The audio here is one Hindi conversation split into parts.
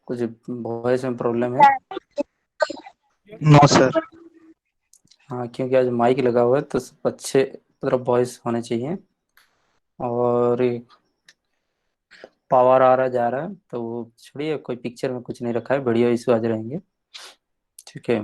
कुछ वॉइस में प्रॉब्लम है? No sir. हाँ, क्योंकि आज माइक लगा हुआ है तो सब अच्छे मतलब वॉइस होने चाहिए। और पावर आ रहा जा रहा है तो वो छोड़िए, कोई पिक्चर में कुछ नहीं रखा है, बढ़िया इशू आज रहेंगे। ठीक है।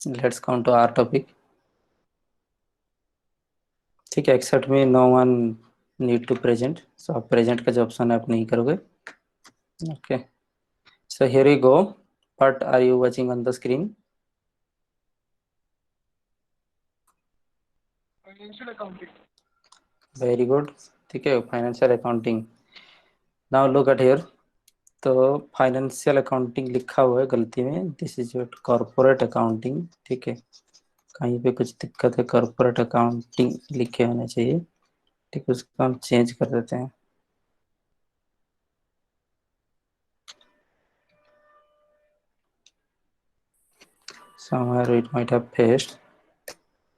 Let's come to our topic. ठीक है, एक्सेप्ट में no one need to present, so आप प्रेजेंट का जो ऑप्शन है आप नहीं करोगे। Okay, so here we go. What are you watching on the screen? Very good. ठीक है, financial accounting. Now look at here. तो फाइनेंशियल अकाउंटिंग लिखा हुआ है गलती में, this is your corporate accounting. ठीक है, कहीं पे कुछ दिक्कत है, कॉर्पोरेट अकाउंटिंग लिखे होने चाहिए। ठीक है, उसको हम चेंज कर देते हैं। somewhere it might have faced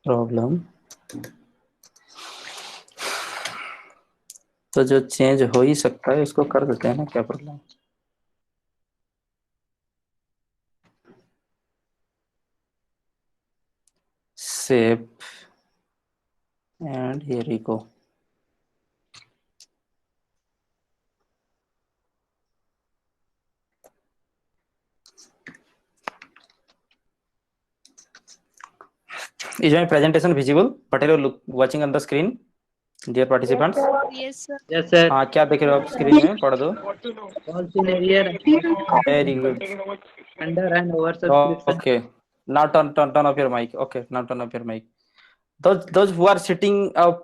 problem। तो जो चेंज हो ही सकता है उसको कर देते हैं ना, क्या problem. Save and here we go. Is my presentation visible? Patel, you look watching on the screen, dear participants? Yes, sir. Yes sir. हाँ, क्या देख रहे हो आप स्क्रीन में, पढ़ दो। All scenario very good. Under and over subscription. Okay, now turn off your mic. Okay, now turn off your mic. Those who are sitting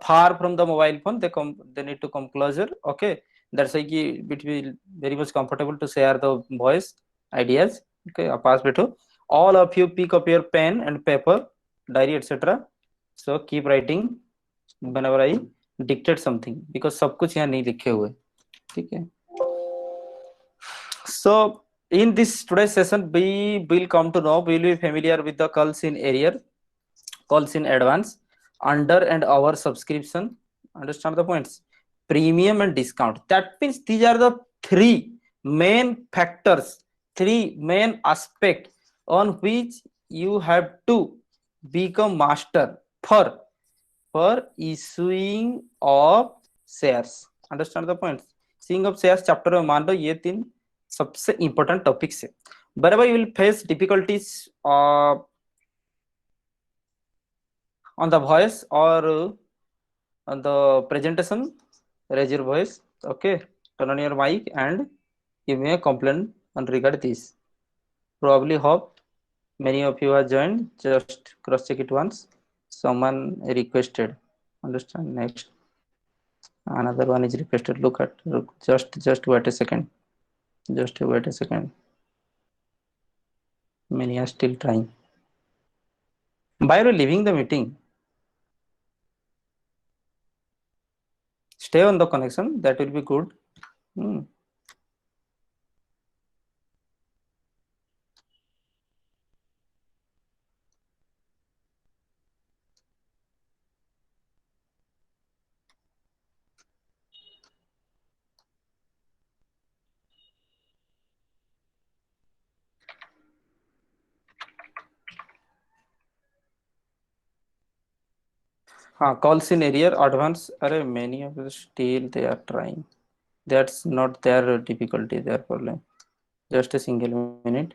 far from the mobile phone, they need to come closer. Okay, that's why कि it will very much comfortable to share the voice ideas. Okay, आप पास बैठो। All of you pick up your pen and paper, diary, etc. So keep writing whenever I dictate something, because सब कुछ यहाँ नहीं लिखे हुए। ठीक है। So in this today's session, we will come to know, we will be familiar with the calls in area, calls in advance, under and over subscription. Understand the points? Premium and discount. That means these are the three main factors, three main aspects on which you have to become master for issuing of shares. Understand the points? Issuing of shares chapter में मान लो ये तीन सबसे important topics है। Wherever you will face difficulties on the voice or on the presentation, raise your voice. Okay, turn on your mic and give me a complaint on regard this. Probably hope many of you have joined. Just cross check it once. Someone requested. Understand? Next, another one is requested. Look, just wait a second. Just wait a second. Many are still trying. Why are you leaving the meeting? Stay on the connection. That will be good. हाँ, calls in area advance. अरे many of us still they are trying. That's not their difficulty, their problem. Just a single minute.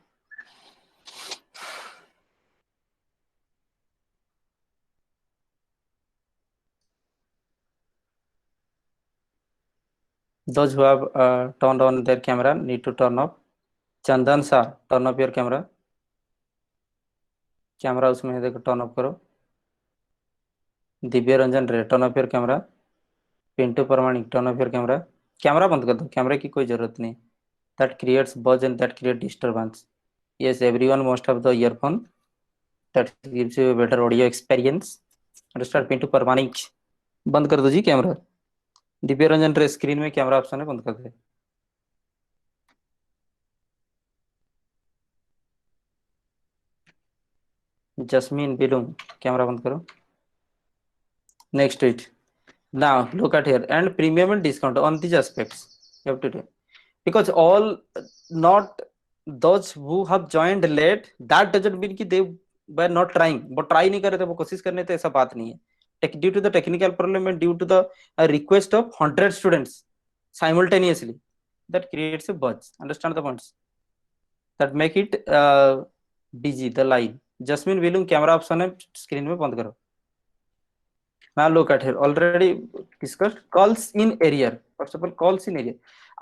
Those who have turned on their camera need to turn off. Chandan sir, turn off your camera. Camera उसमें है, देखो, टर्न ऑफ करो। Divya Ranjan Ray, turn off your camera. Pintu Paramanik, turn off your camera. Camera बंद कर दो, कैमरे की कोई जरूरत नहीं। That creates buzz and that create disturbance. Yes, everyone must have the earphone, that gives you better audio experience. Understand? Pintu Paramanik, बंद कर दो जी कैमरा। दिव्य रंजन रे स्क्रीन में कैमरा ऑप्शन है, बंद कर दे। जस्मीन बिलुम कैमरा बंद करो। Next it now look at here, and premium and discount on these aspects you have to do, because all not those who have joined late, that doesn't mean कि they were not trying, but try नहीं कर रहे थे, वो कोशिश करने थे, ऐसा बात नहीं है। due to the technical problem and due to the request of 100 students simultaneously, that creates a buzz. Understand the points that make it busy the line. Jasmine Wilum camera option है, screen में बंद करो। Now look at here, already discussed calls in area. First of all, calls in area,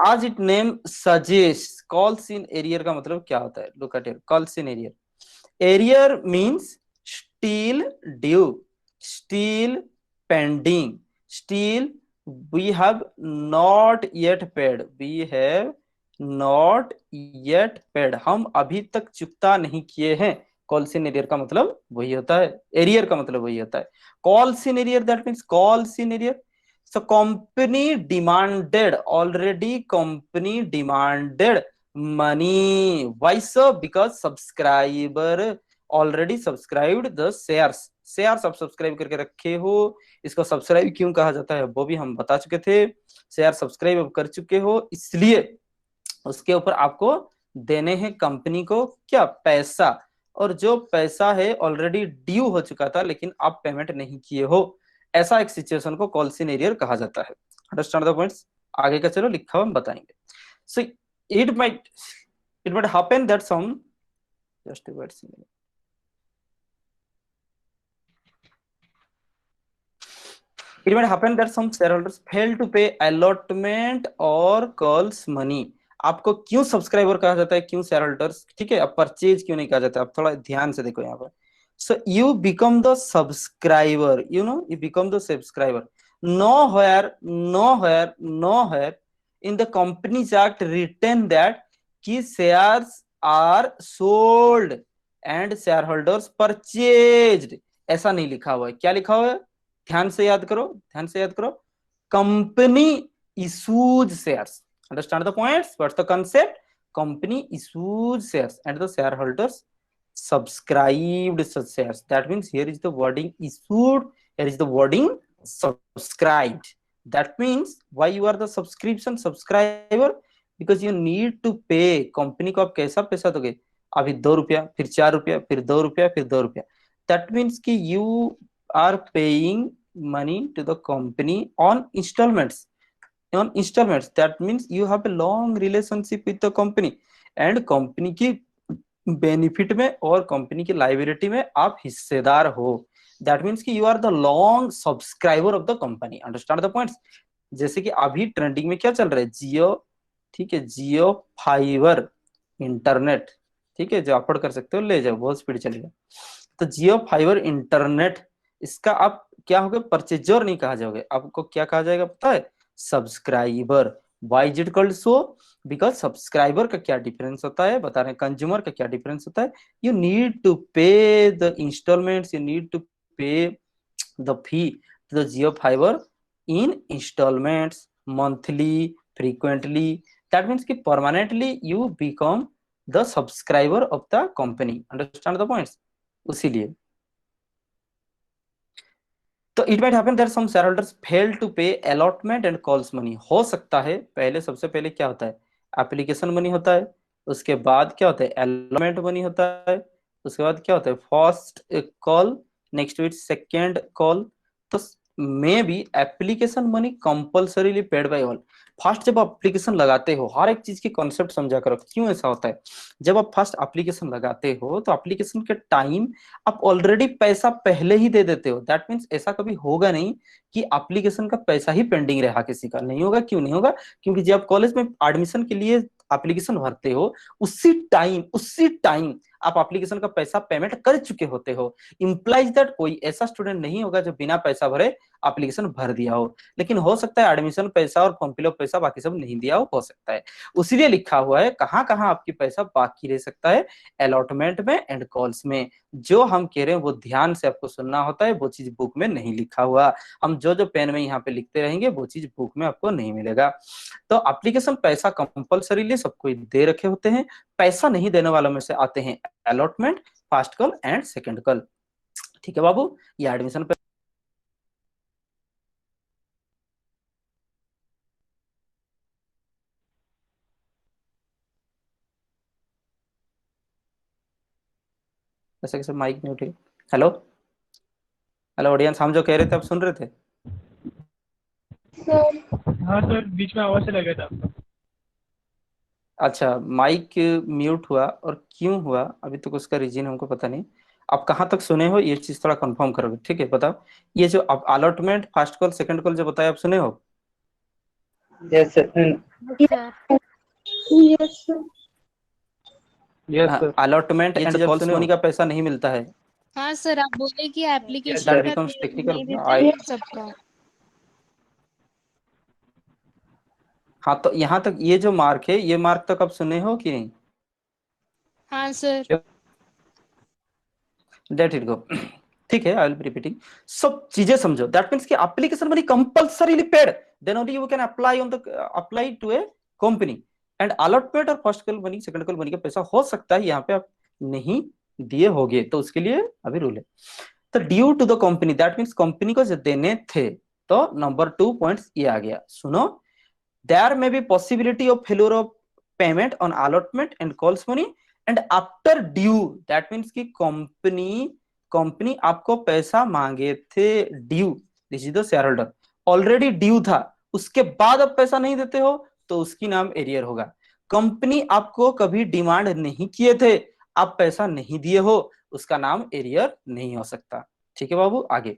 as it name suggests, calls in area का मतलब क्या होता है? Look at here, calls in area. Area means still due, still pending, still we have not yet paid, we have not yet paid, हम अभी तक चुकता नहीं किए हैं। कॉल्स इन एरियर का मतलब वही होता है, एरियर का मतलब वही होता है। Calls in arrear, that means calls in arrear. So company demanded, already company demanded money. Why so? Because subscriber already subscribed the shares. Share आप सब्सक्राइब करके रखे हो, इसको सब्सक्राइब क्यों कहा जाता है वो भी हम बता चुके थे। शेयर सब्सक्राइब अब कर चुके हो, इसलिए उसके ऊपर आपको देने हैं कंपनी को क्या? पैसा। और जो पैसा है ऑलरेडी ड्यू हो चुका था, लेकिन आप पेमेंट नहीं किए हो, ऐसा एक सिचुएशन को कॉल्स इन एरियर कहा जाता है। Understand the points? आगे का चलो लिखा हुआ हम बताएंगे। So it might happen that some, just wait a minute, it might happen that some shareholders fail to pay allotment or calls money. आपको क्यों सब्सक्राइबर कहा जाता है, क्यों शेयर होल्डर्स, ठीक है, अब परचेज क्यों नहीं कहा जाता? अब थोड़ा ध्यान से देखो यहाँ पर। So you become the subscriber, you know, you become the subscriber. nowhere in the companies act written that कि shares are sold and shareholders purchased, ऐसा नहीं लिखा हुआ है। क्या लिखा हुआ है? ध्यान से याद करो, ध्यान से याद करो। Company issues shares, understand the points, what's the concept? Company issues shares and the share holders subscribed such shares. That means here is the wording issued, here is the wording subscribed. That means why you are the subscriber? Because you need to pay. Company को आप कैसा पैसा दोगे? अभी 2 रुपया, फिर 4 रुपया, फिर 2 रुपया, फिर 2 रुपया। That means कि you are paying money to the company on installments. On installments, that means you have a long relationship with the company, and company की बेनिफिट में और कंपनी की लाइबिलिटी में आप हिस्सेदार हो। दैट मीन्स कि you are the long subscriber of the company. Understand the points? जैसे कि अभी ट्रेंडिंग में क्या चल रहा है? जियो, ठीक है, जियो फाइबर इंटरनेट, ठीक है, जो अफोर्ड कर सकते हो ले जाओ, बहुत स्पीड चलेगा। तो जियो फाइबर इंटरनेट, इसका आप क्या होगा? परचेजर नहीं कहा जाओगे, आपको क्या कहा जाएगा पता है? Subscriber. Why is it called so? Because subscriber का क्या डिफरेंस होता है बता रहे हैं, कंज्यूमर का क्या डिफरेंस होता है? You need to pay the instalments, you need to pay the fee to the Jio fiber in instalments, monthly, frequently. That means कि permanently you become the subscriber of the company. Understand the points? उसीलिए तो it might happen that some shareholders fail to pay allotment and calls money. हो सकता है पहले, सबसे पहले क्या होता है? एप्लीकेशन मनी होता है, उसके बाद क्या होता है? अलॉटमेंट मनी होता है, उसके बाद क्या होता है? First call, next with second call. तो may be application money compulsorily paid by all. First जब आप एप्लीकेशन लगाते हो, हर एक चीज की कॉन्सेप्ट समझा करो क्यों ऐसा होता है। जब आप फर्स्ट एप्लीकेशन लगाते हो तो एप्लीकेशन के टाइम आप ऑलरेडी पैसा पहले ही दे देते हो। दैट मीन्स ऐसा कभी होगा नहीं कि एप्लीकेशन का पैसा ही पेंडिंग रहा, किसी का नहीं होगा। क्यों नहीं होगा? क्योंकि जब आप कॉलेज में एडमिशन के लिए एप्लीकेशन भरते हो, उसी टाइम आप एप्लीकेशन का पैसा पेमेंट कर चुके होते हो। इंप्लाइज दैट कोई ऐसा स्टूडेंट नहीं होगा जो बिना पैसा भरे एप्लीकेशन भर दिया हो, लेकिन हो सकता है एडमिशन पैसा और फॉर्म फिलअप पैसा बाकी सब नहीं दिया हो सकता है। उसीलिए लिखा हुआ है कहाँ कहाँ आपकी पैसा बाकी रह सकता है, अलॉटमेंट में एंड कॉल्स में। जो हम कह रहे हैं वो ध्यान से आपको सुनना होता है, वो चीज बुक में नहीं लिखा हुआ। हम जो जो पेन में यहाँ पे लिखते रहेंगे वो चीज बुक में आपको नहीं मिलेगा। तो एप्लीकेशन पैसा कंपलसरीली सबको दे रखे होते हैं। पैसा नहीं देने वालों में से आते हैं allotment, first call and second call. ठीक है बाबू, ये एडमिशन ऐसे कैसे माइक म्यूट है। हेलो हेलो ऑडियंस, हम जो कह रहे थे आप सुन रहे थे? हाँ सर, बीच में आवाज चला गया था आपका। अच्छा, माइक म्यूट हुआ और क्यों हुआ अभी तक उसका रीजन हमको पता नहीं। आप कहाँ तक सुने हो ये चीज थोड़ा कंफर्म करोगे, ठीक है? बताओ, ये जो आप allotment first call second call जो बताया आप सुने हो? Yes, sir. Yes, sir. Yes sir. Allotment and calls money का पैसा नहीं मिलता है। हाँ सर, आप बोले कि एप्लीकेशन दैट का बिकम्स टेक्निकल। नहीं देते हैं सबका। हाँ, तो यहाँ तक ये जो मार्क है, ये मार्क तक आप सुने हो कि नहीं? हाँ सर। Let it go. ठीक है, आई विल बी रिपीटिंग। सब चीजें समझो। दैट मींस कि application money compulsorily paid, then only you can apply to a company. And allotment और first call money second call money का पैसा हो सकता है यहाँ पे आप नहीं दिए होगे, तो उसके लिए अभी रूल है। तो due to the company, that means company को जो देने थे, तो नंबर 2 पॉइंट्स ये आ गया, सुनो। There may be possibility of failure of payment on allotment and calls money and after due, that means कि कंपनी आपको पैसा मांगे थे, due, this is the share holder, already due था, उसके बाद अब पैसा नहीं देते हो तो उसकी नाम एरियर होगा। कंपनी आपको कभी डिमांड नहीं किए थे, आप पैसा नहीं दिए हो, उसका नाम एरियर नहीं हो सकता। ठीक है बाबू, आगे।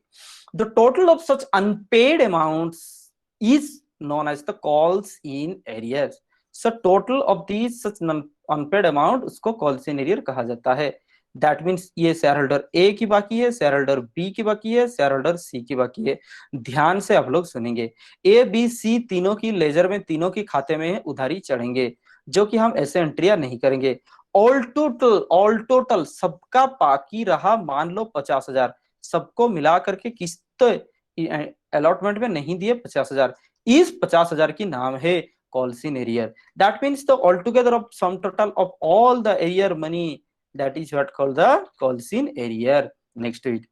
The total of such unpaid amounts is known as the calls in arrears. So total of these such unpaid amount उसको calls in arrear कहा जाता है। That means ये शेयर होल्डर ए की बाकी है, शेयर होल्डर बी की बाकी है, शेयर होल्डर सी की बाकी है। ध्यान से आप लोग सुनेंगे। ए बी सी तीनों की लेजर में, तीनों की खाते में उधारी चढ़ेंगे, जो कि हम ऐसे एंट्रिया नहीं करेंगे। ऑल टोटल सबका बाकी रहा मान लो 50,000, सबको मिला करके किस्त अलॉटमेंट में नहीं दिए 50,000, इस 50,000 की नाम है calls in arrear. That means the all together of sum total of all the arrear money, that is what called the calls in arrear. Next to it,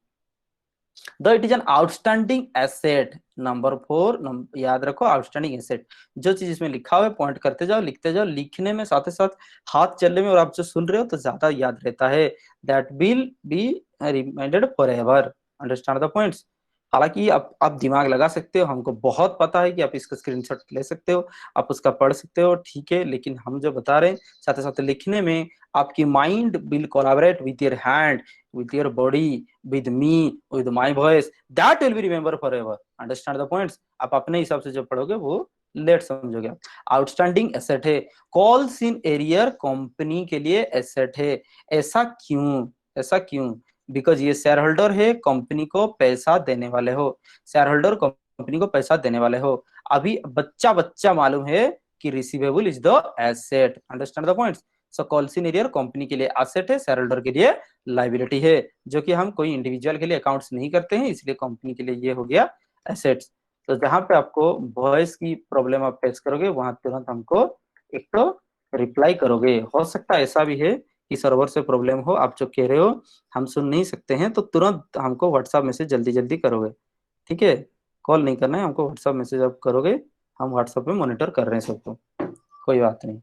the it is an outstanding asset. Number 4 याद रखो, आउटस्टैंडिंग एसेट। जो चीज इसमें लिखा हुआ है पॉइंट करते जाओ, लिखते जाओ, लिखने में साथ ही साथ हाथ चलने में और आप जो सुन रहे हो तो ज्यादा याद रहता है। That will be reminded for ever. Understand the points. हालांकि आप दिमाग लगा सकते हो, हमको बहुत पता है कि आप इसका स्क्रीनशॉट ले सकते हो, आप उसका पढ़ सकते हो, ठीक है, लेकिन हम जो बता रहे हैं साथ साथ लिखने में आपकी mind will collaborate with your hand, with your body, with me, with my voice, that will be remember forever. Understand the points? आप अपने हिसाब से जो पढ़ोगे वो लेट समझोगे। आउटस्टैंडिंग एसेट है, कॉल्स इन एरियर कंपनी के लिए एसेट है। ऐसा क्यों? ऐसा क्यों? बिकॉज ये शेयर होल्डर है, कंपनी को पैसा देने वाले हो, शेयर होल्डर कंपनी को पैसा देने वाले हो। अभी बच्चा बच्चा मालूम है कि receivable is the asset. Understand the points? So calls in arrear company के लिए एसेट है, शेयर होल्डर के लिए लाइबिलिटी है, जो कि हम कोई इंडिविजुअल के लिए अकाउंट्स नहीं करते हैं, इसलिए कंपनी के लिए ये हो गया एसेट्स। तो जहां पे आपको वॉइस की प्रॉब्लम आप फेस करोगे वहां तुरंत हमको एक तो रिप्लाई करोगे। हो सकता है ऐसा भी है कि सर्वर से प्रॉब्लम हो, आप जो कह रहे हो हम सुन नहीं सकते हैं, तो तुरंत हमको व्हाट्सएप मैसेज जल्दी जल्दी करोगे, ठीक है? कॉल नहीं करना है हमको, व्हाट्सएप मैसेज आप करोगे, हम व्हाट्सएप पे मॉनिटर कर रहे हैं सबको, कोई बात नहीं।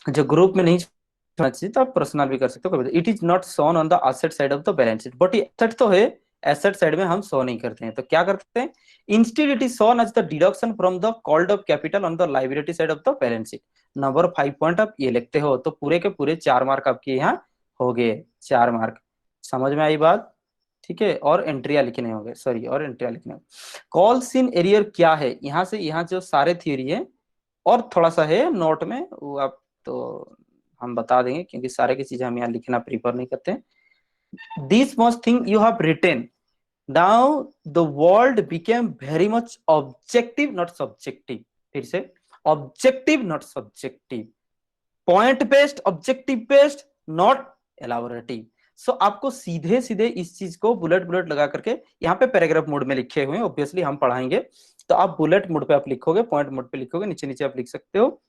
जो ग्रुप में नहीं चाहिए तो आप पर्सनल भी कर सकते हो। It is not shown on the asset side of the balance sheet, but asset तो है, एसेट साइड में हम शो नहीं करते हैं, तो क्या करते हैं? Instead it is shown as the deduction from the called up capital on the liability side of the balance sheet. Number 5 point आप ये लिखते हो, तो पूरे के पूरे 4 मार्क आपके यहाँ हो गए, 4 मार्क। समझ में आई बात? ठीक है, और एंट्रिया लिखने होंगे, सॉरी, और एंट्रिया लिखने होंगे। कॉल्स इन एरियर क्या है? यहाँ से यहाँ जो सारे थ्योरी है और थोड़ा सा है नोट में, वो आप तो हम बता देंगे क्योंकि सारे की चीजें हम यहाँ लिखना प्रीफर नहीं करते। This much thing you have written, now the world became very much objective not subjective. फिर से, objective not subjective, point based objective based not elaborative. So आपको सीधे सीधे इस चीज को बुलेट बुलेट लगा करके यहाँ पे पैराग्राफ मोड में लिखे हुए हैं, ऑब्वियसली हम पढ़ाएंगे तो आप बुलेट मोड पे आप लिखोगे, पॉइंट मोड पे लिखोगे, नीचे नीचे आप लिख सकते हो।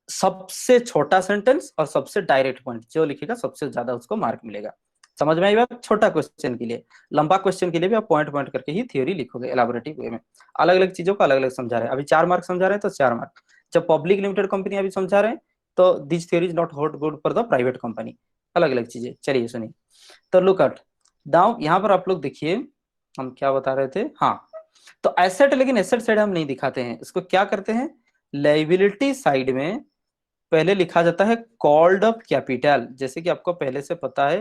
सबसे छोटा सेंटेंस और सबसे डायरेक्ट पॉइंट जो लिखेगा सबसे ज्यादा उसको मार्क मिलेगा। समझ में आई बात? छोटा क्वेश्चन के लिए, लंबा क्वेश्चन के लिए भी आप पॉइंट पॉइंट करके ही थ्योरी लिखोगे एलाबोरेटिव वे में। अलग अलग चीजों को अलग अलग समझा रहे हैं, अभी 4 मार्क समझा रहे हैं तो 4 मार्क, जब पब्लिक लिमिटेड कंपनी अभी समझा रहे हैं तो this theory is not hold good for the private company, अलग अलग चीजें। चलिए सुनिए, तो लुक एट नाउ, यहाँ पर आप लोग देखिए हम क्या बता रहे थे। हाँ, तो एसेट, लेकिन एसेट साइड हम नहीं दिखाते हैं, इसको क्या करते हैं, लायबिलिटी साइड में पहले लिखा जाता है कॉल्ड अप कैपिटल। जैसे कि आपको पहले से पता है,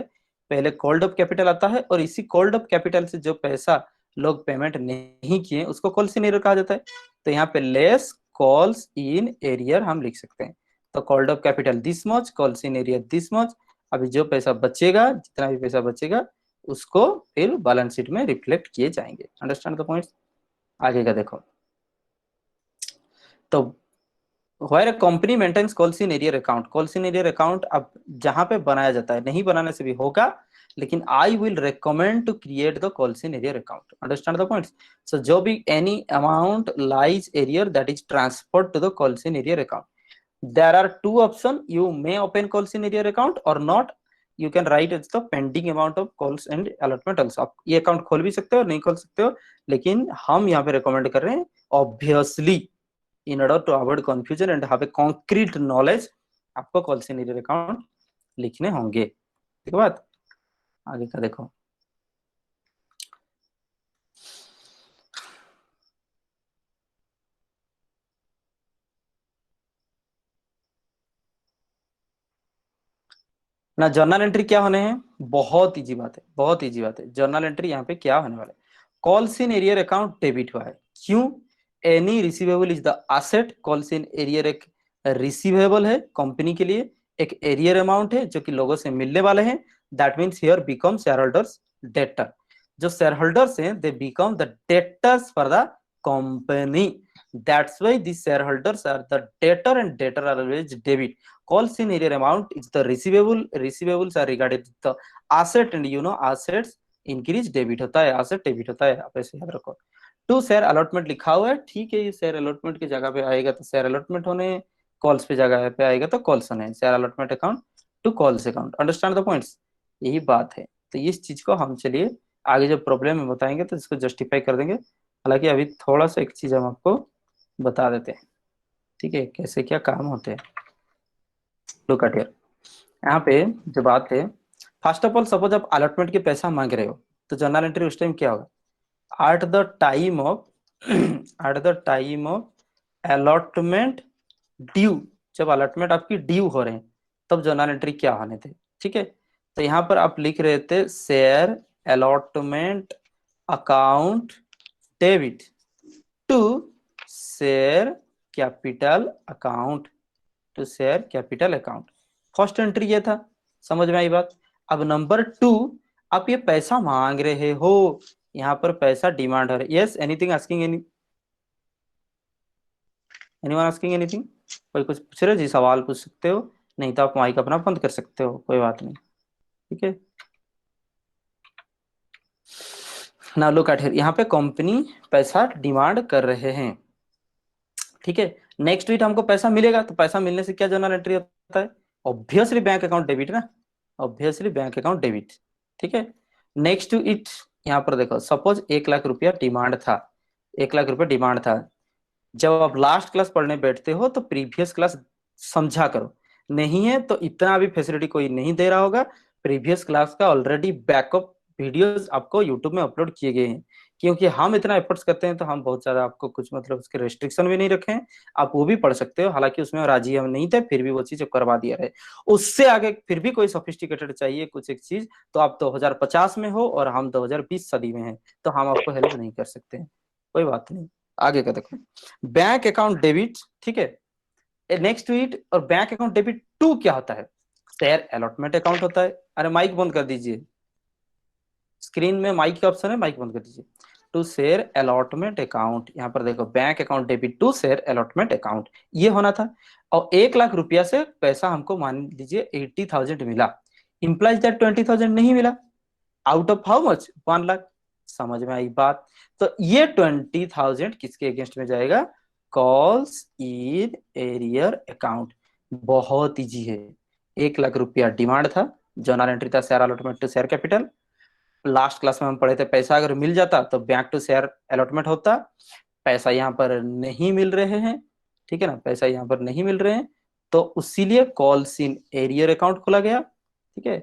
पहले कॉल्ड अप कैपिटल आता है और इसी कॉल्ड अप कैपिटल से जो पैसा लोग पेमेंट नहीं किए उसको कॉल्स इन एरियर कहा जाता है। तो यहाँ पे लेस कॉल्स इन एरियर हम लिख सकते हैं। तो called up capital this much, calls in arrear this much. अभी जो पैसा बचेगा, जितना भी पैसा बचेगा उसको फिर बैलेंस शीट में रिफ्लेक्ट किए जाएंगे। Understand the points? आगे का देखो, तो where company maintains calls in arrear account, calls in arrear account अब जहां पे बनाया जाता है, नहीं बनाने से भी होगा, लेकिन I will recommend to create the calls in arrear account. Understand the points? So जो भी any amount lies arrear that is transferred to the calls in arrear account, there are two options, you may open calls in arrear account or not, you can write it's the pending amount of calls and allotment also। आप ये अकाउंट खोल भी सकते हो और नहीं खोल सकते हो, लेकिन हम यहाँ पे रिकमेंड कर रहे हैं obviously in order to avoid confusion and have a concrete knowledge, आपको calls in arrear account लिखने होंगे। ठीक है बात? आगे का देखो, ना जर्नल एंट्री क्या होने हैं, बहुत इजी बात है, बहुत इजी बात है। जर्नल एंट्री यहाँ पे क्या होने वाला है, calls in arrear account debit हुआ है, क्यों? Any receivable is the asset, calls in arrear एक रिसीवेबल है कंपनी के लिए, एक एरियर अमाउंट है जो कि लोगों से मिलने वाले हैं, that means here become share holders debtor. जो शेयर होल्डर्स हैं they become the debtors for the company, that's why this share holders are the debtor and debtor are always debit. Calls in arrear amount is the receivable, receivables are regarded the asset and you know assets increase debit होता है, asset debit होता है, आप ऐसे याद रखो। टू शेयर अलॉटमेंट लिखा हुआ है, ठीक है, ये शेयर अलॉटमेंट की जगह पे आएगा तो शेयर अलॉटमेंट होने, कॉल्स पे जगह पे आएगा तो कॉल्स होने, share allotment account to calls account. Understand the points? यही बात है। तो इस चीज को हम चलिए आगे जब प्रॉब्लम में बताएंगे तो इसको जस्टिफाई कर देंगे। हालांकि अभी थोड़ा सा एक चीज हम आपको बता देते हैं, ठीक है, कैसे क्या काम होते हैं। लुक एट हियर, यहाँ पे जो बात है, फर्स्ट ऑफ ऑल सपोज आप अलॉटमेंट के पैसा मांग रहे हो तो जर्नल एंट्री उस टाइम क्या होगा, at the time of at the time of allotment due, जब अलॉटमेंट आपकी ड्यू हो रहे हैं तब जर्नल एंट्री क्या होने थे। ठीक है, तो यहाँ पर आप लिख रहे थे share allotment account debit to share capital account, to share capital account. First entry ये था, समझ में आई बात? अब नंबर 2, आप ये पैसा मांग रहे हो, यहाँ पर पैसा डिमांड हो रहा है। Yes, anything asking, anyone asking anything? कोई कुछ पूछ रहे जी, सवाल पूछ सकते हो, नहीं तो आप माइक अपना बंद कर सकते हो, कोई बात नहीं। ठीक है, नाउ लुक एट हियर, यहाँ पे कंपनी पैसा डिमांड कर रहे हैं। ठीक है, नेक्स्ट वीक हमको पैसा मिलेगा, तो पैसा मिलने से क्या जर्नल एंट्री होता है, ऑब्वियसली बैंक अकाउंट डेबिट ना, ऑब्वियसली बैंक अकाउंट डेबिट। ठीक है, नेक्स्ट टू इट, यहाँ पर देखो सपोज 1 लाख रुपया डिमांड था, 1 लाख रुपया डिमांड था। जब आप लास्ट क्लास पढ़ने बैठते हो तो प्रीवियस क्लास समझा करो, नहीं है तो इतना भी फैसिलिटी कोई नहीं दे रहा होगा। प्रीवियस क्लास का ऑलरेडी बैकअप वीडियोस आपको यूट्यूब में अपलोड किए गए हैं, क्योंकि हम इतना एफर्ट्स करते हैं तो हम बहुत ज्यादा आपको कुछ मतलब उसके रेस्ट्रिक्शन भी नहीं रखे हैं, आप वो भी पढ़ सकते हो। हालांकि उसमें राजी हम नहीं थे, फिर भी वो चीज करवा दिया है। उससे आगे फिर भी कोई सोफिस्टिकेटेड चाहिए कुछ एक चीज, तो आप 2050 में हो और हम 2020 सदी में हैं, तो हम आपको हेल्प नहीं कर सकते हैं, कोई बात नहीं। आगे का देखो, बैंक अकाउंट डेबिट। ठीक है, नेक्स्ट टू इट, और बैंक अकाउंट डेबिट टू क्या होता है? शेयर अलॉटमेंट अकाउंट होता है। अरे माइक बंद कर दीजिए, स्क्रीन में माइक का ऑप्शन है, माइक बंद कर दीजिए। टू शेयर अलॉटमेंट अकाउंट, यहाँ पर देखो bank account debit to share allotment account, ये होना था। और 1 लाख रुपया से पैसा हमको मान लीजिए 80,000 मिला, इंप्लाइज दैट 20,000 नहीं मिला, out of how much? 1 lakh. समझ में आई बात? तो ये 20,000 किसके अगेंस्ट में जाएगा? Calls in arrear account. बहुत इजी है। 1 लाख रुपया डिमांड था, जर्नल एंट्री था share allotment to share capital. Last class में हम पढ़े थे पैसा अगर मिल जाता तो बैंक टू शेयर अलॉटमेंट होता। पैसा यहाँ पर नहीं मिल रहे हैं, ठीक है ना, पैसा यहाँ पर नहीं मिल रहे हैं, तो इसीलिए कॉल्स इन एरियर अकाउंट खोला गया, ठीक है।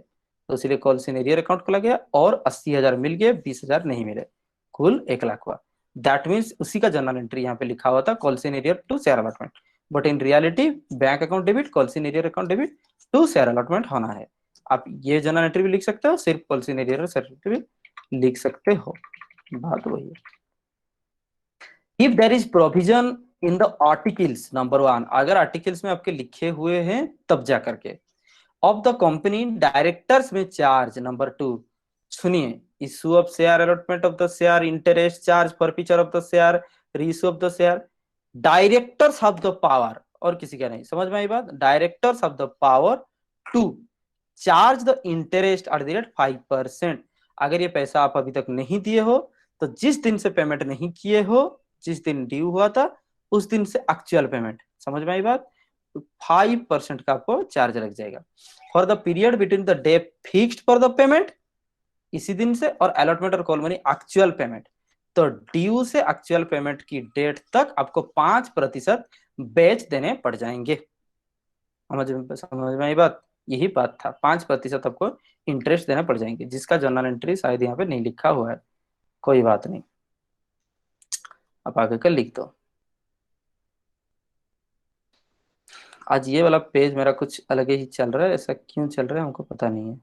तो इसीलिए कॉल्स इन एरियर अकाउंट खोला गया, और 80,000 मिल गए, 20,000 नहीं मिले, कुल 1 लाख हुआ। दैट मीन्स उसी का जर्नल एंट्री यहाँ पे लिखा हुआ था, calls in arrear to share allotment, but in reality bank account debit calls in arrear account debit to share allotment होना है। आप ये जर्नल एंट्री भी लिख सकते हो, सिर्फ कॉल्स इन एरियर भी लिख सकते हो, बात वही है। If there is provision in the articles, number 1, अगर आर्टिकल्स में आपके लिखे हुए हैं तब जा करके, ऑफ द कंपनी डायरेक्टर्स में चार्ज, नंबर 2, सुनिए, issue of share allotment of the share, interest charge, forfeiture of the share, reissue of the share, directors of the power, और किसी का नहीं। समझ में आई बात? Directors of the power to charge the interest at the rate 5%। अगर ये पैसा आप अभी तक नहीं दिए हो, तो जिस दिन से पेमेंट नहीं किए हो, जिस दिन ड्यू हुआ था उस दिन से एक्चुअल पेमेंट, समझ में आई बात, 5% का आपको चार्ज लग जाएगा। For the period between the day fixed for the payment, इसी दिन से, और अलॉटमेंट और कॉल मनी एक्चुअल पेमेंट, तो ड्यू से एक्चुअल पेमेंट की डेट तक आपको 5% बेच देने पड़ जाएंगे। समझ में आई बात? यही बात था, 5% आपको इंटरेस्ट देना पड़ जाएंगे, जिसका जर्नल एंट्री शायद यहाँ पे नहीं लिखा हुआ है, कोई बात नहीं, आप आगे कर लिख दो। आज ये वाला पेज मेरा कुछ अलग ही चल रहा है, ऐसा क्यों चल रहा है हमको पता नहीं है।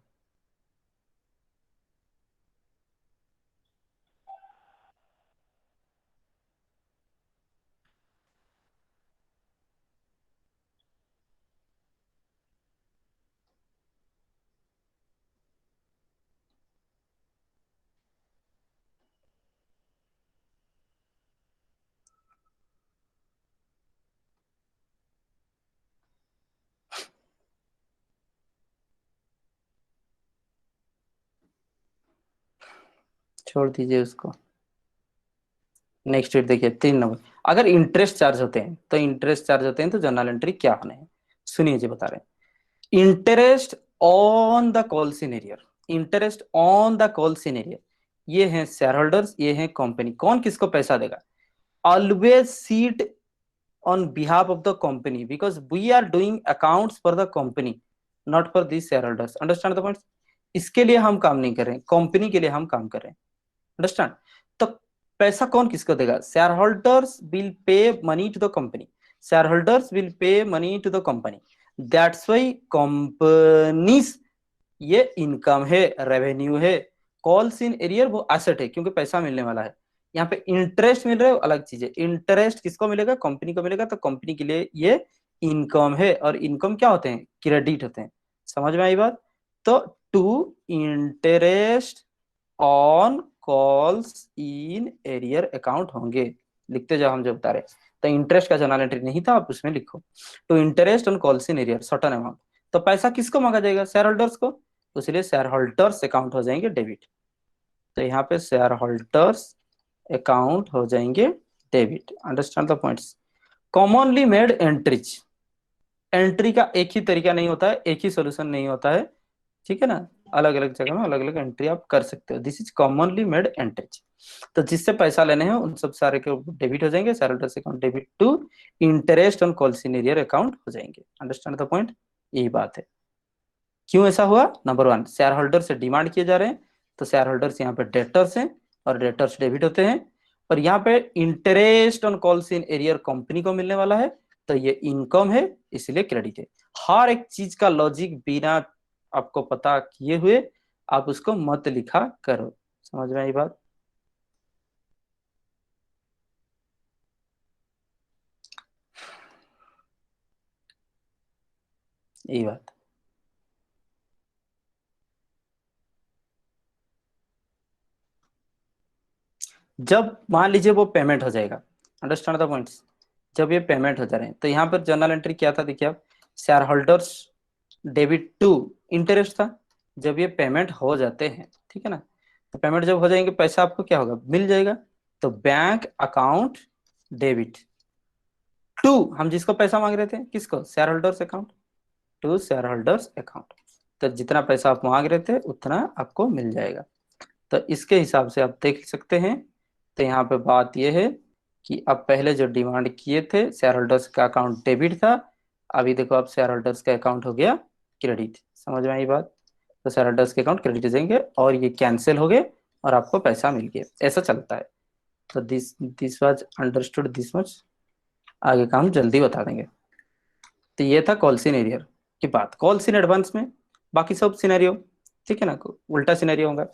छोड़ दीजिए उसको। नेक्स्ट डेट देखिए 3 नंबर, अगर इंटरेस्ट चार्ज होते हैं तो इंटरेस्ट चार्ज होते हैं तो जर्नल एंट्री क्या होने हैं, सुनिए जी बता रहे हैं। Interest on the call in arrear, interest on the call in arrear, ये हैं शेयर होल्डर्स, ये हैं कंपनी। कौन किसको पैसा देगा? Always seat on behalf of the company, because we are doing accounts for the company, not for this share holders. Understand the point? इसके लिए हम काम नहीं कर रहे हैं, कंपनी के लिए हम काम कर रहे हैं। अंडरस्टैंड? तो पैसा कौन किसको देगा? Share holders will pay money to the company, share holders will pay money to the company, that's why companies, ये इनकम है, रेवेन्यू है। कॉल्स इन एरियर वो एसेट है, क्योंकि पैसा मिलने वाला है। यहाँ पे इंटरेस्ट मिल रहा है वो अलग चीज है, इंटरेस्ट किसको मिलेगा? कंपनी को मिलेगा, तो कंपनी के लिए ये इनकम है, और इनकम क्या होते हैं? क्रेडिट होते हैं। समझ में आई बात? तो to interest on calls in arrear account होंगे, लिखते जाओ हम जो बता रहे। तो इंटरेस्ट का जर्नल एंट्री नहीं था, आप उसमें लिखो to interest on calls in arrear certain amount. तो पैसा किसको मांगा जाएगा? शेयर होल्डर्स को, तो इसलिए शेयर होल्डर्स अकाउंट हो जाएंगे डेबिट। तो यहाँ पे शेयर होल्डर्स अकाउंट हो जाएंगे debit. Understand the points? Commonly made entries, entry का एक ही तरीका नहीं होता है, एक ही सोल्यूशन नहीं होता है, ठीक है ना, अलग अलग जगह में अलग अलग एंट्री आप कर सकते हो। This is commonly made entries. तो जिससे पैसा लेने हैं उन सब सारे के डेबिट हो जाएंगे, share holders account debit to interest on calls in arrear account हो जाएंगे। Understand the point? यही बात है। क्यों ऐसा हुआ? नंबर 1, शेयर होल्डर से डिमांड किए जा रहे हैं, तो शेयर होल्डर्स यहाँ पे डेटर्स हैं, और डेटर्स डेबिट होते हैं। और यहाँ पे interest on calls in arrear company को मिलने वाला है, तो ये इनकम है, इसलिए क्रेडिट है। हर एक चीज का लॉजिक बिना आपको पता किए हुए आप उसको मत लिखा करो। समझ में आई बात? यही बात। जब मान लीजिए वो पेमेंट हो जाएगा, अंडरस्टैंड द पॉइंट्स, जब ये पेमेंट हो जा रहे हैं तो यहाँ पर जर्नल एंट्री क्या था, देखिए आप, share holders debit to interest था। जब ये पेमेंट हो जाते हैं, ठीक है ना, तो पेमेंट जब हो जाएंगे पैसा आपको क्या होगा, मिल जाएगा। तो बैंक अकाउंट डेबिट टू, हम जिसको पैसा मांग रहे थे, किसको, share holders account, to share holders account. तो जितना पैसा आप मांग रहे थे उतना आपको मिल जाएगा। तो इसके हिसाब से आप देख सकते हैं। तो यहाँ पे बात यह है कि अब पहले जो डिमांड किए थे शेयर होल्डर्स का अकाउंट डेबिट था, अभी देखो अब शेयर होल्डर्स का अकाउंट हो गया क्रेडिट। समझ में आई बात। तो शेयर होल्डर्स के अकाउंट क्रेडिट हो जाएंगे और ये कैंसिल हो गए और आपको पैसा मिल गया। ऐसा चलता है। तो this this was understood this much. आगे का हम जल्दी बता देंगे। तो ये था कॉल इन एरियर की बात। कॉल इन एडवांस में बाकी सब सिनेरियो, ठीक है ना, उल्टा सिनेरियो होगा।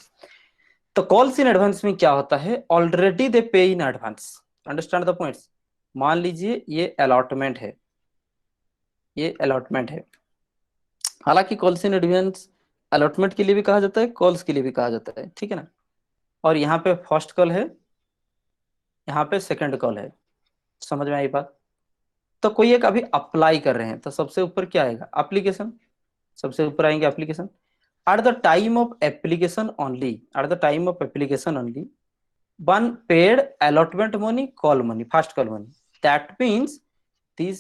तो कॉल्स इन एडवांस में क्या होता है, ऑलरेडी दे पे in advance. Understand the points. मान लीजिए ये अलॉटमेंट है, ये अलॉटमेंट है। हालांकि कॉल्स इन एडवांस अलॉटमेंट के लिए भी कहा जाता है, कॉल्स के लिए भी कहा जाता है, ठीक है ना। और यहाँ पे फर्स्ट कॉल है, यहाँ पे सेकंड कॉल है। समझ में आई बात। तो कोई एक अभी अप्लाई कर रहे हैं, तो सबसे ऊपर क्या आएगा, एप्लीकेशन। सबसे ऊपर आएंगे application. At the time of application only, at the time of application only one paid allotment money, call money, first call money, that means this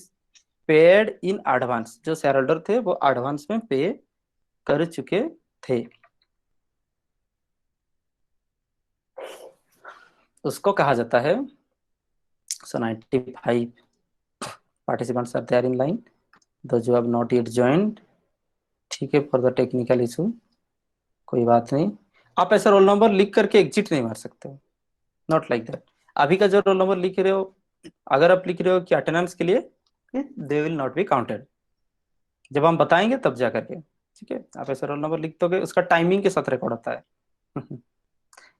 paid in advance। जो शेयर होल्डर थे वो एडवांस में पे कर चुके थे, उसको कहा जाता है। so 95 participants are there in line, those who have not yet joined, ठीक है, फॉर द टेक्निकल इशू, कोई बात नहीं। आप ऐसा रोल नंबर लिख करके एग्जिट नहीं मार सकते हो, नॉट लाइक दैट। अभी का जो रोल नंबर लिख रहे हो, अगर आप लिख रहे हो कि अटेंडेंस के लिए, they will not be counted. जब हम बताएंगे तब जा करके, ठीक है। आप ऐसा रोल नंबर लिख दोगे, उसका टाइमिंग के साथ रिकॉर्ड होता है।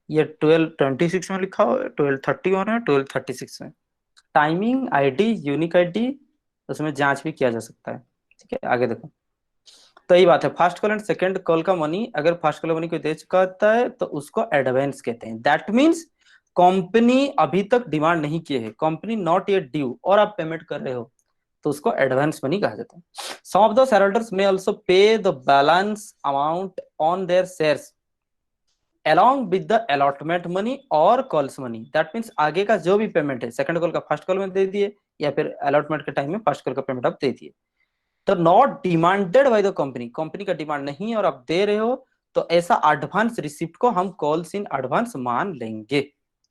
ये 12:26 में लिखा हो, 12:31 है, 12:36 में। टाइमिंग, आईडी, यूनिक आईडी, उसमें जांच भी किया जा सकता है, ठीक है। आगे देखो। तो यही बात है, first call and second call का मनी अगर फर्स्ट कॉल मनी कोई दे चुका होता है तो उसको एडवांस कहते हैं। दैट मीन्स कंपनी अभी तक डिमांड नहीं किए है, कंपनी नॉट येट ड्यू, और आप पेमेंट कर रहे हो, तो उसको एडवांस मनी कहा जाता है। Some of the shareholders may also pay the balance amount on their shares along with the allotment money और कॉल्स मनी। दैट मीन्स आगे का जो भी पेमेंट है, सेकंड कॉल का फर्स्ट कॉल में दे दिए, या फिर अलॉटमेंट के टाइम में फर्स्ट कॉल का पेमेंट आप दे दिए। तो not demanded by the company, company का डिमांड नहीं है और आप दे रहे हो, तो ऐसा एडवांस रिसिप्ट को हम कॉल्स इन एडवांस मान लेंगे,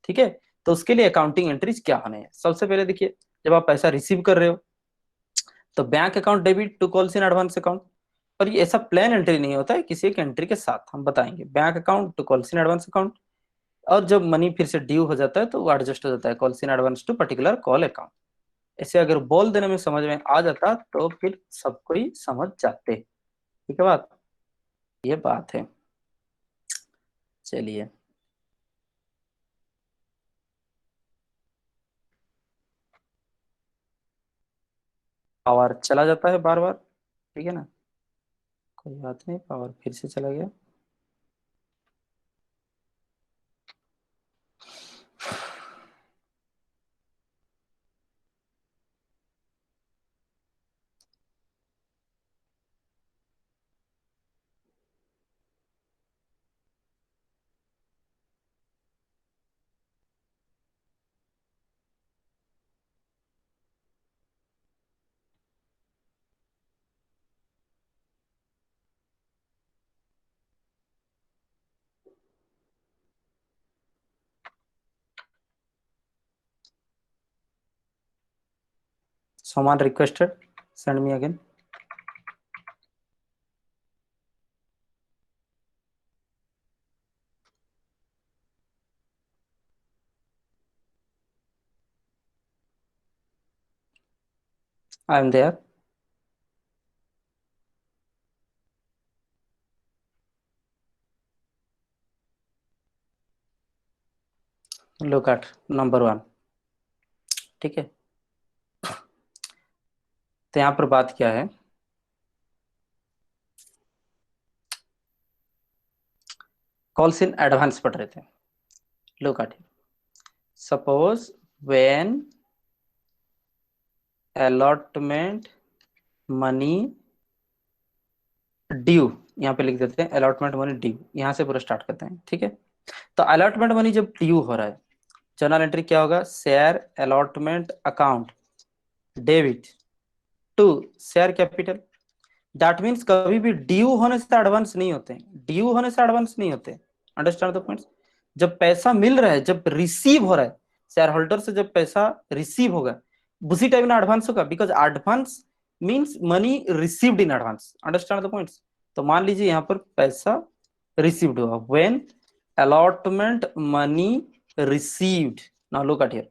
ठीक है। तो उसके लिए अकाउंटिंग एंट्रीज क्या होने हैं, सबसे पहले देखिए, जब आप पैसा रिसीव कर रहे हो तो bank account debit to calls in advance account. और ये ऐसा प्लान एंट्री नहीं होता है, किसी एक एंट्री के साथ हम बताएंगे bank account to calls in advance account. और जब मनी फिर से ड्यू हो जाता है तो वो एडजस्ट हो जाता है, calls in advance to particular call account. ऐसे अगर बोल देने में समझ में आ जाता तो फिर सबको ही समझ जाते, ठीक है बात, ये बात है। चलिए, पावर चला जाता है बार बार, ठीक है ना, कोई बात नहीं, पावर फिर से चला गया। Someone requested, send me again. I am there. Look at number 1, ठीक है। तो यहाँ पर बात क्या है, कॉल्स इन एडवांस पढ़ रहे थे। Look at, suppose when allotment money due, यहाँ पे लिख देते हैं अलॉटमेंट मनी ड्यू, यहाँ से पूरा स्टार्ट करते हैं, ठीक है। तो अलॉटमेंट मनी जब ड्यू हो रहा है, जर्नल एंट्री क्या होगा, share allotment account debit to share capital. That means कभी भी ड्यू होने से एडवांस नहीं होते, ड्यू होने से एडवांस नहीं होते। Understand the points. जब पैसा मिल रहा है, जब रिसीव हो रहा है शेयर होल्डर से, जब पैसा रिसीव होगा उसी टाइम में एडवांस होगा, because advance means money received in advance. Understand the points. तो मान लीजिए यहाँ पर पैसा रिसीव्ड हुआ, when allotment money received. Now look at here,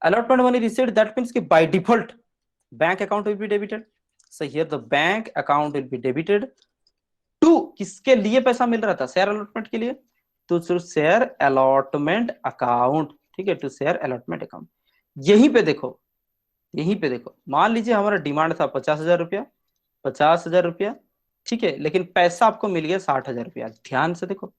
allotment money received, that means कि by default bank account will be debited. So here the bank account will be debited to, किसके लिए पैसा मिल रहा था, शेयर अलॉटमेंट के लिए, तो शेयर अलॉटमेंट अकाउंट, ठीक है, टू शेयर अलॉटमेंट अकाउंट। यहीं पे देखो, यहीं पे देखो, मान लीजिए हमारा डिमांड था 50,000 रुपया, 50,000 रुपया, ठीक है, लेकिन पैसा आपको मिल गया 60,000 रुपया। ध्यान से देखो,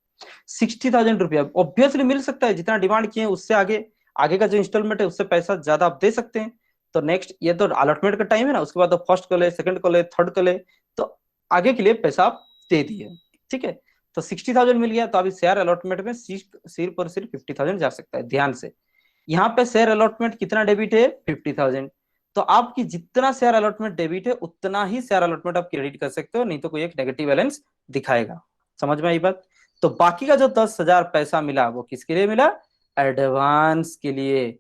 60,000 रुपया ऑब्वियसली मिल सकता है, जितना डिमांड किए उससे आगे आगे का जो इंस्टॉलमेंट है उससे पैसा ज्यादा आप दे सकते हैं। तो नेक्स्ट, ये तो अलॉटमेंट का टाइम है ना, उसके बाद तो फर्स्ट को ले, सेकंड को ले, थर्ड को ले, तो आगे के लिए पैसा आप दे दिए, ठीक है। तो 60,000 मिल गया, तो अभी शेयर अलॉटमेंट में सिर्फ और सिर्फ 50,000 जा सकता है। ध्यान से, यहाँ पे शेयर अलॉटमेंट कितना डेबिट है, 50,000। तो आपकी जितना शेयर अलॉटमेंट डेबिट है उतना ही शेयर अलॉटमेंट आप क्रेडिट कर सकते हो, नहीं तो कोई एक नेगेटिव बैलेंस दिखाएगा। समझ में आई बात। तो बाकी का जो 10,000 पैसा मिला वो किसके लिए मिला, एडवांस के लिए।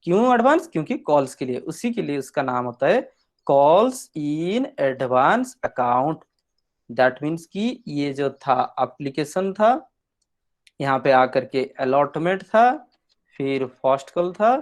क्यों एडवांस, क्योंकि कॉल्स के लिए, उसी के लिए उसका नाम होता है calls in advance account. That means कि ये जो था एप्लीकेशन था, यहाँ पे आकर के अलॉटमेंट था, फिर फर्स्ट कॉल था,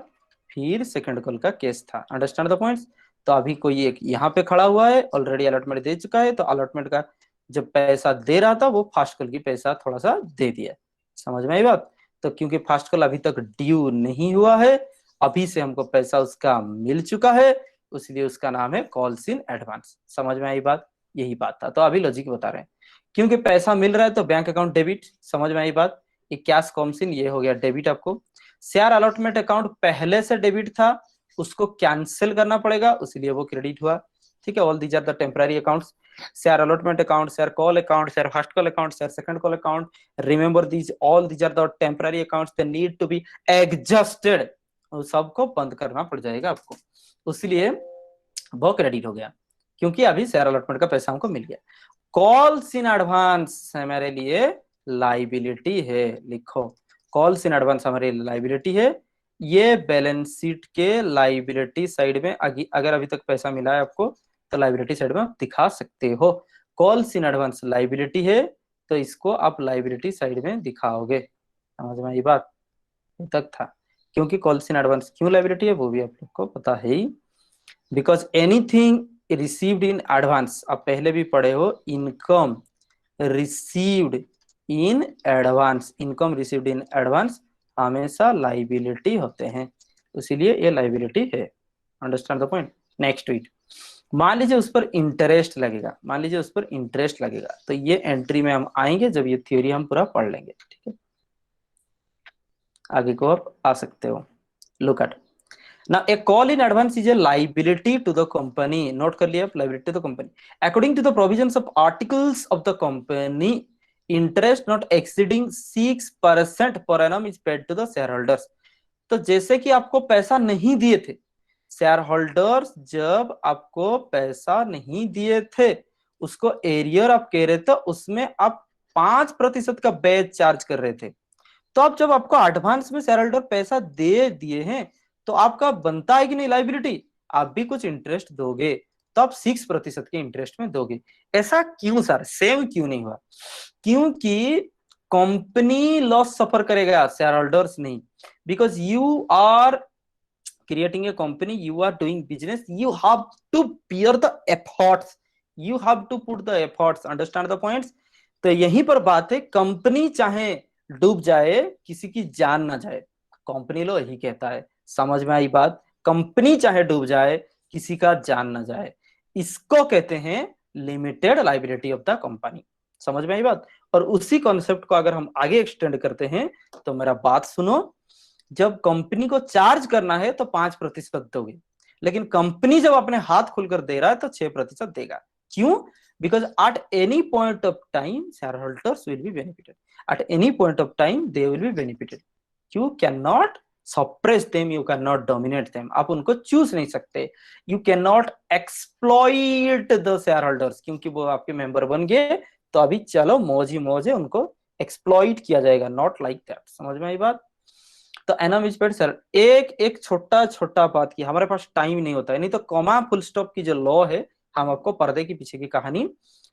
फिर सेकंड कॉल का केस था। Understand the points. तो अभी कोई एक यहाँ पे खड़ा हुआ है, ऑलरेडी अलॉटमेंट दे चुका है, तो अलॉटमेंट का जब पैसा दे रहा था वो फर्स्ट कॉल की पैसा थोड़ा सा दे दिया। समझ में आई बात। तो क्योंकि फर्स्ट कॉल अभी तक ड्यू नहीं हुआ है, अभी से हमको पैसा उसका मिल चुका है, इसलिए उसका नाम है कॉल्स इन एडवांस। समझ में आई बात, यही बात था। तो अभी लॉजिक बता रहे हैं, क्योंकि पैसा मिल रहा है तो बैंक अकाउंट डेबिट। समझ में आई बात। ये कैश कॉम्स इन, ये हो गया डेबिट आपको। शेयर अलॉटमेंट अकाउंट पहले से डेबिट था, उसको कैंसिल करना पड़ेगा, इसलिए वो क्रेडिट हुआ, ठीक है। All these are the temporary accounts, share allotment account, share call account, share first call account, share second call account. Remember these, all these are the temporary accounts, they need to be adjusted. सबको बंद करना पड़ जाएगा आपको, इसलिए वो क्रेडिट हो गया, क्योंकि अभी शेयर अलॉटमेंट का पैसा हमको मिल गया। कॉल्स इन एडवांस हमारे लिए लाइबिलिटी है। लिखो, कॉल्स इन एडवांस हमारे लाइबिलिटी है। ये बैलेंस शीट के लाइबिलिटी साइड में अगर अभी तक पैसा मिला है आपको तो लाइबिलिटी साइड में आप दिखा सकते हो। कॉल्स इन एडवांस लाइबिलिटी है, तो इसको आप लाइबिलिटी साइड में दिखाओगे। समझ में ये बात तक था। क्योंकि कॉल्स इन एडवांस क्यों लाइबिलिटी है वो भी आप लोग को पता है ही, because anything received in advance, आप पहले भी पढ़े हो, income received in advance, income received in advance हमेशा लाइबिलिटी होते हैं, इसीलिए ये लाइबिलिटी है। Understand the point. Next it, मान लीजिए उस पर इंटरेस्ट लगेगा, मान लीजिए उस पर इंटरेस्ट लगेगा, तो ये एंट्री में हम आएंगे जब ये थ्योरी हम पूरा पढ़ लेंगे, ठीक है। आगे को आप आ सकते हो। Look at now a call in advance is a liability to the company. Note कर लिया, liability to the company according to the provisions of articles of the company, interest not exceeding 6% per annum is paid to the shareholders। तो जैसे कि आपको पैसा नहीं दिए थे शेयर होल्डर्स, जब आपको पैसा नहीं दिए थे, उसको एरियर आप कह रहे थे, उसमें आप 5% का बैच चार्ज कर रहे थे। तो अब जब आपको एडवांस में शेयर होल्डर पैसा दे दिए हैं, तो आपका बनता है कि नहीं लाइबिलिटी, आप भी कुछ इंटरेस्ट दोगे, तो आप 6% के इंटरेस्ट में दोगे। ऐसा क्यों सर, सेम क्यों नहीं हुआ, क्योंकि कंपनी लॉस सफर करेगा, शेयर होल्डर्स नहीं। Because you are creating a company, you are doing business, you have to bear the efforts, you have to put the efforts. Understand the points. तो यहीं पर बात है, कंपनी चाहे डूब जाए, किसी की जान ना जाए, कंपनी लो यही कहता है। समझ में आई बात। कंपनी चाहे डूब जाए, किसी का जान ना जाए, इसको कहते हैं limited liability of the company. समझ में आई बात। और उसी कॉन्सेप्ट को अगर हम आगे एक्सटेंड करते हैं तो मेरा बात सुनो, जब कंपनी को चार्ज करना है तो 5% दोगे, लेकिन कंपनी जब अपने हाथ खुलकर दे रहा है तो 6% देगा। क्यों? Because at any point of time share holders will be benefited, at any point of time they will be benefited. You can not suppress them, you can not dominate them, आप उनको चूज नहीं सकते। You can not exploit the share holders, क्योंकि वो आपके मेंबर बन गए तो अभी चलो मौज ही मौज है, उनको एक्सप्लॉइट किया जाएगा, नॉट लाइक दैट। समझ में आई बात? तो एनम इज पेड सर, एक छोटा छोटा बात की, हमारे पास टाइम नहीं होता है, नहीं तो कॉमा फुल स्टॉप की जो लॉ है हम आपको पर्दे के पीछे की कहानी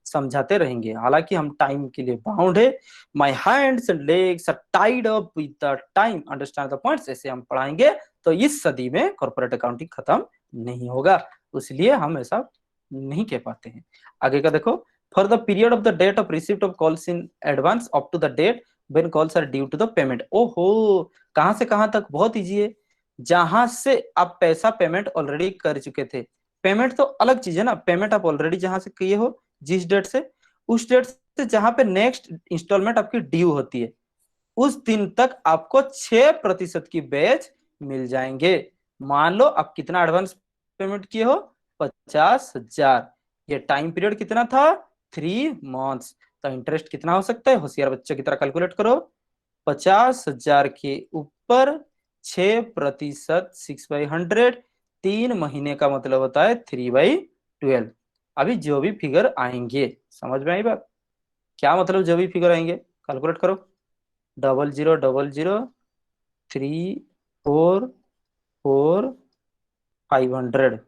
समझाते रहेंगे, हालांकि हम टाइम के लिए बाउंड है। My hands and legs are tied up with the time, understand the points. ऐसे हम पढ़ाएंगे तो इस सदी में कॉर्पोरेट अकाउंटिंग खत्म नहीं होगा, इसलिए हम ऐसा नहीं कह पाते हैं। आगे का देखो, for the period of the date of receipt of calls in advance up to the date when calls are due to the payment. ओहो, कहां से कहां तक? बहुत इजी है। जहां से आप पैसा पेमेंट ऑलरेडी कर चुके थे, पेमेंट तो अलग चीज है ना, पेमेंट आप ऑलरेडी जहां से किए हो, जिस डेट से, उस डेट से जहां पे नेक्स्ट इंस्टॉलमेंट आपकी ड्यू होती है, उस दिन तक आपको 6% की ब्याज मिल जाएंगे। मान लो आप कितना एडवांस पेमेंट किए हो, 50,000। ये टाइम पीरियड कितना था? 3 मंथ्स। तो इंटरेस्ट कितना हो सकता है? होशियार बच्चों की तरह कैलकुलेट करो। 50,000 के ऊपर 6%, 6/100, 3 महीने का मतलब होता है 3/12। अभी जो भी फिगर आएंगे, समझ में आई बात? क्या मतलब जो भी फिगर आएंगे? कैलकुलेट करो। 0000344500।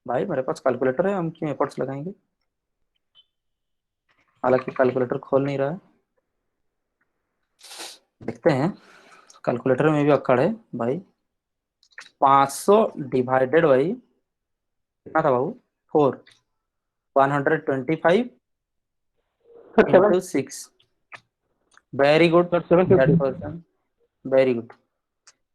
भाई मेरे पास कैलकुलेटर है, हम क्यों एफर्ट्स लगाएंगे? हालांकि कैलकुलेटर खोल नहीं रहा है, देखते हैं। कैलकुलेटर में भी अक्कड़ है भाई। 500 डिवाइडेड भाई कितना था बाबू? 4, 125 7 into 6। Very good, sir 750। Very good.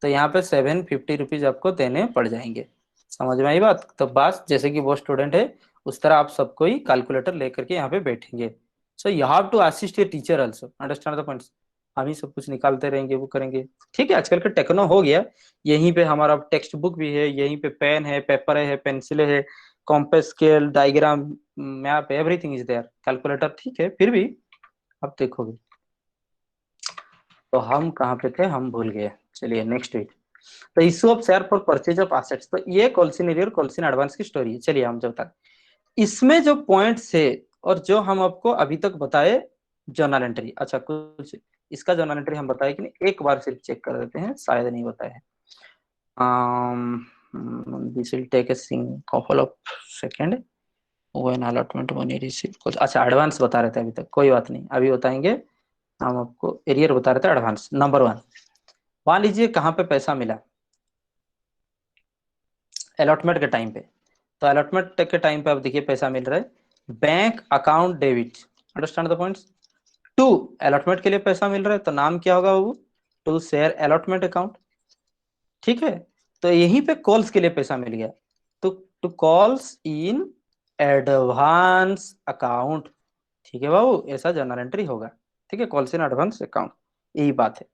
तो यहाँ पे 750 रुपीज आपको देने पड़ जाएंगे। समझ में आई बात? तो बस जैसे कि वो स्टूडेंट है उस तरह आप सबको ही कैलकुलेटर लेकर के यहाँ पे बैठेंगे। So you have to assist your teacher also, understand the points. हम ही सब कुछ निकालते रहेंगे, वो करेंगे, ठीक है। आजकल का टेक्नो हो गया, यहीं पे हमारा टेक्स्ट बुक भी है, यहीं पे पेन है, पेपर है, पेंसिल है, compass, scale, diagram, map, everything is there. Calculator ठीक है, फिर भी अब देखोगे तो हम कहाँ पे थे, हम भूल गए। चलिए नेक्स्ट वीक, तो issue of share for purchase of assets. तो ये कॉल्सिन एरियर कॉल्सिन एडवांस की स्टोरी है। चलिए हम जब तक इसमें जो पॉइंट्स है और जो हम आपको अभी तक बताए, जर्नल एंट्री, अच्छा कुछ इसका जर्नल एंट्री हम बताए कि नहीं, एक बार सिर्फ चेक कर देते हैं, शायद नहीं बताया है। This will take a couple of second when allotment money received। कुछ अच्छा एडवांस बता रहे थे अभी तक, कोई बात नहीं, अभी बताएंगे। हम आपको एरियर बता रहे थे एडवांस। नंबर 1, मान लीजिए कहाँ पे पैसा मिला, अलॉटमेंट के टाइम पे। तो अलॉटमेंट के टाइम पे आप देखिए पैसा मिल रहा है, bank account debit, understand the points. To, allotment के लिए पैसा मिल रहा है तो नाम क्या होगा बाबू? टू शेयर अलॉटमेंट अकाउंट, ठीक है। तो यहीं पे कॉल्स के लिए पैसा मिल गया, तो to calls in advance account, ठीक है बाबू, ऐसा जर्नल एंट्री होगा, ठीक है, कॉल्स इन एडवांस अकाउंट, यही बात है।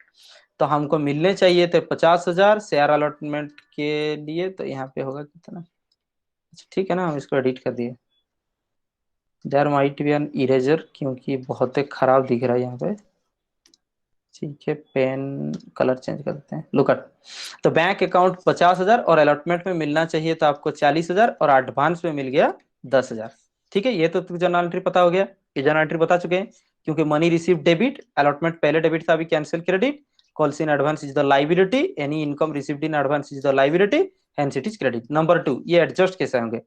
तो हमको मिलने चाहिए थे 50,000 शेयर अलॉटमेंट के लिए, तो यहाँ पे होगा कितना? अच्छा ठीक है ना, हम इसको एडिट कर दिए। There might be an eraser, क्योंकि बहुत ही खराब दिख रहा है यहाँ पे, ठीक है, पेन कलर चेंज कर देते हैं। लुक एट, तो बैंक अकाउंट 50,000 और अलॉटमेंट में मिलना चाहिए तो आपको 40,000 और एडवांस में मिल गया 10,000, ठीक है। ये तो जर्नल एंट्री पता हो गया, ये जर्नल एंट्री बता चुके हैं, क्योंकि मनी रिसीव डेबिट, अलॉटमेंट पहले डेबिट था, अभी cancel credit, calls in advance is the liability, any income received in advance is the liability, hence it is credit. Number 2, ये एडजस्ट कैसे होंगे?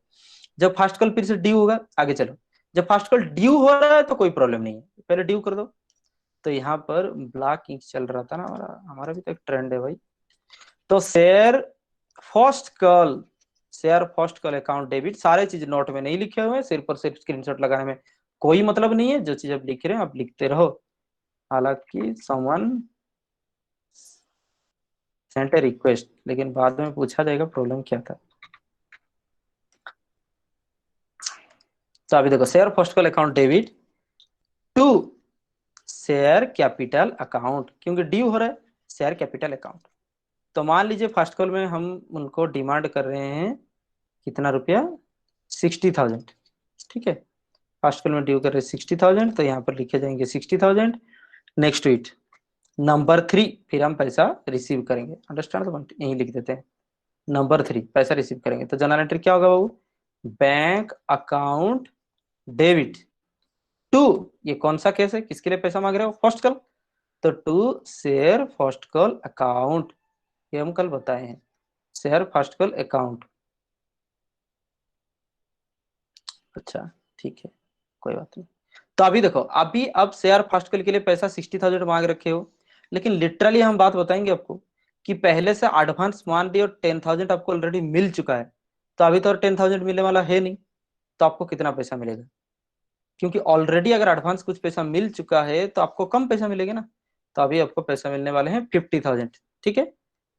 जब फर्स्ट कॉल फिर से ड्यू होगा, आगे चलो, जब फर्स्ट कॉल ड्यू हो रहा है तो कोई प्रॉब्लम नहीं है, पहले ड्यू कर दो। तो यहाँ पर ब्लैक इंक चल रहा था ना हमारा, हमारा भी तो एक ट्रेंड है भाई। तो share first call account debit, सारे चीज नोट में नहीं लिखे हुए हैं, सिर्फ और सिर्फ स्क्रीनशॉट लगाने में कोई मतलब नहीं है। जो चीज आप लिख रहे हैं आप लिखते रहो। हालांकि समवन सेंट ए रिक्वेस्ट, लेकिन बाद में पूछा जाएगा प्रॉब्लम क्या था। तो अभी देखो, share first call account debit to share capital account, क्योंकि ड्यू हो रहा है शेयर कैपिटल अकाउंट। तो मान लीजिए फर्स्ट कॉल में हम उनको डिमांड कर रहे हैं कितना रुपया, 60,000, ठीक है। फर्स्ट कॉल में ड्यू कर रहे हैं 60,000, तो यहाँ पर लिखे जाएंगे 60,000। नेक्स्ट टू इट नंबर 3, फिर हम पैसा रिसीव करेंगे, अंडरस्टैंड, तो यही लिख देते हैं नंबर 3 पैसा रिसीव करेंगे। तो जनरल एंट्री क्या होगा बाबू, बैंक अकाउंट डेबिट टू, ये कौन सा केस है, किसके लिए पैसा मांग रहे हो, फर्स्ट कॉल, तो to share first call account, ये हम कल बताए हैं, शेयर फर्स्ट कॉल अकाउंट। अच्छा ठीक है, कोई बात नहीं। तो अभी देखो, अभी अब शेयर फर्स्ट कॉल के लिए पैसा 60,000 मांग रखे हो, लेकिन लिटरली हम बात बताएंगे आपको कि पहले से एडवांस मान लियो 10,000 आपको ऑलरेडी मिल चुका है, तो अभी तो और 10,000 मिलने वाला है नहीं, तो आपको कितना पैसा मिलेगा, क्योंकि ऑलरेडी अगर एडवांस कुछ पैसा मिल चुका है तो आपको कम पैसा मिलेगा ना। तो अभी आपको पैसा मिलने वाले हैं 50,000, ठीक है।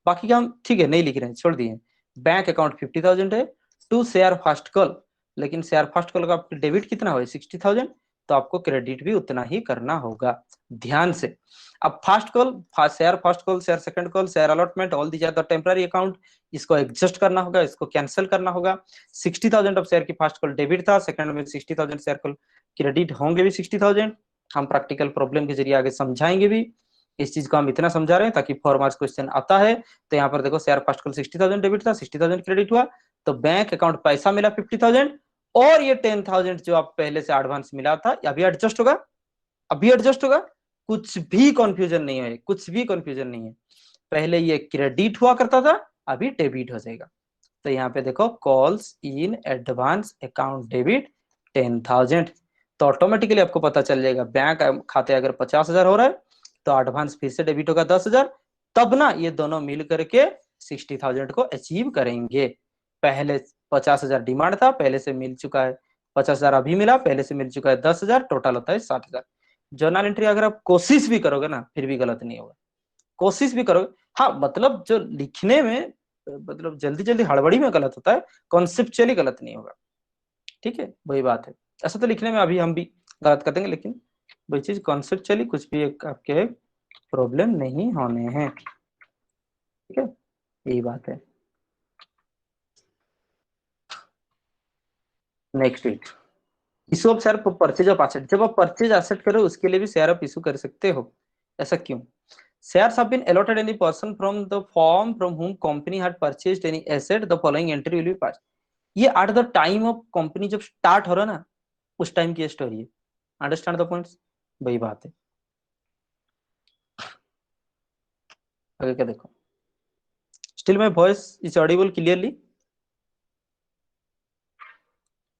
बाकी का हम ठीक है नहीं लिख रहे हैं, छोड़ दिए। बैंक अकाउंट 50,000 है टू शेयर फर्स्ट कॉल, लेकिन शेयर फर्स्ट कॉल का आपका डेबिट कितना हो 60,000, तो आपको क्रेडिट भी उतना ही करना होगा, ध्यान से। अब first call, share first call, share second call, share allotment, all these are the temporary account, इसको एडजस्ट करना होगा, इसको कैंसिल करना होगा। 60,000 ऑफ शेयर की फर्स्ट कॉल डेबिट था, सेकंड में 60,000 शेयर कॉल क्रेडिट होंगे भी 60,000। हम प्रैक्टिकल प्रॉब्लम के जरिए आगे समझाएंगे भी, इस चीज को हम इतना समझा रहे हैं ताकि 4 मार्क्स क्वेश्चन आता है। तो यहाँ पर देखो शेयर फर्स्ट कॉल 60,000 डेबिट था, 60,000 क्रेडिट हुआ, तो बैंक अकाउंट पैसा मिला 50,000, और ये 10,000 जो आप पहले से एडवांस मिला था अभी एडजस्ट होगा, अभी एडजस्ट होगा, कुछ भी कंफ्यूजन नहीं है, कुछ भी कंफ्यूजन नहीं है। पहले ये क्रेडिट हुआ करता था, अभी डेबिट हो जाएगा। तो यहाँ पे देखो calls in advance account debit 10,000, तो ऑटोमेटिकली आपको पता चल जाएगा बैंक खाते अगर 50,000 हो रहा है तो एडवांस फिर से डेबिट होगा 10,000, तब ना ये दोनों मिल करके 60,000 को अचीव करेंगे। पहले 50,000 डिमांड था, पहले से मिल चुका है 50,000, अभी मिला, पहले से मिल चुका है 10,000, टोटल होता है 60,000। जर्नल एंट्री अगर आप कोशिश भी करोगे ना फिर भी गलत नहीं होगा, कोशिश भी करोगे। हाँ मतलब जो लिखने में मतलब जल्दी जल्दी हड़बड़ी में गलत होता है, कॉन्सेप्चुअली गलत नहीं होगा, ठीक है, वही बात है। ऐसा तो लिखने में अभी हम भी गलत कर देंगे, लेकिन वही चीज कॉन्सेप्चुअली कुछ भी आपके प्रॉब्लम नहीं होने हैं, ठीक है, यही बात है। Next week issue of share purchase of asset, जब आप परचेज एसेट करो उसके लिए भी शेयर आप इशू कर सकते हो, ऐसा क्यों। Shares have been allotted any person from the firm from whom company had purchased any asset, the following entry will be passed। ये at the time of company जब स्टार्ट हो रहा है ना, उस टाइम की स्टोरी है, अंडरस्टैंड द पॉइंट्स, वही बात है। आगे क्या देखो, still my voice is audible clearly,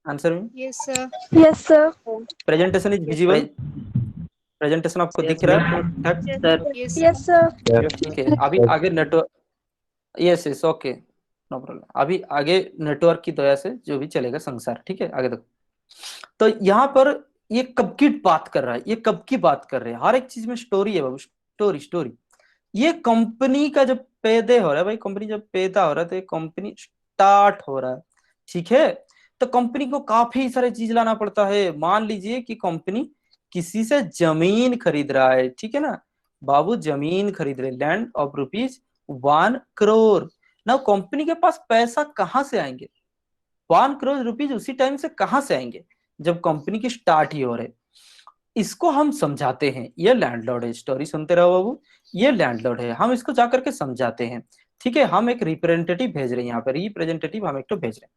answer me. Yes, sir. Yes, sir. Presentation is visible, presentation आपको दिख रहा है ठीक ठाक, sir Yes, sir. Yes, sir. ठीक है। अभी आगे network, yes yes okay no problem, अभी आगे नेटवर्क की दया से जो भी चलेगा संसार, ठीक है। आगे देखो, तो यहाँ पर ये कब की बात कर रहा है, ये कब की बात कर रहे हैं, हर एक चीज में स्टोरी है बाबू, स्टोरी स्टोरी। ये कंपनी का जब पैदे हो रहा है भाई, कंपनी जब पैदा हो रहा है तो ये कंपनी स्टार्ट हो रहा है, ठीक है। तो कंपनी को काफी सारे चीज लाना पड़ता है। मान लीजिए कि कंपनी किसी से जमीन खरीद रहा है, ठीक है ना बाबू, जमीन खरीद रहे, लैंड ऑफ ₹1 करोड़। ना कंपनी के पास पैसा कहां से आएंगे, 1 करोड़ रुपीज उसी टाइम से कहां से आएंगे जब कंपनी की स्टार्ट ही हो रहे। इसको हम समझाते हैं, ये लैंडलॉर्ड है, स्टोरी सुनते रहो बाबू, ये लैंडलॉर्ड है, हम इसको जाकर के समझाते हैं, ठीक है। हम एक रिप्रेजेंटेटिव भेज रहे हैं, यहाँ पर रिप्रेजेंटेटिव हम एक तो भेज रहे हैं।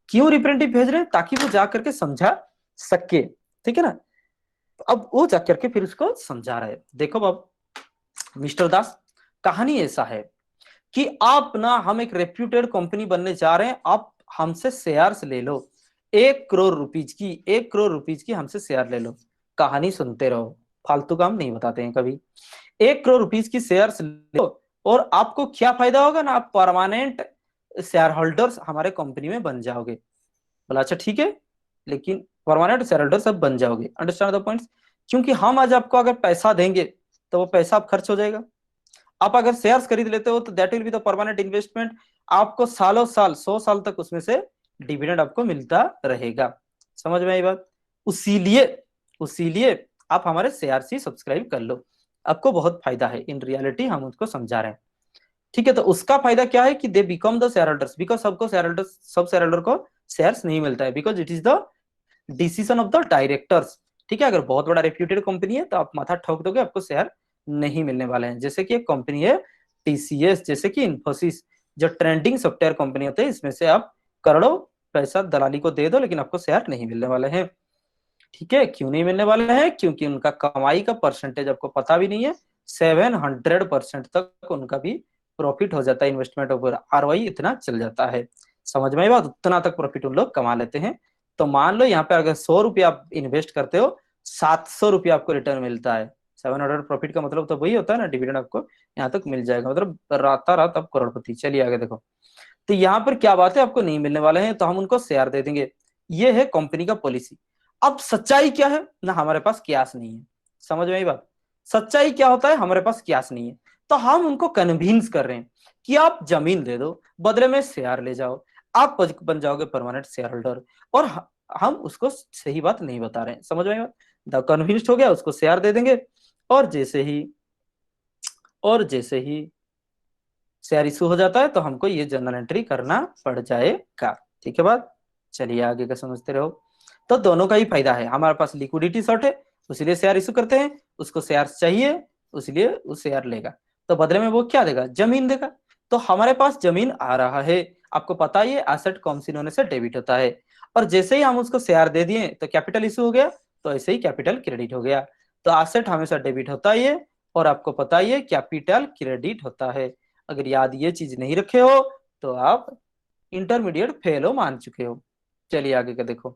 क्यों रिप्रेजेंटेटिव भेज रहे हैं, ताकि वो जाकर के समझा सके, ठीक है ना। अब वो जाकर के फिर उसको समझा रहे हैं। देखो बाबू मिस्टर दास, कहानी ऐसा है कि आप ना, हम एक रेप्यूटेड कंपनी बनने जा रहे हैं, आप हमसे शेयर्स ले लो, 1 करोड़ रुपीज की, 1 करोड़ रुपीज की हमसे शेयर ले लो। कहानी सुनते रहो, फालतू काम नहीं बताते हैं कभी। 1 करोड़ रुपीज की शेयर्स लो और आपको क्या फायदा होगा ना, आप परमानेंट शेयर होल्डर्स हमारे कंपनी में बन जाओगे। बोला अच्छा ठीक है, लेकिन परमानेंट शेयर होल्डर सब बन जाओगे, अंडरस्टैंड द पॉइंट्स। क्योंकि हम आज आपको अगर पैसा देंगे तो वो पैसा आप खर्च हो जाएगा। आप अगर शेयर्स खरीद लेते हो तो that will be the permanent investment, आपको सालों साल 100 साल तक उसमें से डिविडेंड आपको मिलता रहेगा। समझ में आई बात। उसीलिए आप हमारे CRC सब्सक्राइब कर लो, आपको बहुत फायदा है। इन रियलिटी हम उसको समझा रहे हैं, ठीक है। तो उसका फायदा क्या है कि दे become the share holders, because सबको शेयर होल्डर्स, सब शेयर होल्डर को शेयर्स नहीं मिलता है, because it is the decision of the directors, ठीक है। अगर बहुत बड़ा रेप्यूटेड कंपनी है तो आप माथा ठोक दोगे, आपको शेयर नहीं मिलने वाले हैं। जैसे कि एक कंपनी है TCS, जैसे कि इन्फोसिस, जो ट्रेंडिंग सॉफ्टवेयर कंपनी होते हैं, इसमें से आप करोड़ों पैसा दलाली को दे दो, लेकिन आपको शेयर नहीं मिलने वाले हैं, ठीक है। क्यों नहीं मिलने वाले हैं? क्योंकि उनका कमाई का परसेंटेज आपको पता भी नहीं है, 700% तक उनका भी प्रॉफिट हो जाता है, इन्वेस्टमेंट ऊपर ROI इतना चल जाता है, समझ में आई बात? उतना तक प्रॉफिट उन लोग कमा लेते हैं। तो मान लो यहाँ पे अगर 100 रुपया आप इन्वेस्ट करते हो, 700 रुपया आपको रिटर्न मिलता है। 700 प्रॉफिट का मतलब तो वही होता है ना, डिविडेंड आपको यहाँ तक मिल जाएगा, मतलब राता रात आप करोड़पति। चलिए आगे देखो, तो यहाँ पर क्या बात है, आपको नहीं मिलने वाले हैं तो हम उनको शेयर दे देंगे, ये है कंपनी का पॉलिसी। अब सच्चाई क्या है ना, हमारे पास कैश नहीं है, समझ में आई बात? सच्चाई क्या होता है, हमारे पास कैश नहीं है, तो हम उनको कन्विंस कर रहे हैं कि आप जमीन दे दो, बदले में शेयर ले जाओ, आप बन जाओगे परमानेंट शेयर होल्डर। और हम उसको सही बात नहीं बता रहे हैं, समझ में आई बात? द कन्विंस्ड हो गया, उसको शेयर दे देंगे, और जैसे ही शेयर इशू हो जाता है तो हमको ये जर्नल एंट्री करना पड़ जाएगा, ठीक है बात? चलिए आगे का समझते रहो। तो दोनों का ही फायदा है, हमारे पास लिक्विडिटी शॉर्ट है, इसलिए शेयर इशू करते हैं, उसको शेयर चाहिए, इसलिए वो शेयर लेगा, तो बदले में वो क्या देगा, जमीन देगा। तो हमारे पास जमीन आ रहा है, आपको पता है ये एसेट कौन सी होने से डेबिट होता है, और जैसे ही हम उसको शेयर दे दिए तो कैपिटल इशू हो गया, तो ऐसे ही कैपिटल क्रेडिट हो गया। तो एसेट हमेशा डेबिट होता है, और आपको पता ही है कैपिटल क्रेडिट होता है। अगर याद ये चीज नहीं रखे हो तो आप इंटरमीडिएट फेल हो, मान चुके हो। चलिए आगे का देखो,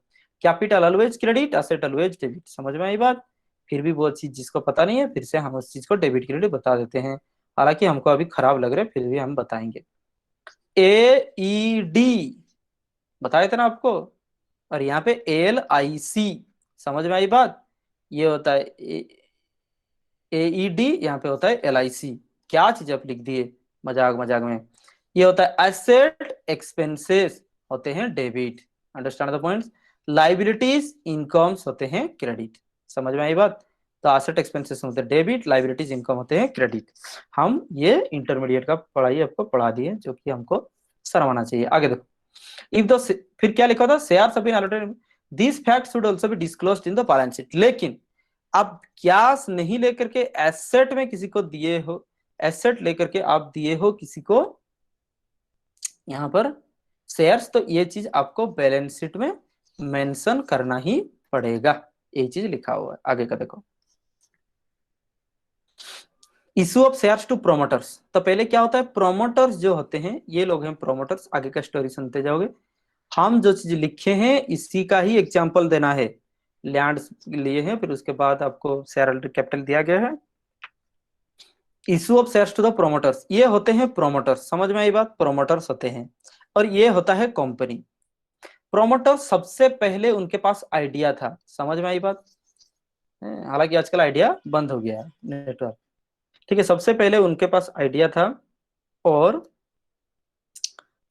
capital always credit, asset always debit, समझ में आई बात? फिर भी वो चीज जिसको पता नहीं है, फिर से हम उस चीज को डेबिट क्रेडिट बता देते हैं, हालांकि हमको अभी खराब लग रहा है, फिर भी हम बताएंगे। AED बताए थे ना आपको, और यहाँ पे LIC, समझ में आई बात? ये होता है AED, यहाँ पे होता है LIC। क्या चीज आप लिख दिए मजाक मजाक में, ये होता है एसेट एक्सपेंसेस होते हैं debit, understand the points. Liabilities incomes होते हैं क्रेडिट, समझ में आई बात? तो एसेट एक्सपेंसेस होते हैं डेबिट, लाइबिलिटीज इनकम होते हैं क्रेडिट। हम ये इंटरमीडिएट का पढ़ाई आपको पढ़ा दिए, जो कि हमको शर्म आना चाहिए। आगे देखो, इफ द, फिर क्या लिखा था, shares have been allotted, this fact should also be disclosed in the balance sheet. लेकिन आप कैश नहीं लेकर के एसेट में किसी को दिए हो, एसेट लेकर के आप दिए हो किसी को यहां पर शेयर्स, तो ये चीज आपको बैलेंस शीट में मेंशन करना ही पड़ेगा, ये चीज लिखा हुआ है। आगे का देखो, issue of shares to promoters. तो पहले क्या होता है, प्रोमोटर्स जो होते हैं ये लोग हैं प्रोमोटर्स, आगे का स्टोरी सुनते जाओगे। हम जो चीज लिखे हैं इसी का ही एग्जांपल देना है, लैंड लिए हैं, फिर उसके बाद आपको शेयर होल्डर कैपिटल दिया गया है। Issue of shares to the promoters, ये होते हैं प्रोमोटर्स, समझ में आई बात? प्रोमोटर्स होते हैं, और ये होता है कंपनी। प्रोमोटर्स सबसे पहले उनके पास आइडिया था, समझ में आई बात? हालांकि आजकल आइडिया बंद हो गया है नेटवर्क, ठीक है। सबसे पहले उनके पास आइडिया था, और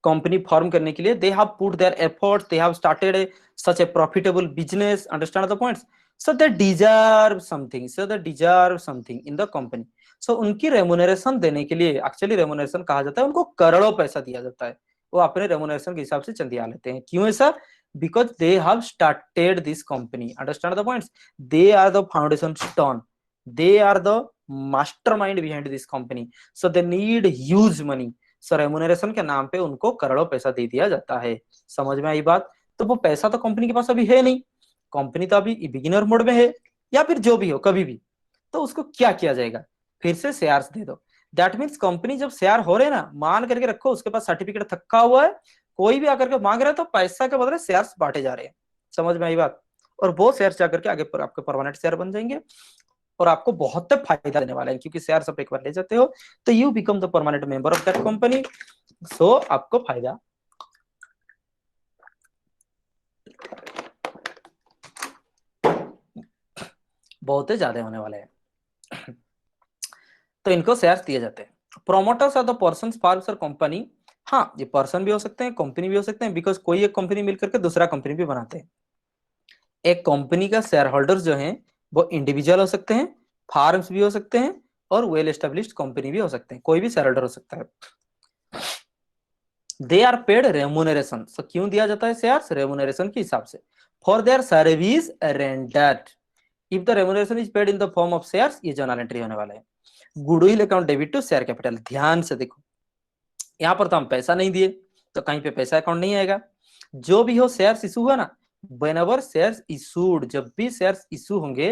कंपनी फॉर्म करने के लिए they have put their efforts, they have started such a profitable business, understand the points. So they deserve something in the company. So उनकी रेमुनरेशन देने के लिए, एक्चुअली रेमुनरेशन कहा जाता है, उनको करोड़ों पैसा दिया जाता है, वो अपने रेमुनरेशन के हिसाब से चंदिया लेते हैं। क्यों ऐसा? Because they have started this company, understand the points. They are the foundation stone, they are the mastermind behind this company, so they need huge money. So remuneration के नाम पे उनको करोड़ों पैसा दे दिया जाता है, समझ में आई बात? तो वो पैसा तो कंपनी के पास अभी है नहीं, कंपनी तो अभी बिगिनर मोड में है, या फिर जो भी हो कभी भी, तो उसको क्या किया जाएगा, फिर से शेयर्स दे दो। दैट मीन्स कंपनी जब शेयर हो रहे ना, मान करके रखो उसके पास सर्टिफिकेट थक्का हुआ है, कोई भी आकर के मांग रहा है तो पैसा के बदले शेयर्स बांटे जा रहे हैं, समझ में आई बात? और वो शेयर्स जाकर के आगे पर आपके परमानेंट शेयर बन जाएंगे, और आपको बहुत फायदा देने वाला है, क्योंकि शेयर सब एक बार ले जाते हो तो you become the permanent member of that company. So आपको फायदा बहुत ही ज्यादा होने वाले हैं। तो इनको शेयर्स दिए जाते हैं। Promoters are the persons firms और कंपनी, हाँ ये पर्सन भी हो सकते हैं, कंपनी भी हो सकते हैं, बिकॉज कोई एक कंपनी मिलकर के दूसरा कंपनी भी बनाते हैं। एक कंपनी का शेयर होल्डर्स जो हैं वो इंडिविजुअल हो सकते हैं, फार्म्स भी हो सकते हैं, और वेल एस्टेब्लिश्ड कंपनी भी हो सकते हैं, कोई भी शेयर होल्डर हो सकता है। They are paid remuneration, so क्यों दिया जाता है शेयर्स? रेमुनरेशन के हिसाब से, for their service rendered. If the remuneration is paid in the form of shares, ये जर्नल एंट्री होने वाला है। Goodwill account debit to share capital, ध्यान से देखो, यहाँ पर तो हम पैसा नहीं दिए तो कहीं पे पैसा अकाउंट नहीं आएगा। जो भी हो शेयर्स इशू हुआ ना, व्हेनेवर शेयर्स इशूड, जब भी शेयर्स इशू होंगे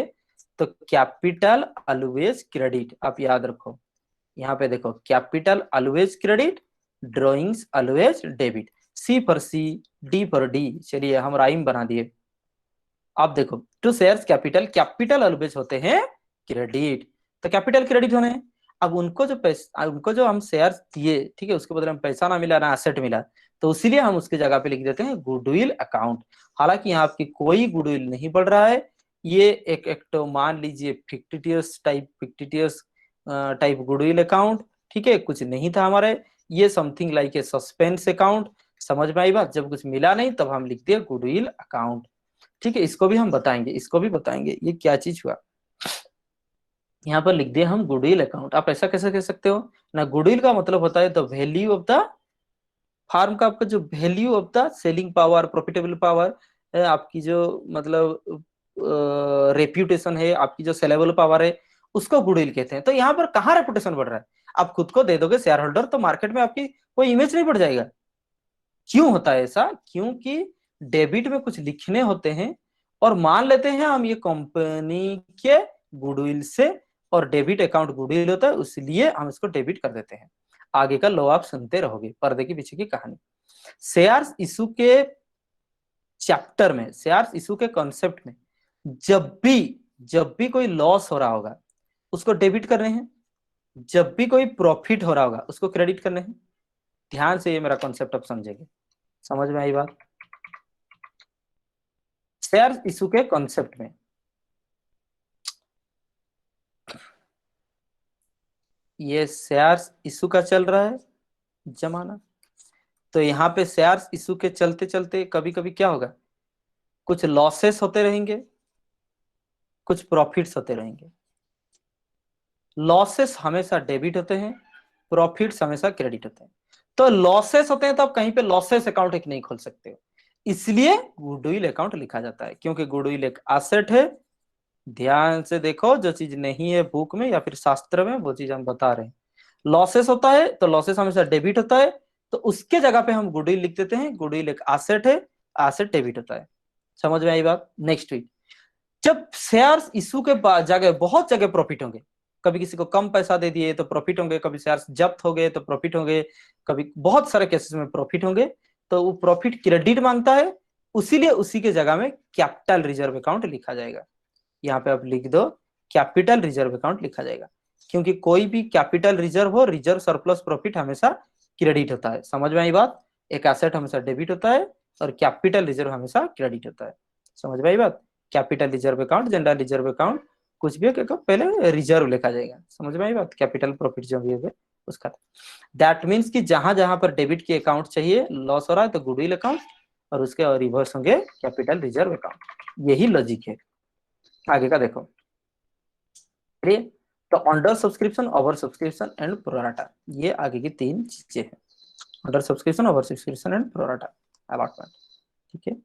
तो कैपिटल ऑलवेज क्रेडिट, आप याद रखो। यहाँ पे देखो, capital always credit, drawings always debit. C for C, D for D, चलिए हम राइम बना दिए। अब देखो, to shares capital, capital always होते हैं क्रेडिट, तो कैपिटल क्रेडिट होने हैं। अब उनको जो पैसा, उनको जो हम शेयर्स दिए, ठीक है, उसके बदले में पैसा ना मिला ना एसेट मिला, तो इसीलिए हम उसकी जगह पे लिख देते हैं गुडविल अकाउंट। हालांकि यहाँ आपकी कोई गुडविल नहीं बढ़ रहा है, ये एक तो मान लीजिए फिक्टिटियस टाइप गुडविल अकाउंट, ठीक है, कुछ नहीं था हमारे, ये something like a suspense account. समझ में आई बात? जब कुछ मिला नहीं तब हम लिखते हैं गुडविल अकाउंट, ठीक है। इसको भी हम बताएंगे, इसको भी बताएंगे ये क्या चीज हुआ। यहाँ पर लिख दिया हम गुडविल अकाउंट। आप ऐसा कैसे कह सकते हो ना, गुडविल का मतलब होता है the value of the firm का, आपका जो value of the selling power, profitable power, आपकी जो मतलब रेप्यूटेशन है, आपकी जो सेलेबल पावर है, उसको गुडविल कहते हैं। तो यहाँ पर कहाँ रेपुटेशन बढ़ रहा है? आप खुद को दे दोगे शेयर होल्डर तो मार्केट में आपकी कोई इमेज नहीं बढ़ जाएगा। क्यों होता है ऐसा? क्योंकि डेबिट में कुछ लिखने होते हैं और मान लेते हैं हम ये कंपनी के गुडविल से, और डेबिट अकाउंट गुडविल होता है, इसलिए हम इसको डेबिट कर देते हैं। आगे का लो आप सुनते रहोगे, पर्दे के पीछे की कहानी। शेयर्स इशू के चैप्टर में, शेयर्स इशू के कॉन्सेप्ट में, जब भी कोई लॉस हो रहा होगा उसको डेबिट करने हैं, जब भी कोई प्रॉफिट हो रहा होगा उसको क्रेडिट करने हैं। ध्यान से ये मेरा कॉन्सेप्ट आप समझेंगे, समझ में आई बात? शेयर इशू के कॉन्सेप्ट में ये शेयर्स इशू का चल रहा है जमाना, तो यहाँ पे शेयर्स इशू के चलते चलते कभी कभी क्या होगा, कुछ लॉसेस होते रहेंगे, कुछ प्रॉफिट्स होते रहेंगे। लॉसेस हमेशा डेबिट होते हैं, प्रॉफिट्स हमेशा क्रेडिट होते हैं। तो लॉसेस होते हैं तो आप कहीं पे लॉसेस अकाउंट एक नहीं खोल सकते हो, इसलिए गुडविल अकाउंट लिखा जाता है, क्योंकि गुडविल एक एसेट है। ध्यान से देखो, जो चीज नहीं है बुक में या फिर शास्त्र में वो चीज हम बता रहे हैं। लॉसेस होता है तो लॉसेस हमेशा डेबिट होता है, तो उसके जगह पे हम गुडविल लिख देते हैं। गुडविल एक एसेट है, एसेट डेबिट होता है। समझ में आई बात? नेक्स्ट वीक जब शेयर्स इशू के जगह बहुत जगह प्रॉफिट होंगे, कभी किसी को कम पैसा दे दिए तो प्रॉफिट होंगे, कभी शेयर्स जब्त हो गए तो प्रॉफिट होंगे, कभी बहुत सारे केसेस में प्रॉफिट होंगे, तो वो प्रॉफिट क्रेडिट मांगता है, उसीलिए उसी के जगह में कैपिटल रिजर्व अकाउंट लिखा जाएगा। यहाँ पे आप लिख दो कैपिटल रिजर्व अकाउंट लिखा जाएगा, क्योंकि कोई भी कैपिटल रिजर्व हो, रिजर्व सरप्लस प्रॉफिट हमेशा क्रेडिट होता है। समझ में आई बात? एक एसेट हमेशा डेबिट होता है और कैपिटल रिजर्व हमेशा क्रेडिट होता है। समझ में आई बात? Capital reserve account, general reserve account, कुछ भी हो पहले रिजर्व लिखा जाएगा। समझ में आई बात? कैपिटल प्रॉफिट जो भी है उसका। दैट मीन्स कि जहां जहां पर डेबिट की अकाउंट चाहिए, लॉस हो रहा है तो गुडविल अकाउंट, और उसके रिवर्स होंगे कैपिटल रिजर्व अकाउंट। यही लॉजिक है। आगे का देखो, तो under subscription, over subscription and pro rata, ये आगे की तीन चीजें हैं। Under subscription, over subscription and pro rata allotment, ठीक है।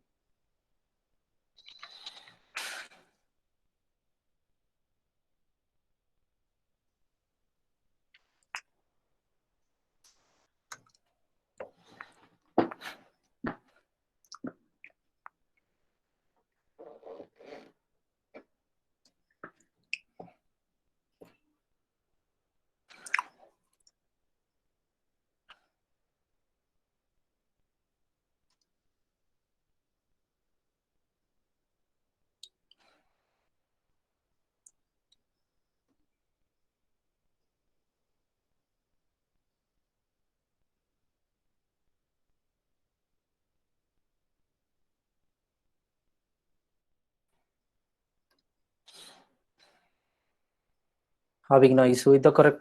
Having no issue with the correct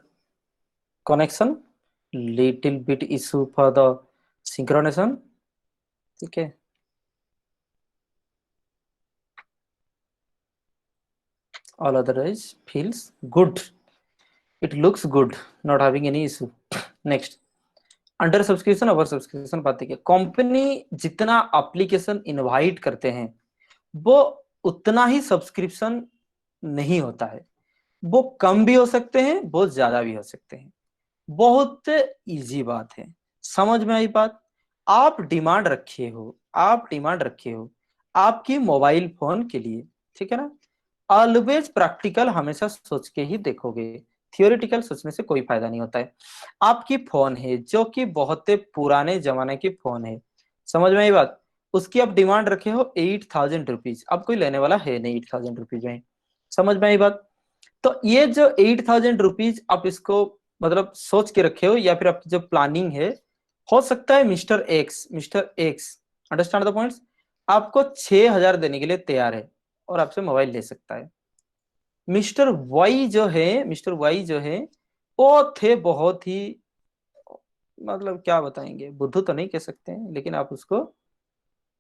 connection, little bit issue for the synchronization, ठीक है। all otherwise feels good. It looks good, not having any issue. Next, under subscription over subscription बात है, कंपनी जितना एप्लीकेशन इनवाइट करते हैं वो उतना ही सब्सक्रिप्शन नहीं होता है, वो कम भी हो सकते हैं, बहुत ज्यादा भी हो सकते हैं। बहुत इजी बात है, समझ में आई बात। आप डिमांड रखे हो, आपकी मोबाइल फोन के लिए, ठीक है ना। ऑलवेज प्रैक्टिकल हमेशा सोच के ही देखोगे, थियोरिटिकल सोचने से कोई फायदा नहीं होता है। आपकी फोन है जो कि बहुत पुराने जमाने की फोन है, समझ में आई बात। उसकी आप डिमांड रखे हो 8,000 रुपीज, अब कोई लेने वाला है नहीं 8,000 रुपीज में, समझ में आई बात। तो ये जो 8,000 रुपीज आप इसको मतलब सोच के रखे हो, या फिर आपकी जो प्लानिंग है, हो सकता है mister x understand the points, आपको 6,000 देने के लिए तैयार है और आपसे मोबाइल ले सकता है। मिस्टर वाई जो है वो थे बहुत ही, मतलब क्या बताएंगे, बुद्धू तो नहीं कह सकते हैं, लेकिन आप उसको,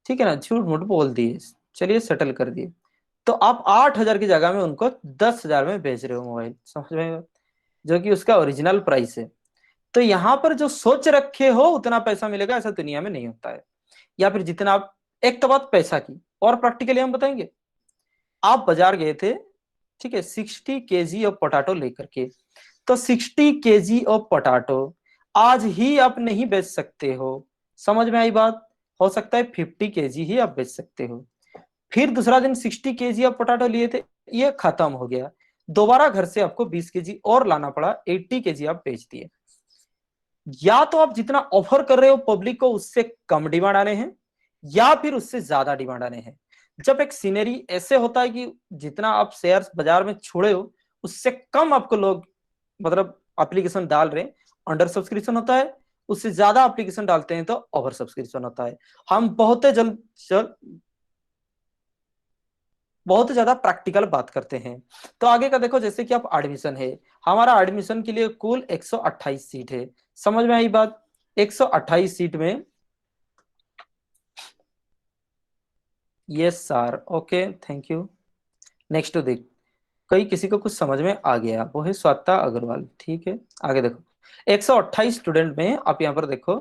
ठीक है ना, झूठ मूठ बोल दिए, चलिए सेटल कर दिए। तो आप 8,000 की जगह में उनको 10,000 में बेच रहे हो मोबाइल, समझ में, जो कि उसका ओरिजिनल प्राइस है। तो यहाँ पर जो सोच रखे हो उतना पैसा मिलेगा, ऐसा दुनिया में नहीं होता है। या फिर जितना आप, एक तो बात पैसा की, और प्रैक्टिकली हम बताएंगे। आप बाजार गए थे, ठीक है, 60 kg ऑफ पोटैटो लेकर के, तो 60 kg ऑफ पोटैटो आज ही आप नहीं बेच सकते हो, समझ में आई बात। हो सकता है 50 kg ही आप बेच सकते हो। फिर दूसरा दिन 60 kg आप पोटैटो लिए थे, ये खत्म हो गया, दोबारा घर से आपको 20 kg और लाना पड़ा, 80 kg आप बेच दिए। या तो आप जितना ऑफर कर रहे हो पब्लिक को उससे कम डिमांड आने हैं, या फिर उससे ज्यादा डिमांड आने हैं। जब एक सीनरी ऐसे होता है कि जितना आप शेयर्स बाजार में छोड़े हो उससे कम आपको लोग मतलब एप्लीकेशन डाल रहे हैं, अंडर सब्सक्रिप्शन होता है। उससे ज्यादा एप्लीकेशन डालते हैं तो ओवर सब्सक्रिप्शन होता है। हम बहुत ज्यादा प्रैक्टिकल बात करते हैं। तो आगे का देखो, जैसे कि आप एडमिशन है, हमारा एडमिशन के लिए कुल 128 सीट है, समझ में आई बात। 128 सीट में, yes sir, okay thank you. Next देख, कई किसी को कुछ समझ में आ गया, वो है स्वाता अग्रवाल, ठीक है। आगे देखो, 128 स्टूडेंट में आप यहाँ पर देखो,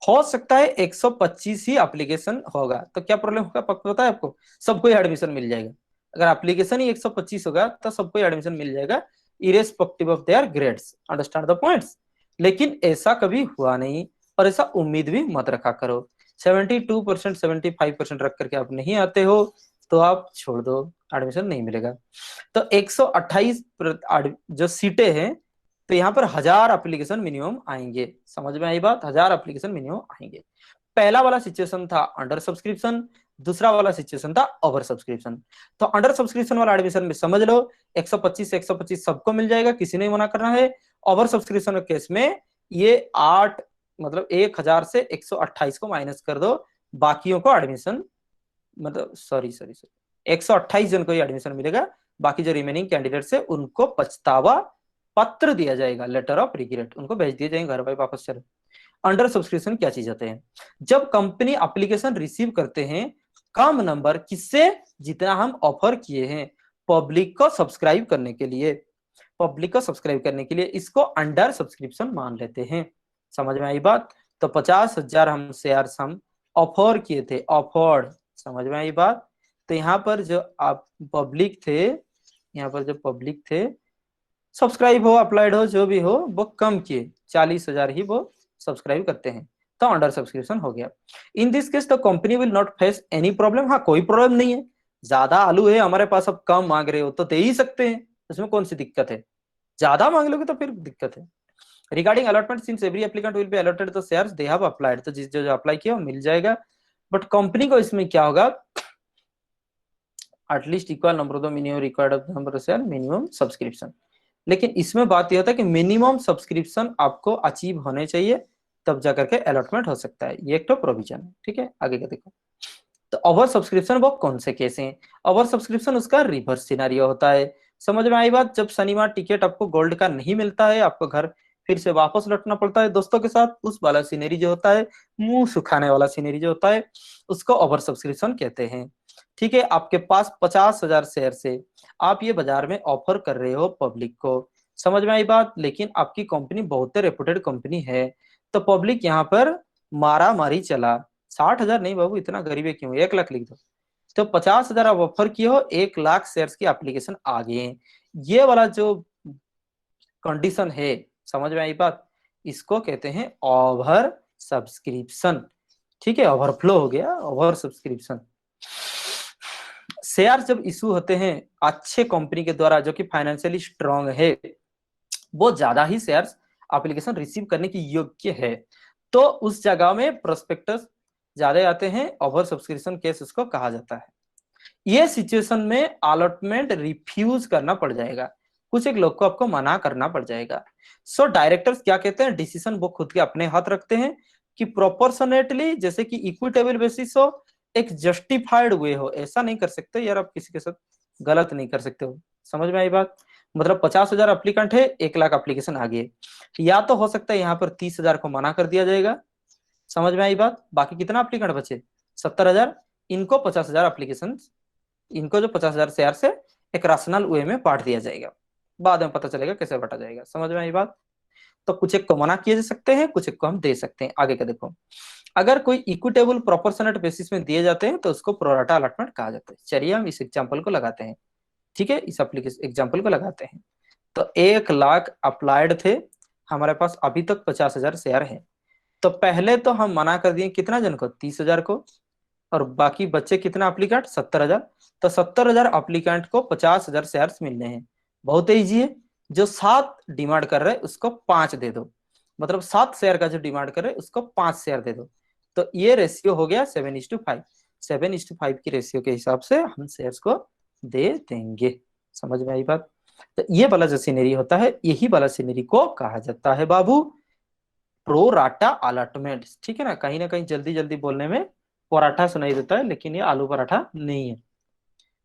हो सकता है 125 ही एप्लीकेशन होगा, तो क्या प्रॉब्लम होगा पता है आपको, सबको एडमिशन मिल जाएगा। अगर एप्लीकेशन ही 125 होगा तो सबको एडमिशन मिल जाएगा, irrespective of their grades, understand the points. लेकिन ऐसा कभी हुआ नहीं, और ऐसा उम्मीद भी मत रखा करो। 72%, 75% रख करके आप नहीं आते हो तो आप छोड़ दो, एडमिशन नहीं मिलेगा। तो 128 जो सीटें हैं, तो यहाँ पर 1000 एप्लीकेशन मिनिमम आएंगे, समझ में आई बात, 1000 एप्लीकेशन मिनिमम आएंगे। पहला वाला सिचुएशन था अंडर सब्सक्रिप्शन, दूसरा वाला सिचुएशन था ओवर सब्सक्रिप्शन। तो अंडर सब्सक्रिप्शन वाला एडमिशन में समझ लो 125 से 125 सबको मिल जाएगा, किसी ने मना करना है। ओवर सब्सक्रिप्शन के केस में ये 8 मतलब 1000 से 128 को माइनस कर दो, बाकियों को एडमिशन मतलब सॉरी 128 जन को ही एडमिशन मिलेगा, बाकी जो रिमेनिंग कैंडिडेट्स है उनको पछतावा पत्र दिया जाएगा, लेटर ऑफ रिग्रेट, उनको भेज दिए जाएंगे घर भाई वापस चलो। अंडर सब्सक्रिप्शन क्या चीज होते हैं, जब कंपनी एप्लीकेशन रिसीव करते हैं कम नंबर, किससे, जितना हम ऑफर किए हैं पब्लिक को सब्सक्राइब करने के लिए, इसको अंडर सब्सक्रिप्शन मान लेते हैं, समझ में आई बात। तो 50,000 हम शेयर्स हम ऑफर किए थे, ऑफर्ड, समझ में आई बात। तो यहाँ पर जो आप पब्लिक थे, सब्सक्राइब हो अप्लाइड हो जो भी हो, वो कम किए, 40,000 ही वो सब्सक्राइब करते हैं, तो अंडर सब्सक्रिप्शन हो गया। इन this case the company will not face any problem. हाँ, कोई प्रॉब्लम नहीं है, ज्यादा आलू है हमारे पास, अब कम मांग रहे हो तो दे ही सकते हैं, उसमें कौन सी दिक्कत है, ज्यादा मांग लोगे तो फिर दिक्कत है। Regarding allotment, since every applicant will be allotted the shares they have applied, तो जिस जो अप्लाई किया वो मिल जाएगा। बट कंपनी को इसमें क्या होगा, at least equal number of the minimum required number of share minimum subscription. लेकिन इसमें बात यह होता है कि मिनिमम सब्सक्रिप्शन आपको अचीव होने चाहिए, तब जाकर के अलॉटमेंट हो सकता है, ये एक तो प्रोविजन है, ठीक है। आगे का देखो, तो ओवर सब्सक्रिप्शन वो कौन से केस हैं। ओवर सब्सक्रिप्शन उसका रिवर्स सिनेरियो होता है, समझ में आई बात। जब शनिवार टिकट आपको गोल्ड का नहीं मिलता है, आपको घर फिर से वापस लौटना पड़ता है दोस्तों के साथ, उस वाला सीनरी जो होता है, मुंह सुखाने वाला सीनरी जो होता है, उसको ओवर सब्सक्रिप्शन कहते हैं। ठीक है, आपके पास 50,000 शेयर से आप ये बाजार में ऑफर कर रहे हो पब्लिक को, समझ में आई बात। लेकिन आपकी कंपनी बहुत रेपुटेड कंपनी है, तो पब्लिक यहाँ पर मारा मारी चला। 60,000 नहीं बाबू, इतना गरीबे क्यों, 1 लाख लिख दो। तो 50,000 आप ऑफर किए हो, 1 लाख शेयर्स की एप्लीकेशन आ गए हैं। ये वाला जो कंडीशन है, समझ में आई बात, इसको कहते हैं ओवर सब्सक्रिप्शन। ठीक है, ओवरफ्लो हो गया, ओवर सब्सक्रिप्शन। शेयर जब इशू होते हैं अच्छे कंपनी के द्वारा जो कि फाइनेंशियली स्ट्रांग है, वो ज्यादा ही शेयर्स एप्लीकेशन रिसीव करने की योग्य है, तो उस जगह में प्रोस्पेक्टस ज्यादा आते हैं, ओवर सब्सक्रिप्शन केस उसको कहा जाता है। ये सिचुएशन में अलॉटमेंट रिफ्यूज करना पड़ जाएगा, कुछ एक लोग को आपको मना करना पड़ जाएगा। सो डायरेक्टर्स क्या कहते हैं, डिसीजन वो खुद के अपने हाथ रखते हैं कि प्रोपोर्शनेटली, जैसे कि इक्विटेबल बेसिस हो, एक जस्टिफाइड वे हो। ऐसा नहीं कर सकते यार, आप किसी के साथ गलत नहीं कर सकते हो, समझ में आई बात। मतलब 50,000 एप्लीकेंट है, 1 लाख एप्लीकेशन आ गई, या तो हो सकता है यहाँ पर 30,000 को मना कर दिया जाएगा, समझ में आई बात। बाकी कितना एप्लीकेंट बचे, 70,000, इनको 50,000 एप्लीकेशन, इनको जो 50,000 शेयर से एक रैशनल वे में बांट दिया जाएगा, बाद में पता चलेगा कैसे बांटा जाएगा, समझ में आई बात। तो कुछ एक को मना किए जा सकते हैं, कुछ एक को हम दे सकते हैं। आगे का देखो, अगर कोई इक्विटेबल प्रोपोर्शनेट बेसिस में दिए जाते हैं तो उसको प्रोराटा अलॉटमेंट कहा जाता है। चलिए हम इस एग्जांपल को लगाते हैं, ठीक है, इस एप्लीकेशन एग्जांपल को लगाते हैं। तो 1 लाख अप्लाइड थे, हमारे पास अभी तक 50,000 शेयर है। तो पहले तो हम मना कर दिए कितना जन को, 30,000 को, और बाकी बच्चे कितना एप्लीकेंट, 70,000। तो 70,000 एप्लीकेंट को 50,000 शेयर्स मिलने हैं। बहुत ईजी है, जो 7 डिमांड कर रहे हैं उसको 5 दे दो, मतलब 7 शेयर का जो डिमांड कर रहे हैं उसको 5 शेयर दे दो। तो ये रेशियो हो गया 7:5। 7:5 की रेशियो के हिसाब से हम शेयर्स को दे देंगे, समझ में आई बात। तो ये वाला जो सीनरी होता है, यही वाला सीनरी को कहा जाता है बाबू प्रो राटा अलॉटमेंट। ठीक है ना कहीं जल्दी जल्दी बोलने में पराठा सुनाई देता है, लेकिन ये आलू पराठा नहीं है।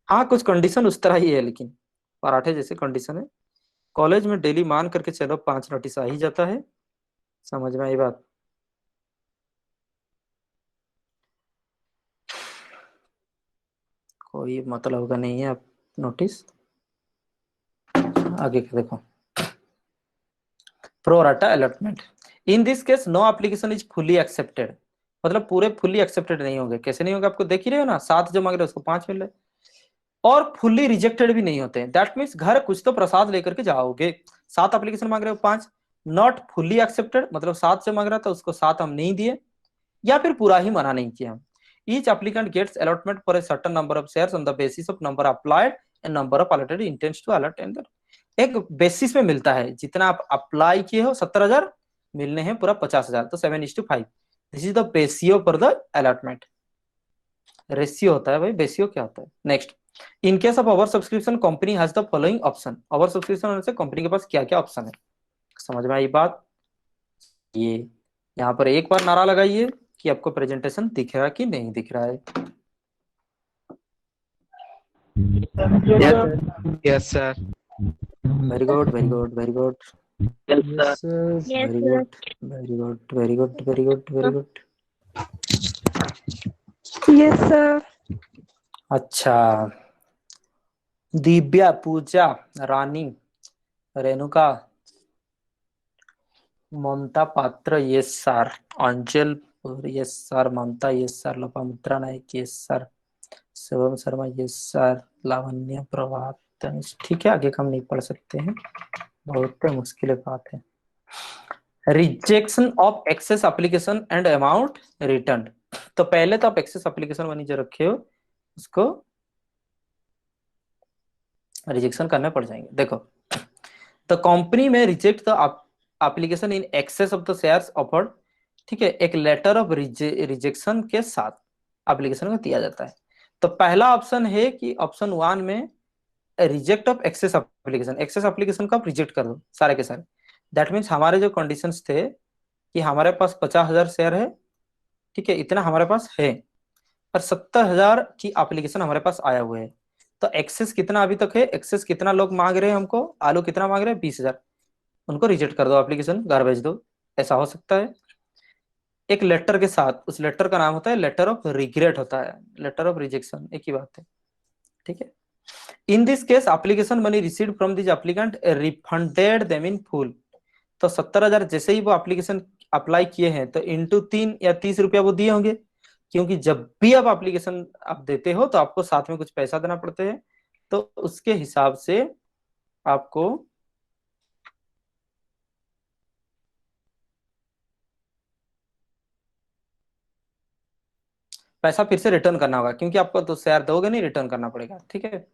हाँ, कुछ कंडीशन उस तरह ही है, लेकिन पराठे जैसे कंडीशन है। कॉलेज में डेली मान करके चलो 5 नोटिस आ ही जाता है, समझ में आई बात। कोई मतलब का नहीं है अब नोटिस। आगे का देखो, pro rata allotment. In this case no application is fully accepted, मतलब पूरे फुल्ली एक्सेप्टेड नहीं होंगे। कैसे नहीं होंगे, आपको देख ही रहे हो ना, 7 जो मांग रहे हो उसको 5 मिल रहे, और फुल्ली रिजेक्टेड भी नहीं होते। दैट मीन्स घर कुछ तो प्रसाद लेकर के जाओगे। 7 एप्लीकेशन मांग रहे हो, 5 नॉट फुल्ली एक्सेप्टेड, मतलब 7 जो मांग रहा था उसको 7 हम नहीं दिए, या फिर पूरा ही मना नहीं किया हम। Each applicant gets allotment for a certain number of shares on the basis of number applied and number of allotted intents to allot and एक बेसिस में मिलता है। जितना आप अप्लाई किए हो 70,000 मिलने हैं पूरा 50,000, तो 7:5। This is the ratio for the allotment. Ratio होता है भाई, बेसियो क्या होता है। Next, in case of over subscription company has the following option. Over subscription होने से कंपनी के पास क्या क्या ऑप्शन है, समझ में आई बात। ये यहाँ पर एक बार नारा लगाइए कि आपको प्रेजेंटेशन दिख रहा है कि नहीं दिख रहा है। Yes sir. Very good very good very good Yes, sir. Very good very good very good very good very good. Yes, sir. अच्छा, Divya, Puja, Rani, Renuka, Mamta Patra, yes sir. Anjal, yes sir. Mamta, yes sir. Lopamudra Nayak, yes sir. Shivam Sharma, yes sir. Lavanya, Prabhat, Tanish. ठीक है, आगे का हम नहीं पढ़ सकते हैं, बहुत मुश्किल बात है। Rejection of excess application and amount return. तो पहले तो आप एक्सेस एप्लीकेशन मनी जो रखे हो उसको रिजेक्शन करने पड़ जाएंगे। देखो, तो कंपनी में reject the application in excess of the shares offered, ठीक है, एक लेटर ऑफ रिजेक्शन के साथ एप्लीकेशन को दिया जाता है। तो पहला ऑप्शन है कि ऑप्शन 1 में reject of excess application, excess application को आप रिजेक्ट कर दो सारे के सारे। दैट मीन्स हमारे जो कंडीशंस थे कि हमारे पास 50,000 शेयर है, ठीक है, इतना हमारे पास है, और 70,000 की एप्लीकेशन हमारे पास आया हुआ है। तो एक्सेस कितना अभी तक है, एक्सेस कितना लोग मांग रहे हैं हमको, आलू कितना मांग रहे हैं, 20,000, उनको रिजेक्ट कर दो, एप्लीकेशन घर भेज दो, ऐसा हो सकता है। एक लेटर के साथ, उस लेटर का नाम होता है लेटर ऑफ रिग्रेट होता है, लेटर ऑफ रिजेक्शन, एक ही बात है, ठीक है। इन this case application money received from this applicant refunded them in full. तो 70,000 जैसे ही वो एप्लीकेशन अप्लाई किए हैं तो इंटू 3 या 30 रुपया वो दिए होंगे, क्योंकि जब भी आप एप्लीकेशन आप देते हो तो आपको साथ में कुछ पैसा देना पड़ते हैं, तो उसके हिसाब से आपको पैसा फिर से रिटर्न करना होगा, क्योंकि आपको तो शेयर दोगे नहीं, रिटर्न करना पड़ेगा, ठीक है।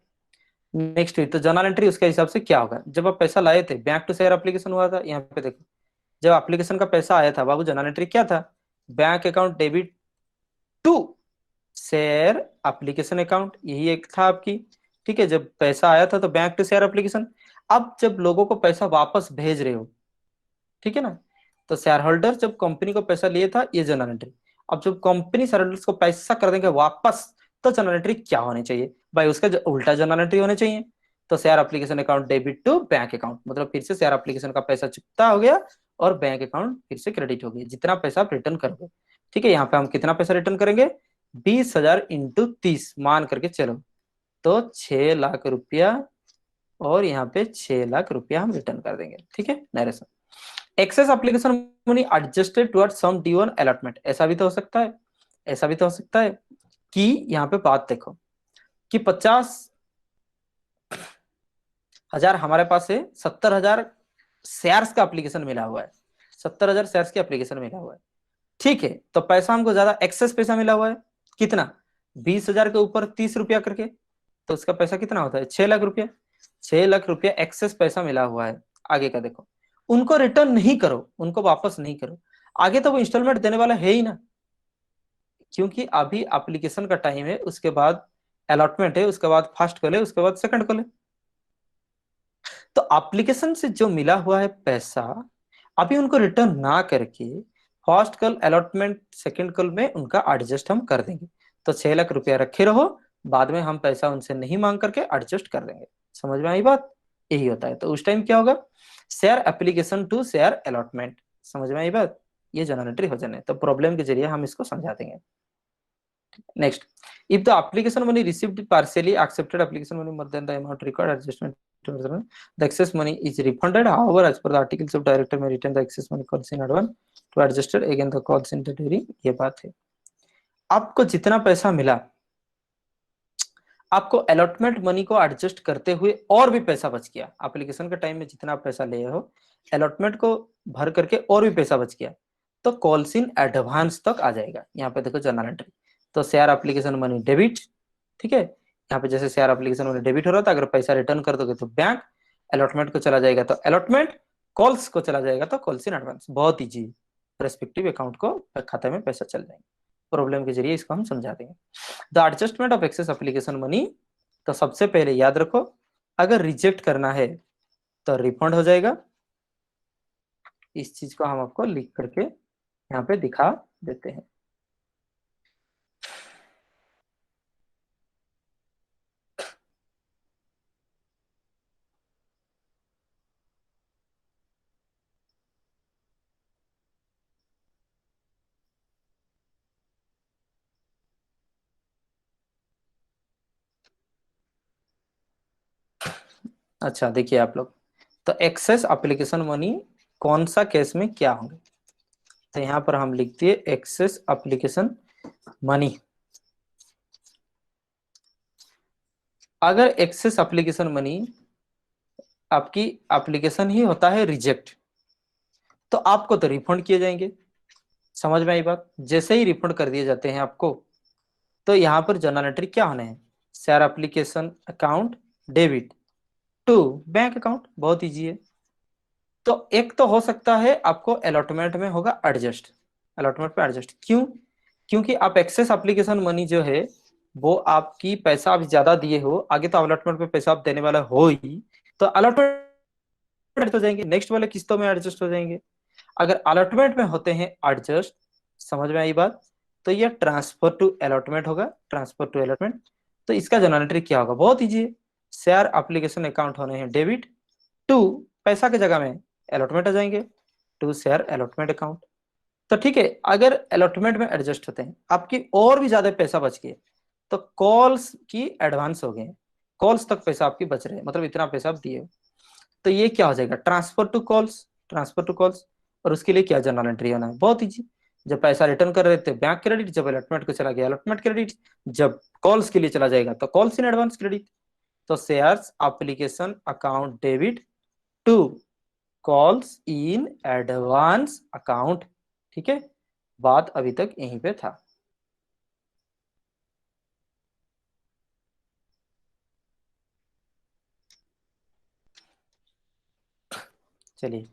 नेक्स्ट तो जर्नल एंट्री उसके हिसाब से क्या होगा, जब आप पैसा लाए थे बैंक टू शेयर एप्लीकेशन हुआ था, यहाँ पे देखो जब एप्लीकेशन का पैसा आया था बाबू, जर्नल एंट्री क्या था, bank account debit to share application account, यही एक था आपकी, ठीक है। जब पैसा आया था तो बैंक टू शेयर एप्लीकेशन। अब जब लोगों को पैसा वापस भेज रहे हो, ठीक है ना, तो शेयर होल्डर जब कंपनी को पैसा लिए था, ये जर्नल एंट्री। अब जब कंपनी शेयर होल्डर्स को पैसा कर देंगे वापस, तो जर्नल एंट्री क्या होनी चाहिए भाई, उसका उल्टा जर्नल एंट्री होनी चाहिए। तो share application account debit to bank account, मतलब फिर से शेयर एप्लीकेशन का पैसा चुकता हो गया और बैंक अकाउंट फिर से क्रेडिट हो गया, जितना पैसा आप रिटर्न करोगे, ठीक है। यहाँ पे हम कितना पैसा रिटर्न करेंगे, 20,000 इंटू 30 मान करके चलो, तो 6 लाख रुपया, और यहाँ पे 6 लाख रुपया हम रिटर्न कर देंगे, ठीक है। Narration excess application money adjusted toward sum due on allotment, ऐसा भी तो हो सकता है, ऐसा भी तो हो सकता है कि यहाँ पे बात देखो कि 50,000 हमारे पास है, 70,000 शेयर्स का एप्लीकेशन मिला हुआ है, 70,000 शेयर्स की एप्लीकेशन मिला हुआ है, ठीक है। तो पैसा हमको ज्यादा एक्सेस पैसा मिला हुआ है, कितना, 20,000 के ऊपर 30 रुपया करके, तो उसका पैसा कितना होता है, 6 लाख रुपया, 6 लाख रुपया एक्सेस पैसा मिला हुआ है। आगे का देखो, उनको रिटर्न नहीं करो, उनको वापस नहीं करो, आगे तो वो इंस्टॉलमेंट देने वाला है ही ना, क्योंकि अभी एप्लीकेशन का टाइम है, उसके बाद अलॉटमेंट है, उसके बाद फर्स्ट कॉल है, उसके बाद सेकंड कॉल है। तो एप्लीकेशन से जो मिला हुआ है पैसा, अभी उनको रिटर्न ना करके first call allotment second call में उनका एडजस्ट हम कर देंगे। तो 6 लाख रुपया रखे रहो, बाद में हम पैसा उनसे नहीं मांग करके एडजस्ट कर देंगे। समझ में आई बात, यही होता है। तो उस टाइम क्या होगा, share application to share allotment, समझ में आई बात, ये जनरल एंट्री हो जाने, तो प्रॉब्लम के जरिए हम इसको समझा देंगे। Next, if the application money received partially accepted application money more than the amount required, adjustment to the excess money is refunded. However, as per the articles of director may retain the excess money calls in advance to adjusted again the calls in the during, ये बात है। आपको जितना पैसा मिला, आपको अलॉटमेंट मनी को एडजस्ट करते हुए और भी पैसा बच गया, एप्लीकेशन के टाइम में जितना आप पैसा लिए हो, अलॉटमेंट को भर करके और भी पैसा बच गया, तो कॉल्स इन एडवांस तक आ जाएगा। यहाँ पे देखो जर्नल एंट्री, तो शेयर एप्लीकेशन मनी डेबिट, ठीक है। यहाँ पे जैसे शेयर एप्लीकेशन मनी डेबिट हो रहा था, अगर पैसा रिटर्न कर दोगे तो बैंक, अलॉटमेंट को चला जाएगा तो अलॉटमेंट, कॉल्स को चला जाएगा तो कॉल्स इन एडवांस, बहुत ईजी, रेस्पेक्टिव अकाउंट को खाते में पैसा चल जाएंगे। प्रॉब्लम के जरिए इसको हम समझा देंगे। The adjustment of excess application money, तो सबसे पहले याद रखो, अगर रिजेक्ट करना है तो रिफंड हो जाएगा। इस चीज को हम आपको लिख करके यहाँ पे दिखा देते हैं। अच्छा देखिए आप लोग, तो एक्सेस एप्लीकेशन मनी कौन सा केस में क्या होंगे, तो यहाँ पर हम लिख दिए एक्सेस एप्लीकेशन मनी। अगर एक्सेस एप्लीकेशन मनी आपकी एप्लीकेशन ही होता है रिजेक्ट, तो आपको तो रिफंड किए जाएंगे, समझ में आई बात। जैसे ही रिफंड कर दिए जाते हैं आपको, तो यहाँ पर जर्नल एंट्री क्या होने हैं, share application account debit to bank account, बहुत इजी है। तो एक तो हो सकता है आपको अलॉटमेंट में होगा एडजस्ट, अलॉटमेंट पे एडजस्ट, क्यों, क्योंकि आप एक्सेस एप्लीकेशन मनी जो है वो आपकी पैसा आप ज्यादा दिए हो, आगे तो अलॉटमेंट पे पैसा आप देने वाला हो ही, तो अलॉटमेंट हो जाएंगे, नेक्स्ट वाले किस्तों में एडजस्ट हो जाएंगे। अगर अलॉटमेंट में होते हैं एडजस्ट, समझ में आई बात, तो ये ट्रांसफर टू अलॉटमेंट होगा, ट्रांसफर टू अलॉटमेंट। तो इसका जर्नल एंट्री क्या होगा, बहुत इजी है, शेयर एप्लीकेशन अकाउंट होने हैं डेबिट टू, पैसा की जगह में अलॉटमेंट आ जाएंगे, टू शेयर अलॉटमेंट अकाउंट, तो ठीक है, अगर अलॉटमेंट में एडजस्ट होते हैं, आपकी और भी ज्यादा पैसा बच गए, तो कॉल्स की एडवांस हो गए, कॉल्स तक पैसा आपकी बच रहे, मतलब इतना पैसा आप दिए, तो ये क्या हो जाएगा, transfer to calls, transfer to calls. और उसके लिए क्या जनरल एंट्री होना है, बहुत इजी। जब पैसा रिटर्न कर रहे थे बैंक क्रेडिट, जब अलॉटमेंट को चला गया अलॉटमेंट क्रेडिट, जब कॉल्स के लिए चला जाएगा तो कॉल्स इन एडवांस क्रेडिट। तो shares application account debit to calls in advance account. ठीक है, बात अभी तक यहीं पे था। चलिए,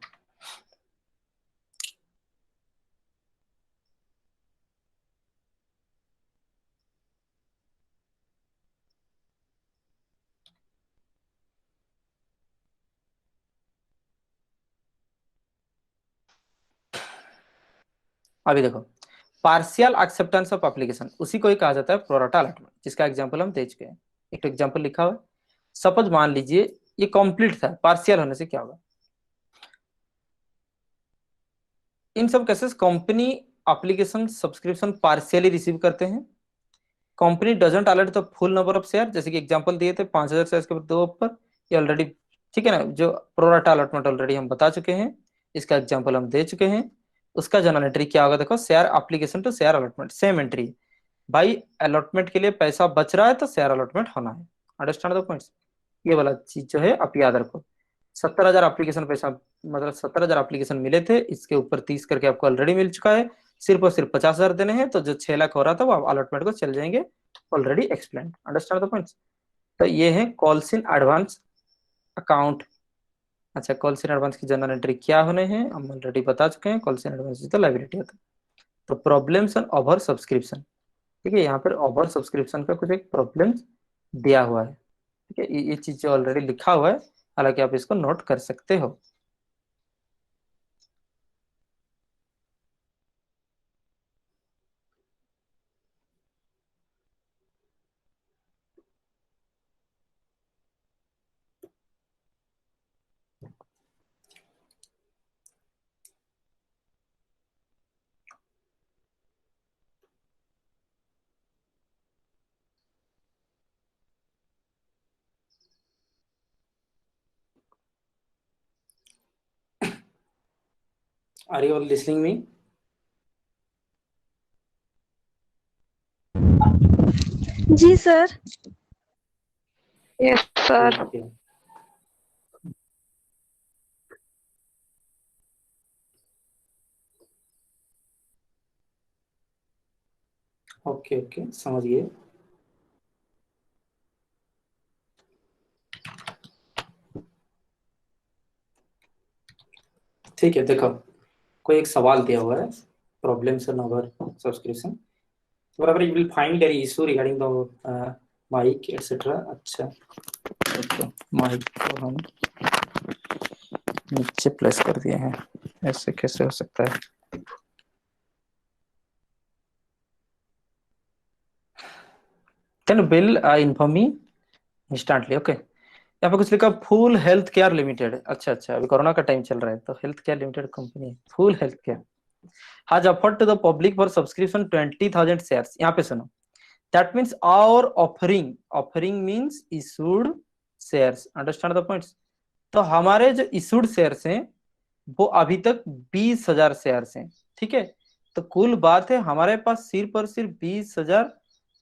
अभी देखो, पार्शियल एक्सेप्टेंस ऑफ एप्लीकेशन, उसी को ही कहा जाता है प्रोराटा अलॉटमेंट, जिसका एग्जांपल हम दे चुके हैं। एक एग्जांपल लिखा हुआ है, सपोज मान लीजिए ये कंप्लीट था, पार्शियल होने से क्या होगा, इन सब cases company application subscription partially receive करते हैं, company doesn't allot the full number of share, जैसे कि एग्जांपल दिए थे 5000 शेयर के दो ऊपर, ये ऑलरेडी ठीक है ना, जो प्रोराटा अलॉटमेंट ऑलरेडी हम बता चुके हैं, इसका एग्जांपल हम दे चुके हैं। उसका जनरल एंट्री क्या होगा, देखो share application to share allotment, same entry. भाई अलॉटमेंट के लिए पैसा बच रहा है तो शेयर अलॉटमेंट होना है, अंडरस्टैंड द पॉइंट्स। ये वाला चीज जो है आप याद रखो। 70,000 एप्लीकेशन पैसा, मतलब 70,000 एप्लीकेशन मिले थे, इसके ऊपर 30 करके आपको ऑलरेडी मिल चुका है, सिर्फ और सिर्फ 50,000 देने हैं, तो जो 6 लाख हो रहा था वो अलॉटमेंट को चल जाएंगे, already explain, understand the points. तो ये है कॉल्स इन एडवांस अकाउंट। अच्छा, कॉल्स इन एडवांस की जनरल एंट्री क्या होने हैं हम ऑलरेडी बता चुके हैं, कॉल्स इन एडवांस तो लायबिलिटी होता है। तो प्रॉब्लम्स एंड ओवर सब्सक्रिप्शन, ठीक है, यहाँ पर ओवर सब्सक्रिप्शन का कुछ एक प्रॉब्लम दिया हुआ है, ठीक है, ये चीज ऑलरेडी लिखा हुआ है, हालांकि आप इसको नोट कर सकते हो। Are you all listening me? जी sir. Yes, sir. Okay okay, समझ गए। ठीक है, देखो कोई एक सवाल दिया हुआ है, problems and over subscription, whatever you will find any issue regarding the mic etc. अच्छा, तो माइक को हम नीचे प्लेस कर दिए हैं, ऐसे कैसे हो सकता है? Can bill inform me instantly. Okay, यहाँ पे कुछ लिखा फुल हेल्थ केयर लिमिटेड। अच्छा अच्छा, अभी कोरोना का टाइम चल रहा है तो हेल्थ केयर लिमिटेड कंपनी है, full health care has offered to the public for subscription 20,000 shares। यहाँ पे सुनो, that means our offering means issued shares, understand the points। तो हमारे जो issued shares हैं वो अभी तक 20,000 शेयर्स हैं, ठीक है। तो कुल बात है हमारे पास सिर्फ और सिर्फ 20,000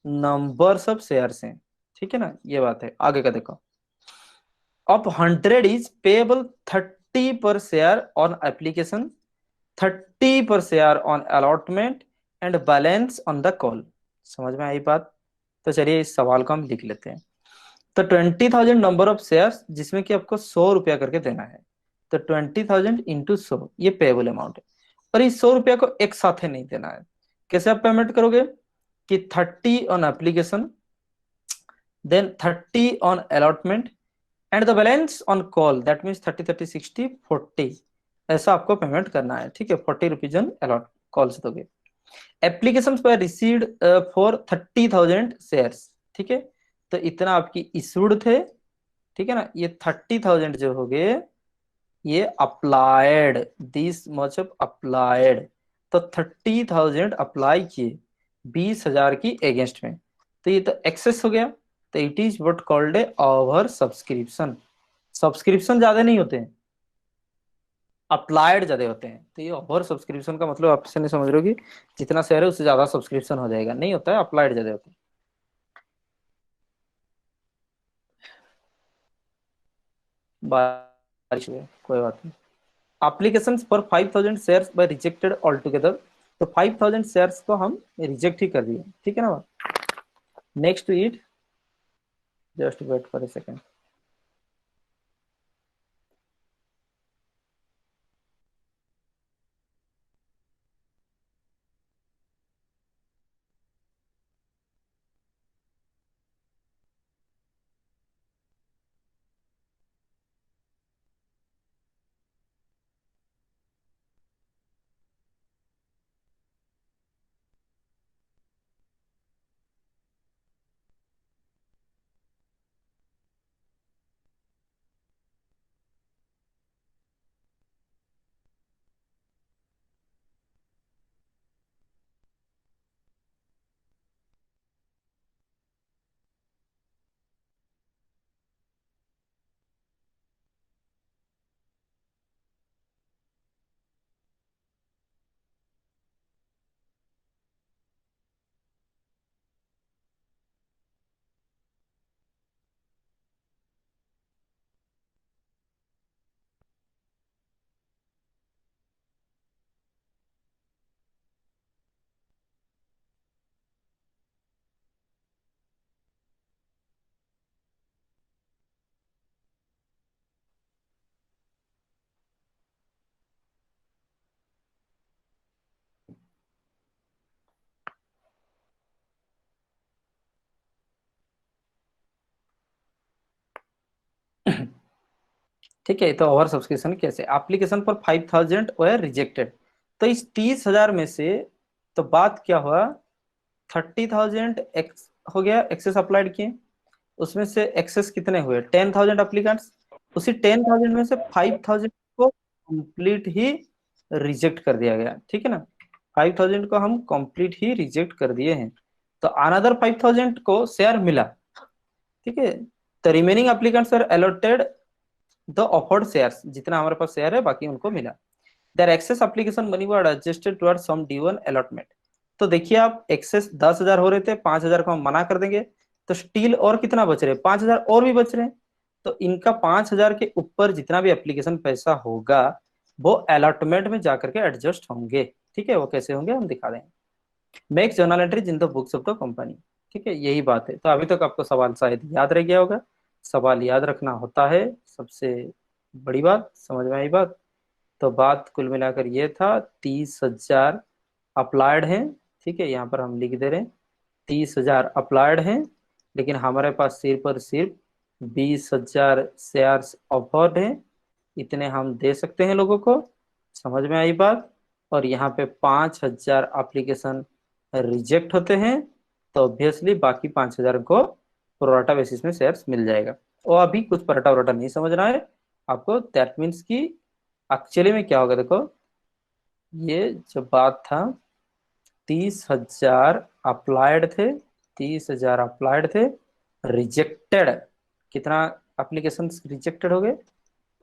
नंबर्स ऑफ शेयर्स हैं, ठीक है ना, ये बात है। आगे का देखो, अब 100 इज पेएबल 30 पर शेयर ऑन एप्लीकेशन, 30 पर share on allotment and balance on the call. समझ में आई बात? तो चलिए इस सवाल को हम लिख लेते हैं। तो 20,000 नंबर ऑफ शेयर्स, जिसमें कि आपको 100 रुपया करके देना है, तो 20,000 इंटू 100 ये पेएबल अमाउंट है। और इस 100 रुपया को एक साथ ही नहीं देना है। कैसे आप पेमेंट करोगे कि 30 on application, then 30 on allotment and the balance on call, that means 30 30 60 40, ऐसा आपको पेमेंट करना है, ठीक है। 40 रुपीज ऑन अलॉट कॉल से दोगे। एप्लीकेशन पर रिसीव्ड फॉर 30,000 शेयर्स, ठीक है, तो इतना आपकी इशूड थे, ठीक है ना। ये 30,000 जो हो गए ये applied, this much of applied, तो 30,000 अप्लाई किए 20,000 की अगेंस्ट में, तो ये तो एक्सेस हो गया। तो it is what called a over subscription. Subscription ज्यादा नहीं होते हैं, अप्लाइड ज्यादा होते हैं। तो ये ओवर सब्सक्रिप्शन का मतलब आप से नहीं समझ रहे हो कि जितना शेयर है उससे ज्यादा सब्सक्रिप्शन हो जाएगा, नहीं होता है, अप्लाइड ज्यादा होते हैं। बारिश हुई है, कोई बात नहीं। applications for 5,000 shares by rejected altogether। तो 5,000 शेयर्स को हम रिजेक्ट ही कर दिए, ठीक है ना। Next to it, just wait for a second. ठीक है, तो ओवर सब्सक्रिप्शन कैसे, एप्लीकेशन पर 5,000 वर रिजेक्टेड। तो इस 30,000 में से तो बात क्या हुआ, 30,000 एक्स हो गया, एक्सेस अप्लाइड किए, उसमें से एक्सेस कितने हुए 10,000 अप्लीकेंट्स। उसी 10,000 में से 5,000 को कंप्लीट ही रिजेक्ट कर दिया गया, ठीक है ना। 5,000 को हम कंप्लीट ही रिजेक्ट कर दिए हैं, तो अनदर 5,000 को शेयर मिला, ठीक है। तो remaining applicants are allotted the offered shares, जितना हमारे पास शेयर है बाकी उनको मिला। Their excess application money were adjusted towards sum due on allotment. तो देखिए आप, एक्सेस 10,000 हो रहे थे, 5,000 को हम मना कर देंगे, तो स्टील और कितना बच रहे हैं, 5,000 और भी बच रहे हैं। तो इनका 5,000 के ऊपर जितना भी एप्लीकेशन पैसा होगा वो अलॉटमेंट में जाकर के एडजस्ट होंगे, ठीक है। वो कैसे होंगे हम दिखा देंगे। Make journal entries in the books of the company, ठीक है, यही बात है। तो अभी तक आपको सवाल शायद याद रह गया होगा। सवाल याद रखना होता है सबसे बड़ी बात, समझ में आई बात। तो बात कुल मिलाकर ये था, 30,000 अप्लाइड हैं, ठीक है, यहाँ पर हम लिख दे रहे हैं 30,000 अप्लाइड हैं, लेकिन हमारे पास सिर्फ और सिर्फ 20,000 शेयर्स ऑफर्ड हैं, इतने हम दे सकते हैं लोगों को, समझ में आई बात। और यहाँ पे 5,000 एप्लीकेशन रिजेक्ट होते हैं, तो ऑब्वियसली बाकी 5,000 को प्रोराटा बेसिस में शेयर्स मिल जाएगा। और अभी कुछ पराठा वराठा नहीं समझना है आपको, दैट मीन्स कि एक्चुअली में क्या होगा, देखो ये जो बात था, 30,000 अप्लाइड थे, 30,000 अप्लाइड थे, रिजेक्टेड कितना एप्लीकेशन रिजेक्टेड हो गए,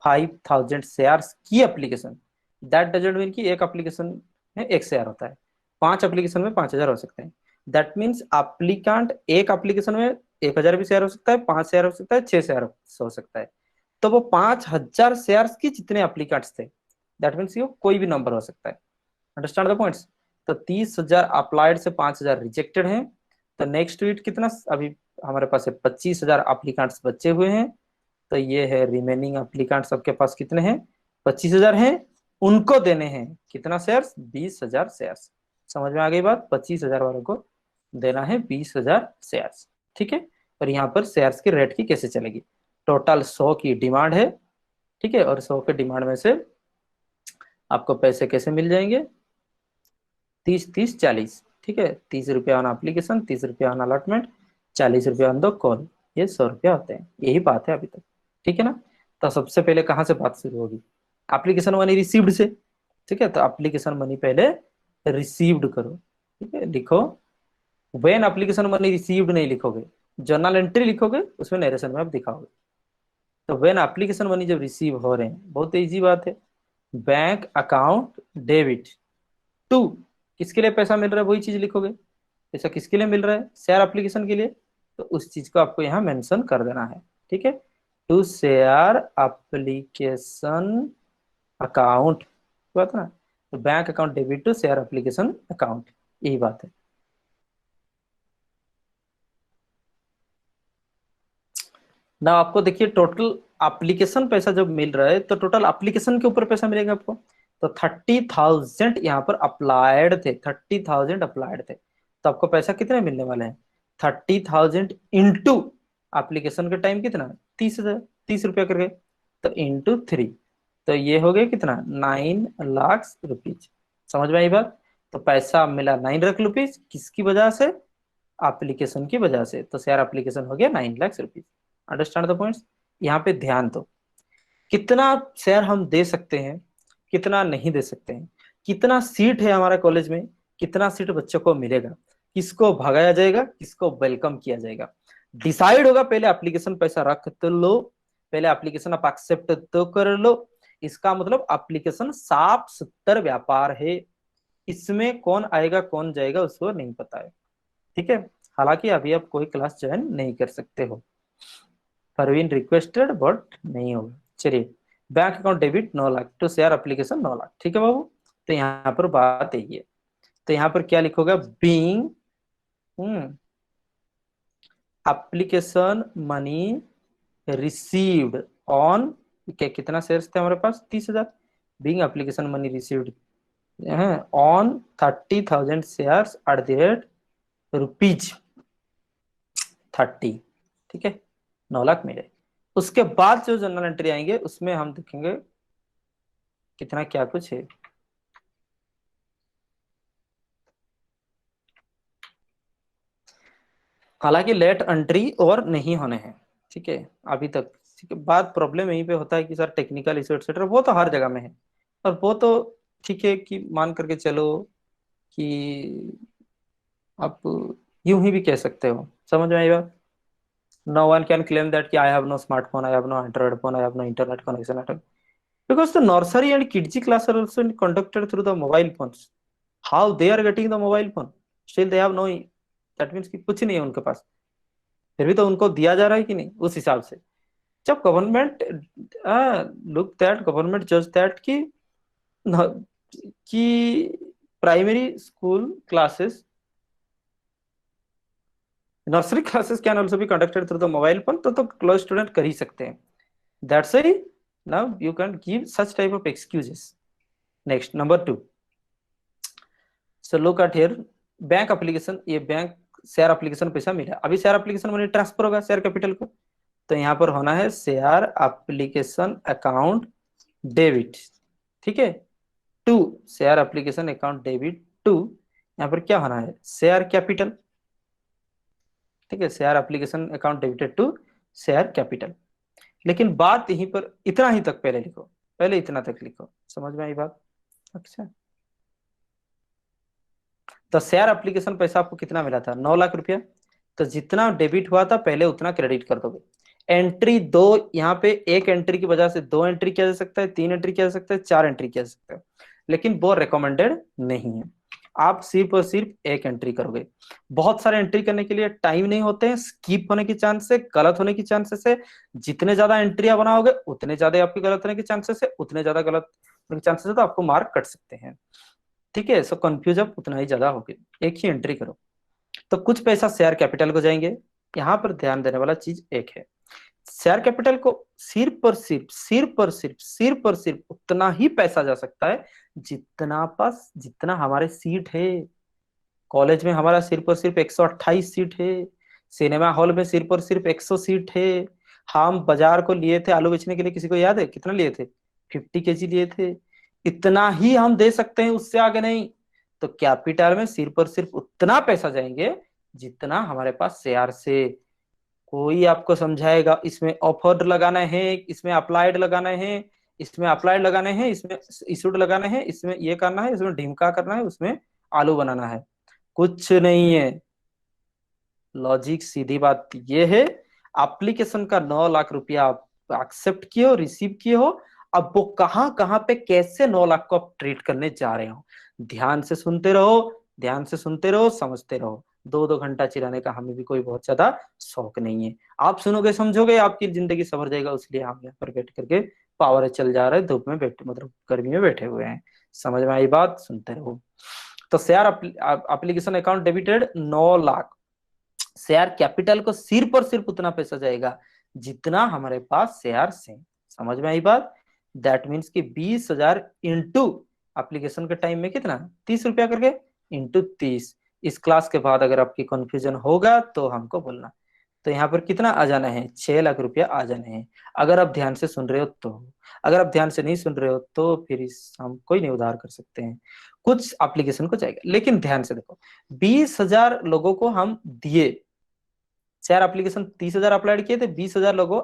5,000 शेयर्स की एप्लीकेशन। दैट डजंट मीन कि एक एप्लीकेशन में एक शेयर होता है, 5 एप्लीकेशन में 5,000 हो सकते हैं। दैट मीन्स एप्लीकांट एक एप्लीकेशन में 1,000 भी शेयर हो सकता है, 5 शेयर हो सकता है, 6 शेयर हो सकता है। तो वो 5,000 शेयर्स की जितने एप्लीकेंट्स थे, दैट मीन्स ये कोई भी नंबर हो सकता है। Understand the points. तो 30,000 अप्लाइड से 5,000 रिजेक्टेड हैं। तो नेक्स्ट वीट कितना, अभी हमारे पास 25,000 एप्लीकेंट्स बचे हुए हैं। तो ये है रिमेनिंग एप्लीकेंट्स, सबके पास कितने हैं, 25,000 हैं, उनको देने हैं कितना शेयर्स, 20,000 शेयर्स। समझ में आ गई बात, 25,000 वालों को देना है 20,000 शेयर्स, ठीक है। और यहाँ पर शेयर्स की रेट की कैसे चलेगी, टोटल 100 की डिमांड है, ठीक है, और 100 के डिमांड में से आपको पैसे कैसे मिल जाएंगे, 30 30 40, ठीक है। 30 रुपया ऑन एप्लीकेशन, 30 रुपया ऑन अलॉटमेंट, 40 रुपया ऑन द कॉल, ये 100 रुपया होते हैं। यही बात है अभी तक, ठीक है ना। तो सबसे पहले कहाँ से बात शुरू होगी, एप्लीकेशन मनी रिसीव्ड से, ठीक है। तो एप्लीकेशन मनी पहले रिसीव्ड करो, ठीक है। लिखो व्हेन एप्लीकेशन मनी रिसीव्ड नहीं लिखोगे, जर्नल एंट्री लिखोगे, उसमें नरेशन में आप दिखाओगे। तो व्हेन एप्लीकेशन मनी जब रिसीव हो रहे हैं, बहुत इजी बात है, बैंक अकाउंट डेबिट टू, किसके लिए पैसा मिल रहा है वही चीज लिखोगे। पैसा किसके लिए मिल रहा है, शेयर एप्लीकेशन के लिए, तो उस चीज को आपको यहाँ मेंशन कर देना है, ठीक है। टू शेयर एप्लीकेशन अकाउंट, बात ना, तो bank account debit to share application account, यही बात है। ना आपको देखिए टोटल एप्लीकेशन पैसा जब मिल रहा है तो टोटल एप्लीकेशन के ऊपर पैसा मिलेगा आपको। तो 30,000 यहाँ पर अप्लाइड थे, 30,000 अप्लाइड थे, तो आपको पैसा कितने मिलने वाले हैं, 30,000 इंटू एप्लीकेशन के टाइम कितना, 30,000, 30 रुपया करके, तो इंटू 3, तो ये हो गया कितना, 9 लाख रुपीज। समझ में आई बात। तो पैसा मिला 9 लाख रुपीज, किसकी वजह से, एप्लीकेशन की वजह से, तो शेयर एप्लीकेशन हो गया 9 lakh rupees. Understand the points. यहाँ पे ध्यान दो, कितना शेयर हम दे सकते हैं, कितना नहीं दे सकते हैं, कितना सीट है हमारे कॉलेज में, कितना सीट बच्चों को मिलेगा, किसको भगाया जाएगा, किसको वेलकम किया जाएगा, डिसाइड होगा पहले एप्लीकेशन पैसा रख तो लो, पहले एप्लीकेशन आप एक्सेप्ट तो कर लो। इसका मतलब एप्लीकेशन साफ सुथरा व्यापार है, इसमें कौन आएगा कौन जाएगा उसको नहीं पता है, ठीक है। हालांकि अभी आप कोई क्लास ज्वाइन नहीं कर सकते हो, परवीन रिक्वेस्टेड बट नहीं होगा। चलिए, bank account debit 9 lakh to share application 9 lakh, ठीक है बाबू। तो यहाँ पर बात यही है, तो यहाँ पर क्या लिखोगा, being application money received on, क्या कितना शेयर्स थे हमारे पास, 30,000, being application money received on 30,000 shares at the rate rupees 30, ठीक है, 9 लाख मिले। उसके बाद जो जनरल एंट्री आएंगे उसमें हम देखेंगे कितना क्या कुछ है। हालांकि लेट एंट्री और नहीं होने हैं, ठीक है, अभी तक, ठीक है। बात प्रॉब्लम यहीं पे होता है कि सर टेक्निकल इशू एक्सेट्रा, वो तो हर जगह में है, और वो तो ठीक है कि मान करके चलो कि आप यूं ही भी कह सकते हो, समझ में आई बात। No one can claim that I have no smartphone, I have no Android phone, I have no internet connection at all. Because the nursery and kids class are also conducted through the mobile phones. How they are getting the mobile phone? Still they have no, that means कि कुछ नहीं है उनके पास, फिर भी तो उनको दिया जा रहा है कि नहीं, उस हिसाब से। जब गवर्नमेंट लुक दैट, गवर्नमेंट जज दैट कि primary school classes, nursery classes can also be conducted through the mobile phone, तो क्लोज स्टूडेंट कर ही सकते हैं। That's why now you can give such type of excuses. Next number 2, so look at here, bank application, ये बैंक शेयर एप्लीकेशन पैसा मिला, अभी शेयर एप्लीकेशन मनी ट्रांसफर होगा शेयर कैपिटल को, तो यहाँ पर होना है शेयर एप्लीकेशन अकाउंट डेबिट, ठीक है, to share application account debit to, यहाँ पर क्या होना है, शेयर कैपिटल, ठीक है, share application account debited to share capital. लेकिन बात यहीं पर इतना ही तक पहले लिखो, पहले इतना तक लिखो, समझ में आई बात। अच्छा, तो शेयर एप्लीकेशन पैसा आपको कितना मिला था, 9 लाख रुपया, तो जितना डेबिट हुआ था पहले उतना क्रेडिट कर दोगे। एंट्री 2, यहाँ पे एक एंट्री की वजह से 2 एंट्री किया जा सकता है, 3 एंट्री किया जा सकता है, 4 एंट्री किया जा सकता है, लेकिन वो रिकमेंडेड नहीं है। आप सिर्फ और सिर्फ एक एंट्री करोगे। बहुत सारे एंट्री करने के लिए टाइम नहीं होते हैं, स्किप होने की चांस है, गलत होने की चांसेस है। जितने ज्यादा एंट्रियां बनाओगे उतने ज्यादा आपके गलत होने के चांसेस है, उतने ज्यादा गलत होने के चांसेस है, तो आपको मार्क कट सकते हैं, ठीक है। सो कंफ्यूज आप उतना ही ज्यादा होगे, एक ही एंट्री करो। तो कुछ पैसा शेयर कैपिटल को जाएंगे। यहाँ पर ध्यान देने वाला चीज एक है, शेयर कैपिटल को सिर्फ और सिर्फ उतना ही पैसा जा सकता है जितना हमारे सीट है। कॉलेज में हमारा सिर्फ और सिर्फ 128 सीट है, सिनेमा हॉल में सिर्फ और सिर्फ 100 सीट है। हम बाजार को लिए थे आलू बेचने के लिए, किसी को याद है कितना लिए थे, 50 केजी लिए थे। इतना ही हम दे सकते हैं, उससे आगे नहीं। तो कैपिटल में सिर्फ और सिर्फ उतना पैसा जाएंगे जितना हमारे पास शेयर से। कोई आपको समझाएगा इसमें ऑफर्ड लगाना है, इसमें अप्लाइड लगाना है, इसमें अप्लाइड लगाने हैं, इसमें इशूड लगाने हैं, इसमें ये करना है, इसमें ढिमका करना है, उसमें आलू बनाना है, कुछ नहीं है। लॉजिक सीधी बात ये है, एप्लीकेशन का 9 लाख रुपया आप एक्सेप्ट किए हो, रिसीव किए हो। अब वो कहाँ कहाँ पे कैसे 9 लाख को आप ट्रीट करने जा रहे हो, ध्यान से सुनते रहो, ध्यान से सुनते रहो, समझते रहो। 2-2 घंटा चिल्लाने का हमें भी कोई बहुत ज्यादा शौक नहीं है। आप सुनोगे समझोगे आपकी जिंदगी संवर जाएगा, इसलिए हम यहाँ पर बैठ करके पावर चल जा रहा है, धूप में बैठे मतलब गर्मी में बैठे हुए हैं। समझ में आई बात, सुनते रहो। तो share application account debited 9 lakh. Share capital को सिर्फ और सिर्फ उतना पैसा जाएगा जितना हमारे पास शेयर है। समझ में आई बात। दैट मीन्स कि 20,000 इंटू एप्लीकेशन के टाइम में कितना 30 रुपया करके इंटू 30। इस क्लास के बाद अगर आपकी कंफ्यूजन होगा तो हमको बोलना। तो यहाँ पर कितना आ जाना है, 6 लाख रुपया आ जाने हैं, अगर आप ध्यान से सुन रहे हो तो। अगर आप ध्यान से नहीं सुन रहे हो तो फिर इस हम कोई नहीं उधार कर सकते हैं, कुछ एप्लीकेशन को जाएगा। लेकिन ध्यान से देखो, 20,000 लोगों को हम दिए, शेयर एप्लीकेशन 30,000 अप्लाई किए थे, 20,000 लोगों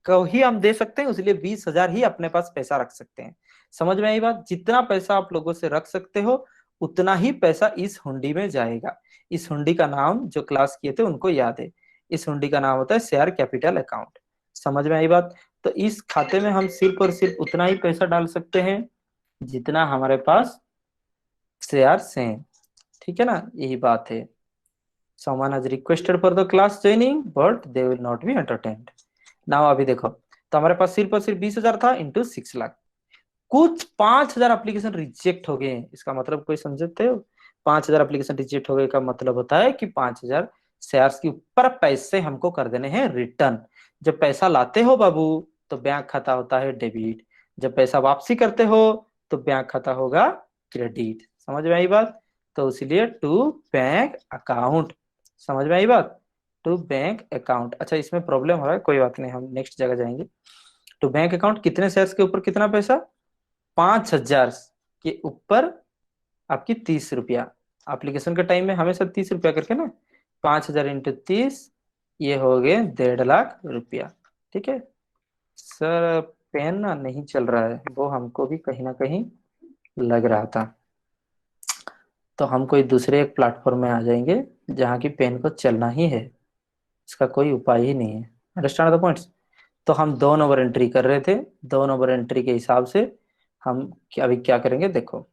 को ही हम दे सकते हैं, इसलिए 20,000 ही अपने पास पैसा रख सकते हैं। समझ में आई बात। जितना पैसा आप लोगों से रख सकते हो उतना ही पैसा इस हुंडी में जाएगा। इस हुंडी का नाम जो क्लास किए थे उनको याद है, इस हुंडी का नाम होता है शेयर कैपिटल अकाउंट। समझ में आई बात। तो इस खाते में हम सिर्फ और सिर्फ उतना ही पैसा डाल सकते हैं जितना हमारे पास शेयर्स हैं। ठीक है ना, यही बात है। Someone has requested for the class joining, but they will not be entertained. Now अभी देखो, तो हमारे पास सिर्फ और सिर्फ 20,000 था इंटू 6 लाख। कुछ 5,000 एप्लीकेशन रिजेक्ट हो गए हैं, इसका मतलब कोई समझते हो। 5,000 एप्लीकेशन रिजेक्ट हो गए का मतलब होता है कि 5,000 शेयर्स के ऊपर पैसे हमको कर देने हैं रिटर्न। जब पैसा लाते हो बाबू तो बैंक खाता होता है डेबिट, जब पैसा वापसी करते हो तो बैंक खाता होगा क्रेडिट। समझ में आई बात। तो इसलिए टू बैंक अकाउंट। समझ में आई बात, टू बैंक अकाउंट। अच्छा इसमें प्रॉब्लम हो रहा है, कोई बात नहीं, हम नेक्स्ट जगह जाएंगे। टू बैंक अकाउंट कितने शेयर्स के ऊपर कितना पैसा, 5,000 के ऊपर आपकी 30 रुपया। एप्लीकेशन के टाइम में हमेशा 30 रुपया करके ना, 5,000 इंटू 30, ये हो गए 1.5 लाख रुपया। ठीक है सर, पेन ना नहीं चल रहा है, वो हमको भी कहीं ना कहीं लग रहा था। तो हम कोई दूसरे एक प्लेटफॉर्म में आ जाएंगे जहाँ की पेन को चलना ही है, इसका कोई उपाय ही नहीं है। Understand the points. तो हम 2 नंबर एंट्री कर रहे थे, 2 नंबर एंट्री के हिसाब से हम अभी क्या करेंगे देखो।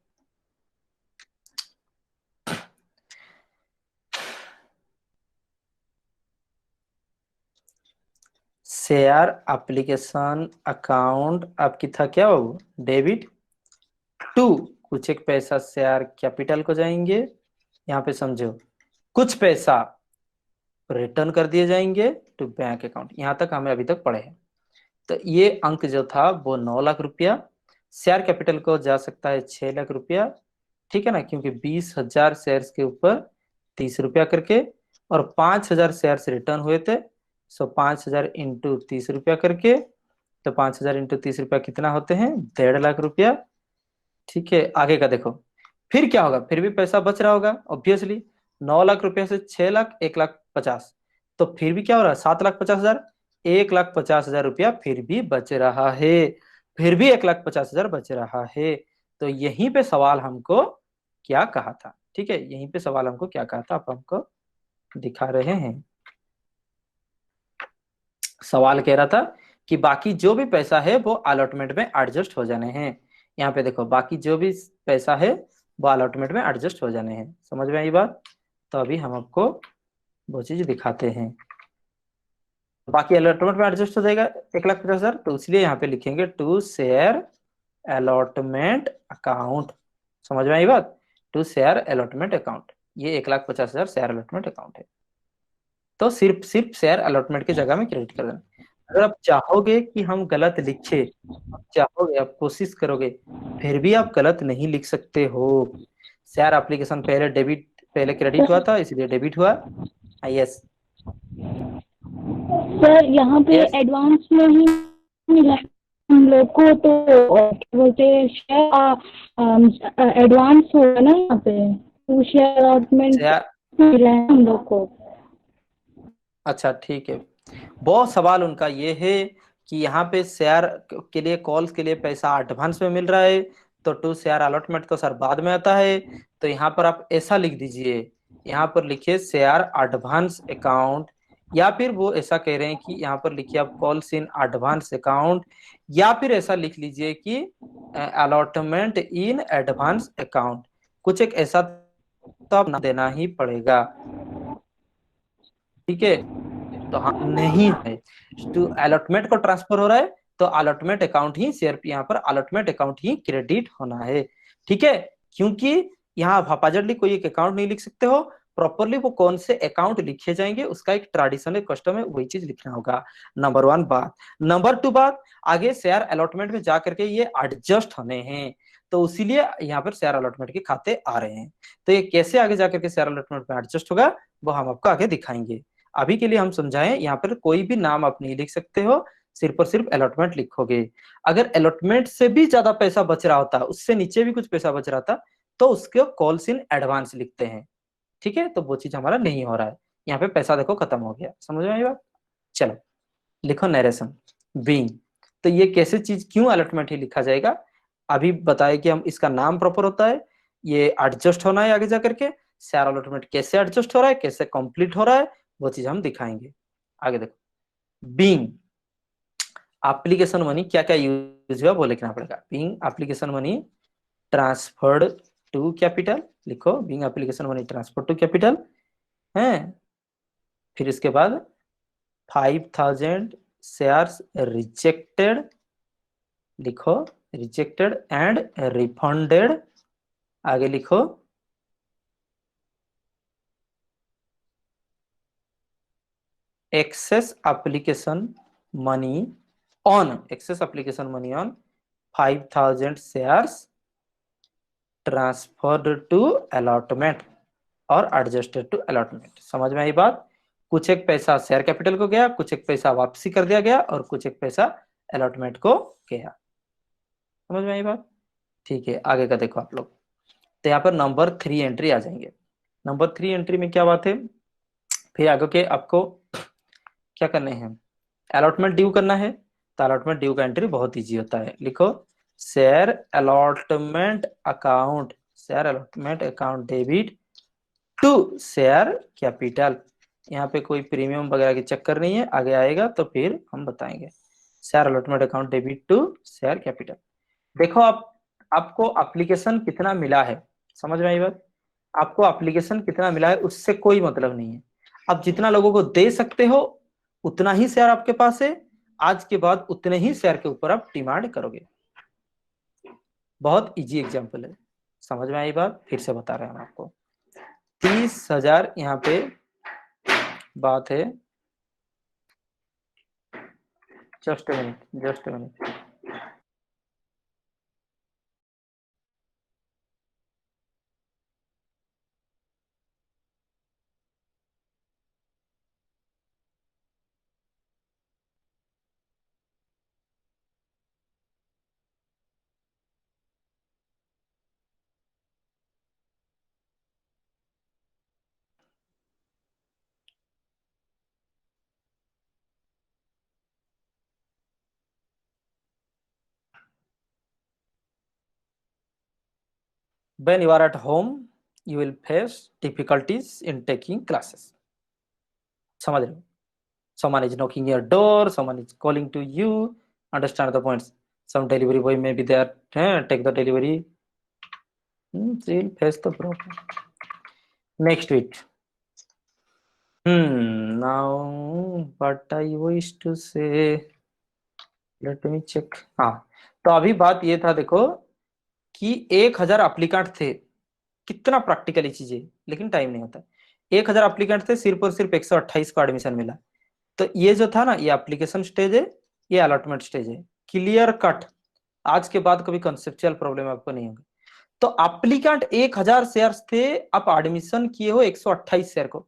शेयर एप्लीकेशन अकाउंट आपकी था क्या बाबू, डेबिट टू कुछ एक पैसा शेयर कैपिटल को जाएंगे। यहाँ पे समझो, कुछ पैसा रिटर्न कर दिए जाएंगे टू बैंक अकाउंट। यहाँ तक हमें अभी तक पढ़े हैं। तो ये अंक जो था वो 9 लाख रुपया, शेयर कैपिटल को जा सकता है 6 लाख रुपया। ठीक है ना, क्योंकि 20,000 शेयर्स के ऊपर 30 रुपया करके, और 5,000 शेयर्स रिटर्न हुए थे। सो 5,000 इंटू 30 रुपया करके, तो 5,000 इंटू 30 रुपया कितना होते हैं, 1.5 लाख रुपया। ठीक है, आगे का देखो फिर क्या होगा, फिर भी पैसा बच रहा होगा ऑब्वियसली। 9 लाख रुपया से 6 लाख 1,50,000, तो फिर भी क्या हो रहा है, 7,50,000, 1,50,000 रुपया फिर भी बच रहा है, फिर भी 1,50,000 बच रहा है। तो यहीं पे सवाल हमको क्या कहा था। ठीक है, यहीं पे सवाल हमको क्या कहा था, आप हमको दिखा रहे हैं। सवाल कह रहा था कि बाकी जो भी पैसा है वो अलॉटमेंट में एडजस्ट हो जाने हैं। यहाँ पे देखो, बाकी जो भी पैसा है वो अलॉटमेंट में एडजस्ट हो जाने हैं। समझ में आई बात। तो अभी हम आपको वो चीज दिखाते हैं। बाकी अलॉटमेंट में एडजस्ट हो जाएगा 1,50,000, तो इसलिए यहाँ पे लिखेंगे टू शेयर अलॉटमेंट अकाउंट। समझ में आई बात, टू शेयर अलॉटमेंट अकाउंट, ये 1,50,000 शेयर अलॉटमेंट अकाउंट है। तो सिर्फ शेयर अलॉटमेंट की जगह में क्रेडिट कर देना। अगर आप चाहोगे कि हम गलत लिखे, आप चाहोगे, आप कोशिश करोगे, फिर भी आप गलत नहीं लिख सकते हो। शेयर एप्लीकेशन पहले क्रेडिट हुआ था इसलिए डेबिट हुआ। यस सर यहाँ पे Yes. एडवांस में ही मिला हम लोग को, तो क्या बोलते हैं, शेयर एडवांस होगा ना यहाँ पे, तो शेयर अलॉटमेंट मिला है हम लोग को। अच्छा ठीक है, बहुत सवाल उनका ये है कि यहाँ पे शेयर के लिए, कॉल्स के लिए पैसा एडवांस में मिल रहा है, तो टू शेयर अलॉटमेंट तो सर बाद में आता है, तो यहाँ पर आप ऐसा लिख दीजिए, यहाँ पर लिखिए शेयर एडवांस अकाउंट, या फिर वो ऐसा कह रहे हैं कि यहाँ पर लिखिए आप कॉल्स इन एडवांस अकाउंट, या फिर ऐसा लिख लीजिए कि अलॉटमेंट इन एडवांस अकाउंट, कुछ एक ऐसा तो आप देना ही पड़ेगा, ठीक है। तो हाँ नहीं है, तो अलॉटमेंट को ट्रांसफर हो रहा है तो अलॉटमेंट अकाउंट ही शेयर, यहाँ पर अलॉटमेंट अकाउंट ही क्रेडिट होना है, ठीक है। क्योंकि यहाँ आप हापाजडली कोई एक अकाउंट नहीं लिख सकते हो, प्रॉपरली वो कौन से अकाउंट लिखे जाएंगे उसका एक ट्रेडिशनल कस्टम है, वही चीज लिखना होगा। नंबर 1 बात। नंबर 2 बात, आगे शेयर अलॉटमेंट में जाकर के ये एडजस्ट होने हैं, तो इसीलिए यहाँ पर शेयर अलॉटमेंट के खाते आ रहे हैं। तो ये कैसे आगे जाकर के शेयर अलॉटमेंट में एडजस्ट होगा वो हम आपको आगे दिखाएंगे। अभी के लिए हम समझाएं, यहाँ पर कोई भी नाम आप नहीं लिख सकते हो, सिर्फ और सिर्फ अलॉटमेंट लिखोगे। अगर अलॉटमेंट से भी ज्यादा पैसा बच रहा होता, उससे नीचे भी कुछ पैसा बच रहा था, तो उसके कॉल्स इन एडवांस लिखते हैं, ठीक है। तो वो चीज हमारा नहीं हो रहा है, यहाँ पे पैसा देखो खत्म हो गया, समझ में आई बात। चलो लिखो नरेशन बीइंग, तो ये कैसे चीज क्यों अलॉटमेंट ही लिखा जाएगा, अभी बताए कि हम इसका नाम प्रॉपर होता है, ये एडजस्ट होना है आगे जाकर के, शेयर अलॉटमेंट कैसे एडजस्ट हो रहा है, कैसे कंप्लीट हो रहा है, वो चीज हम दिखाएंगे। आगे देखो बीइंग एप्लीकेशन मनी क्या क्या यूज हुआ वो लिखना पड़ेगा। Being application money transferred to capital, लिखो being application money transferred to capital है। फिर इसके बाद 5000 शेयर्स रिजेक्टेड, लिखो रिजेक्टेड एंड रिफंडेड। आगे लिखो excess application money on 5000 shares transferred to allotment और adjusted to allotment। समझ में आई बात। कुछ एक पैसा शेयर कैपिटल को गया, कुछ एक पैसा वापसी कर दिया गया, और कुछ एक पैसा अलॉटमेंट को गया। समझ में आई बात, ठीक है। आगे का देखो आप लोग, तो यहाँ पर नंबर 3 एंट्री आ जाएंगे। नंबर 3 एंट्री में क्या बात है, फिर आगे के आपको क्या करने हैं, अलॉटमेंट ड्यू करना है, तो अलॉटमेंट ड्यू का एंट्री बहुत इजी होता है। लिखो share allotment account, share allotment account debit to share capital. यहाँ पे कोई प्रीमियम वगैरह के चक्कर नहीं है, आगे आएगा तो फिर हम बताएंगे। Share allotment account debit to share capital. देखो आपको एप्लीकेशन कितना मिला है, समझ में आई बात। आपको एप्लीकेशन कितना मिला है उससे कोई मतलब नहीं है, आप जितना लोगों को दे सकते हो उतना ही शेयर आपके पास है, आज के बाद उतने ही शेयर के ऊपर आप डिमांड करोगे। बहुत इजी एग्जांपल है, समझ में आई बात। फिर से बता रहे हैं हम आपको, 30,000 यहाँ पे बात है, just minute. When you are at home, you will face difficulties in taking classes. समझ रहे हो? Someone is knocking your door, someone is calling to you. Understand the points. Some delivery boy may be there, take the delivery. So you'll face the problem. Next week. Now what I wish to say. Let me check. हाँ, तो अभी बात ये था देखो कि 1000 एप्लीकेंट थे, कितना प्रैक्टिकली चीजें, लेकिन टाइम नहीं होता। 1000 एप्लीकेंट थे, सिर्फ और सिर्फ 128 को एडमिशन मिला। तो ये जो था ना, ये एप्लीकेशन स्टेज है, ये अलॉटमेंट स्टेज है, क्लियर कट। आज के बाद कभी कंसेप्चुअल प्रॉब्लम आपको नहीं होगा। तो एप्लीकेंट 1000 शेयर्स थे, आप एडमिशन किए हो 128 शेयर को।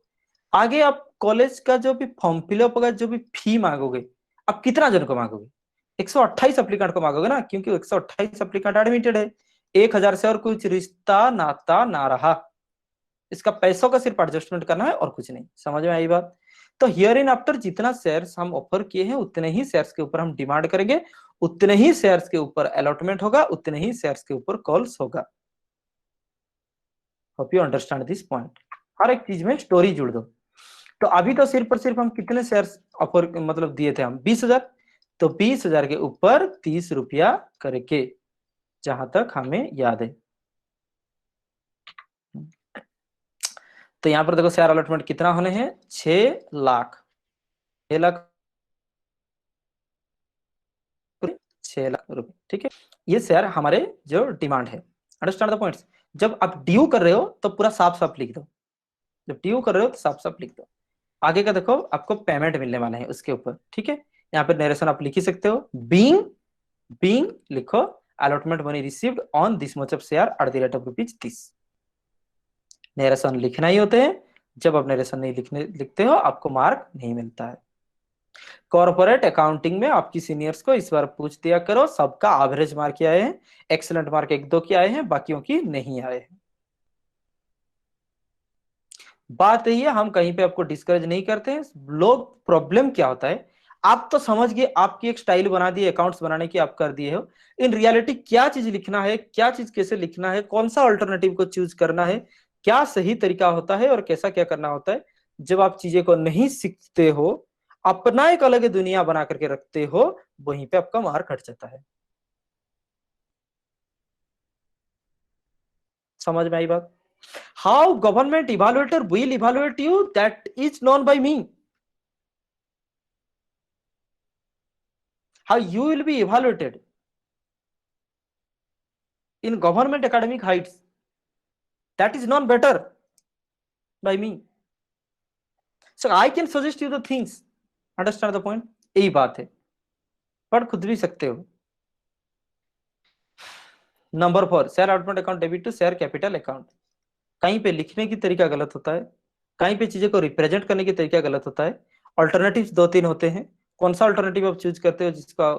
आगे आप कॉलेज का जो भी फॉर्म फिलअप होगा, जो भी फी मांगोगे, आप कितना जन को मांगोगे, 128 एप्लीकेंट को मांगोगे ना, क्योंकि 128 एप्लीकेंट एडमिटेड है। 1000 से और कुछ रिश्ता नाता ना रहा, इसका पैसों का सिर्फ एडजस्टमेंट करना है और कुछ नहीं। समझ में आई बात। तो हियर इन आफ्टर जितना शेयर्स हम ऑफर किए हैं उतने ही शेयर्स के ऊपर हम डिमांड करेंगे, उतने ही शेयर्स के ऊपर अलॉटमेंट होगा, उतने ही शेयर्स के ऊपर कॉल्स होगा। Hope you understand this point. हर एक चीज में स्टोरी जुड़ दो। तो अभी तो सिर्फ और सिर्फ हम कितने शेयर्स ऑफर मतलब दिए थे हम 20,000, तो 20,000 के ऊपर 30 रुपया करके, जहां तक हमें याद है। तो यहां पर देखो शेयर अलॉटमेंट कितना होने हैं, 6 लाख, 6 लाख, 6 लाख रुपए, ठीक है। ये शेयर हमारे जो डिमांड है। Understand the points. जब आप ड्यू कर रहे हो तो पूरा साफ साफ लिख दो, जब ड्यू कर रहे हो तो साफ साफ लिख दो। आगे का देखो आपको पेमेंट मिलने वाला है उसके ऊपर, ठीक है। यहाँ पे नरेशन आप लिख ही सकते हो, बीइंग बीइंग लिखो, allotment money received on this much of share eight the rate of ₹30। Narration लिखना ही होते हैं, जब आप नरेशन नहीं लिखते हो आपको मार्क नहीं मिलता है। कॉर्पोरेट अकाउंटिंग में आपकी सीनियर्स को इस बार पूछ दिया करो, सबका एवरेज मार्क आए हैं, एक्सीलेंट मार्क 1-2 की आए हैं, बाकियों की नहीं आए हैं। बात यही है, हम कहीं पे आपको डिस्करेज नहीं करते हैं। लोग प्रॉब्लम क्या होता है, आप तो समझ गए, आपकी एक स्टाइल बना दी, अकाउंट्स बनाने की आप कर दिए हो। इन रियलिटी क्या चीज लिखना है, क्या चीज कैसे लिखना है, कौन सा अल्टरनेटिव को चूज करना है, क्या सही तरीका होता है और कैसा क्या करना होता है, जब आप चीजें को नहीं सीखते हो, अपना एक अलग दुनिया बना करके रखते हो, वहीं पे आपका मार्क हट जाता है। समझ में आई बात? How government evaluator will evaluate you, that is known by me. How you will be evaluated in government academic heights, that is known better by me, so I can suggest you the things. Understand the point? यही बात है, पढ़ खुद भी सकते हो। Number 4, share allotment account debit to share capital account. कहीं पे लिखने की तरीका गलत होता है, कहीं पे चीजें को रिप्रेजेंट करने की तरीका गलत होता है। अल्टरनेटिव्स 2-3 होते हैं, कौन सा अल्टरनेटिव आप चूज करते हो जिसका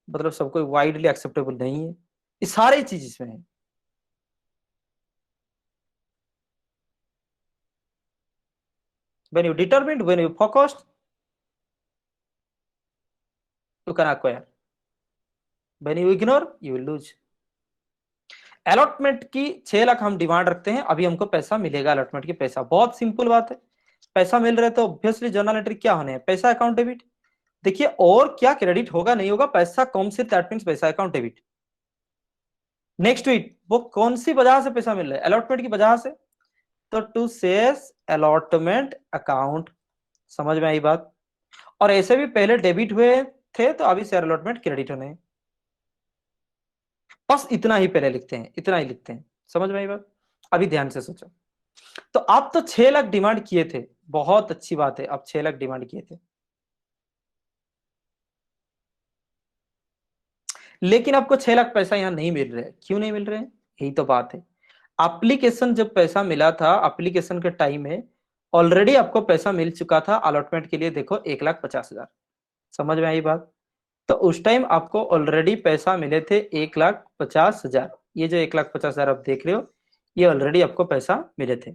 मतलब सबको वाइडली एक्सेप्टेबल नहीं है, ये सारी चीज इसमें है। When you determined, when you focused, you can acquire. When you ignore, you will lose. Allotment की 6 लाख हम डिमांड रखते हैं, अभी हमको पैसा मिलेगा अलॉटमेंट की पैसा। बहुत सिंपल बात है, पैसा मिल रहा है तो ऑब्वियसली जर्नल एंट्री क्या होने हैं, पैसा अकाउंट डेबिट। देखिए और क्या क्रेडिट होगा नहीं होगा, पैसा कौन से, दैट मींस पैसा अकाउंट डेबिट। नेक्स्ट वीक वो कौन सी वजह से पैसा मिल रहा है, अलॉटमेंट की वजह से, तो टू शेयर्स अलॉटमेंट अकाउंट। समझ में आई बात? और ऐसे भी पहले डेबिट हुए थे तो अभी शेयर अलॉटमेंट क्रेडिट होने हैं। बस इतना ही पहले लिखते हैं, इतना ही लिखते हैं। समझ में आई बात? अभी ध्यान से सोचो। तो आप तो 6 लाख डिमांड किए थे, बहुत अच्छी बात है, आप 6 लाख डिमांड किए थे, लेकिन आपको 6 लाख पैसा यहां नहीं मिल रहा है। क्यों नहीं मिल रहे हैं, यही तो बात है। एप्लीकेशन जब पैसा मिला था, एप्लीकेशन के टाइम में ऑलरेडी आपको पैसा मिल चुका था अलॉटमेंट के लिए, देखो 1,50,000। समझ में आई बात? तो उस टाइम आपको ऑलरेडी पैसा मिले थे 1,50,000। ये जो 1,50,000 आप देख रहे हो, ये ऑलरेडी आपको पैसा मिले थे।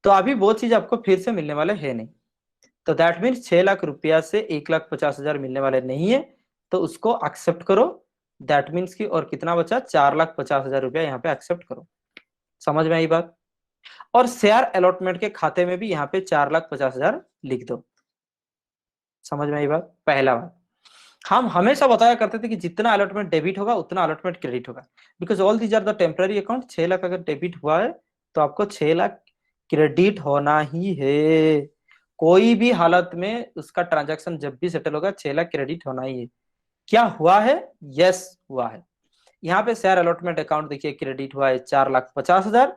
तो अभी वो चीज आपको फिर से मिलने वाले है नहीं, तो दैट मीन्स 6 लाख रुपया से 1,50,000 मिलने वाले नहीं है, तो उसको एक्सेप्ट करो। दैट मीन्स की और कितना बचा, 4,50,000 रुपया यहाँ पे एक्सेप्ट करो। समझ में आई बात? और शेयर अलॉटमेंट के खाते में भी यहाँ पे 4,50,000 लिख दो। समझ में आई बात? पहला बात, हम हमेशा बताया करते थे कि जितना अलॉटमेंट डेबिट होगा उतना अलॉटमेंट क्रेडिट होगा, because all these are the temporary account. 6 lakh अगर डेबिट हुआ है तो आपको 6 लाख क्रेडिट होना ही है, कोई भी हालत में उसका ट्रांजैक्शन जब भी सेटल होगा 6 लाख क्रेडिट होना ही है। क्या हुआ है? यस हुआ है। यहाँ पे शेयर अलॉटमेंट अकाउंट देखिए क्रेडिट हुआ है 4,50,000,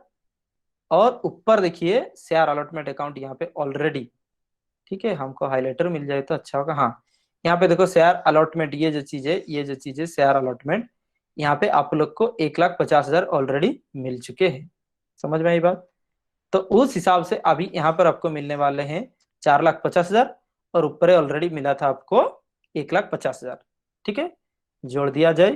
और ऊपर देखिए शेयर अलॉटमेंट अकाउंट यहाँ पे ऑलरेडी, ठीक है, हमको हाईलाइटर मिल जाए तो अच्छा होगा। हाँ, यहाँ पे देखो शेयर अलॉटमेंट, ये जो चीज है शेयर अलॉटमेंट, यहाँ पे आप लोग को 1,50,000 ऑलरेडी मिल चुके हैं। समझ में आई बात? तो उस हिसाब से अभी यहाँ पर आपको मिलने वाले हैं 4,50,000, और ऊपर ऑलरेडी मिला था आपको 1,50,000। ठीक है, जोड़ दिया जाए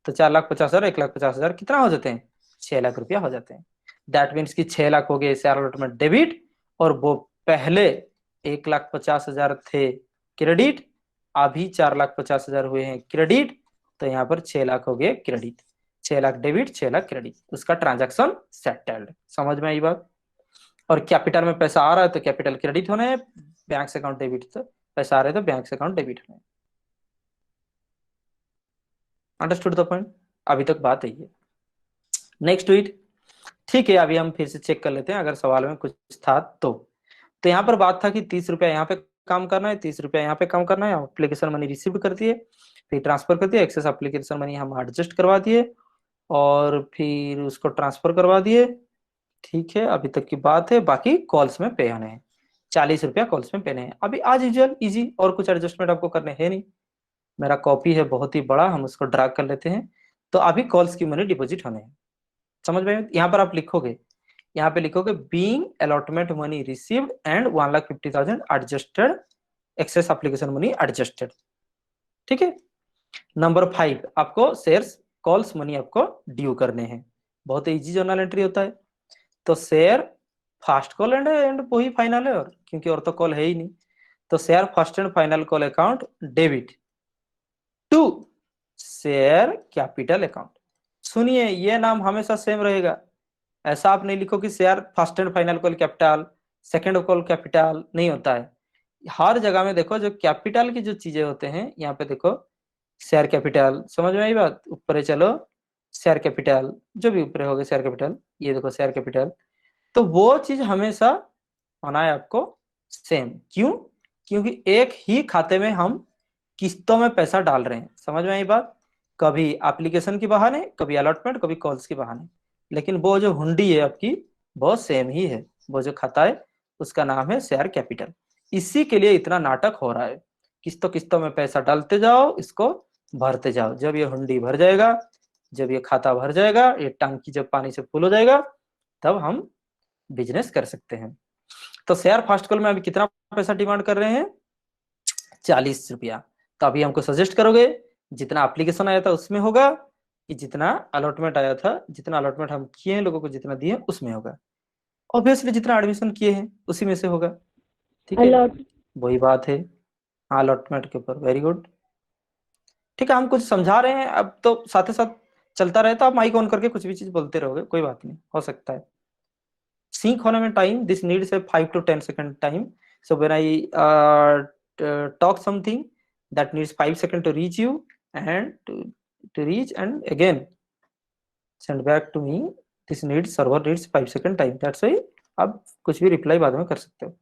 तो 4,50,000 1,50,000 कितना हो जाते हैं, 6 लाख रुपया हो जाते हैं। दैट मीन्स कि 6 लाख हो गए शेयर अलॉटमेंट डेबिट, और वो पहले 1,50,000 थे क्रेडिट, अभी 4,50,000 हुए हैं क्रेडिट, तो यहाँ पर 6 लाख हो गए credit, 6 lakh debit 6 lakh credit, उसका ट्रांजैक्शन सेटल्ड। समझ में आई बात। और कैपिटल में पैसा आ रहा है तो कैपिटल क्रेडिट होना है, बैंक से अकाउंट डेबिट, तो पैसा आ रहा है तो बैंक से अकाउंट डेबिट होना है। अंडरस्टूड द पॉइंट, अभी तक बात है। नेक्स्ट ट्वीट, ठीक है, अभी हम फिर से चेक कर लेते हैं अगर सवाल में कुछ था तो यहाँ पर बात था कि 30 रुपया यहाँ पे काम करना है, 30 रुपया यहाँ पे काम करना है। एप्लीकेशन मनी रिसीव कर दिए, फिर ट्रांसफर कर दिए, एक्सेस एप्लीकेशन मनी हम एडजस्ट करवा दिए और फिर उसको ट्रांसफर करवा दिए। ठीक है, अभी तक की बात है। बाकी कॉल्स में पे होने हैं, 40 रुपया कॉल्स में पे हैं। अभी आज यूजुअल इजी, और कुछ एडजस्टमेंट आपको करने हैं नहीं। मेरा कॉपी है बहुत ही बड़ा, हम उसको ड्रैग कर लेते हैं। तो अभी कॉल्स की मनी डिपॉजिट होने हैं, समझ में। यहाँ पर आप लिखोगे, यहाँ पे लिखोगे being allotment money received and 1,50,000 adjusted, excess application money adjusted. ठीक है। नंबर 5, आपको शेयर्स कॉल्स मनी आपको ड्यू करने हैं। बहुत इजी जर्नल एंट्री होता है। तो शेयर फर्स्ट कॉल एंड वही फाइनल है, और क्योंकि और तो कॉल है ही नहीं, तो share first and final call account debit to share capital account. सुनिए, ये नाम हमेशा सेम रहेगा। ऐसा आप नहीं लिखो कि share first and final call capital, second call capital, नहीं होता है। हर जगह में देखो जो कैपिटल की जो चीजें होते हैं, यहाँ पे देखो शेयर कैपिटल, समझ में आई बात। ऊपर चलो, शेयर कैपिटल, जो भी ऊपर होगा शेयर कैपिटल, ये देखो शेयर कैपिटल, तो वो चीज हमेशा होना है आपको सेम। क्यों? क्योंकि एक ही खाते में हम किस्तों में पैसा डाल रहे हैं, समझ में आई बात। कभी एप्लीकेशन के बहाने, कभी अलॉटमेंट, कभी कॉल्स के बहाने, लेकिन वो जो हुंडी है आपकी वो सेम ही है। वो जो खाता है उसका नाम है शेयर कैपिटल। इसी के लिए इतना नाटक हो रहा है, किस्तों किस्तों में पैसा डालते जाओ, इसको भरते जाओ। जब ये हुंडी भर जाएगा, जब ये खाता भर जाएगा, ये टंकी जब पानी से फुल हो जाएगा, तब हम बिजनेस कर सकते हैं। तो शेयर फर्स्ट कॉल में अभी कितना पैसा डिमांड कर रहे हैं? 40 रुपया। तो अभी हमको सजेस्ट करोगे जितना एप्लीकेशन आया था उसमें होगा, कि जितना अलॉटमेंट आया था, जितना अलॉटमेंट हम किए हैं लोगों को, जितना दिए उसमें होगा। ऑब्वियसली जितना एडमिशन किए हैं उसी में से होगा। ठीक है, वही बात है। हाँ, अलॉटमेंट के ऊपर, वेरी गुड। ठीक है, हम कुछ समझा रहे हैं, अब तो साथ ही साथ चलता रहता। आप माइक ऑन करके कुछ भी चीज बोलते रहोगे, कोई बात नहीं, हो सकता है। सिंक होने में time, this needs a 5 to 10 second time. So when I talk something, that needs 5 seconds to reach you and to reach and again send back to me. This needs server needs 5 second time. That's why आप कुछ भी रिप्लाई बाद में कर सकते हो।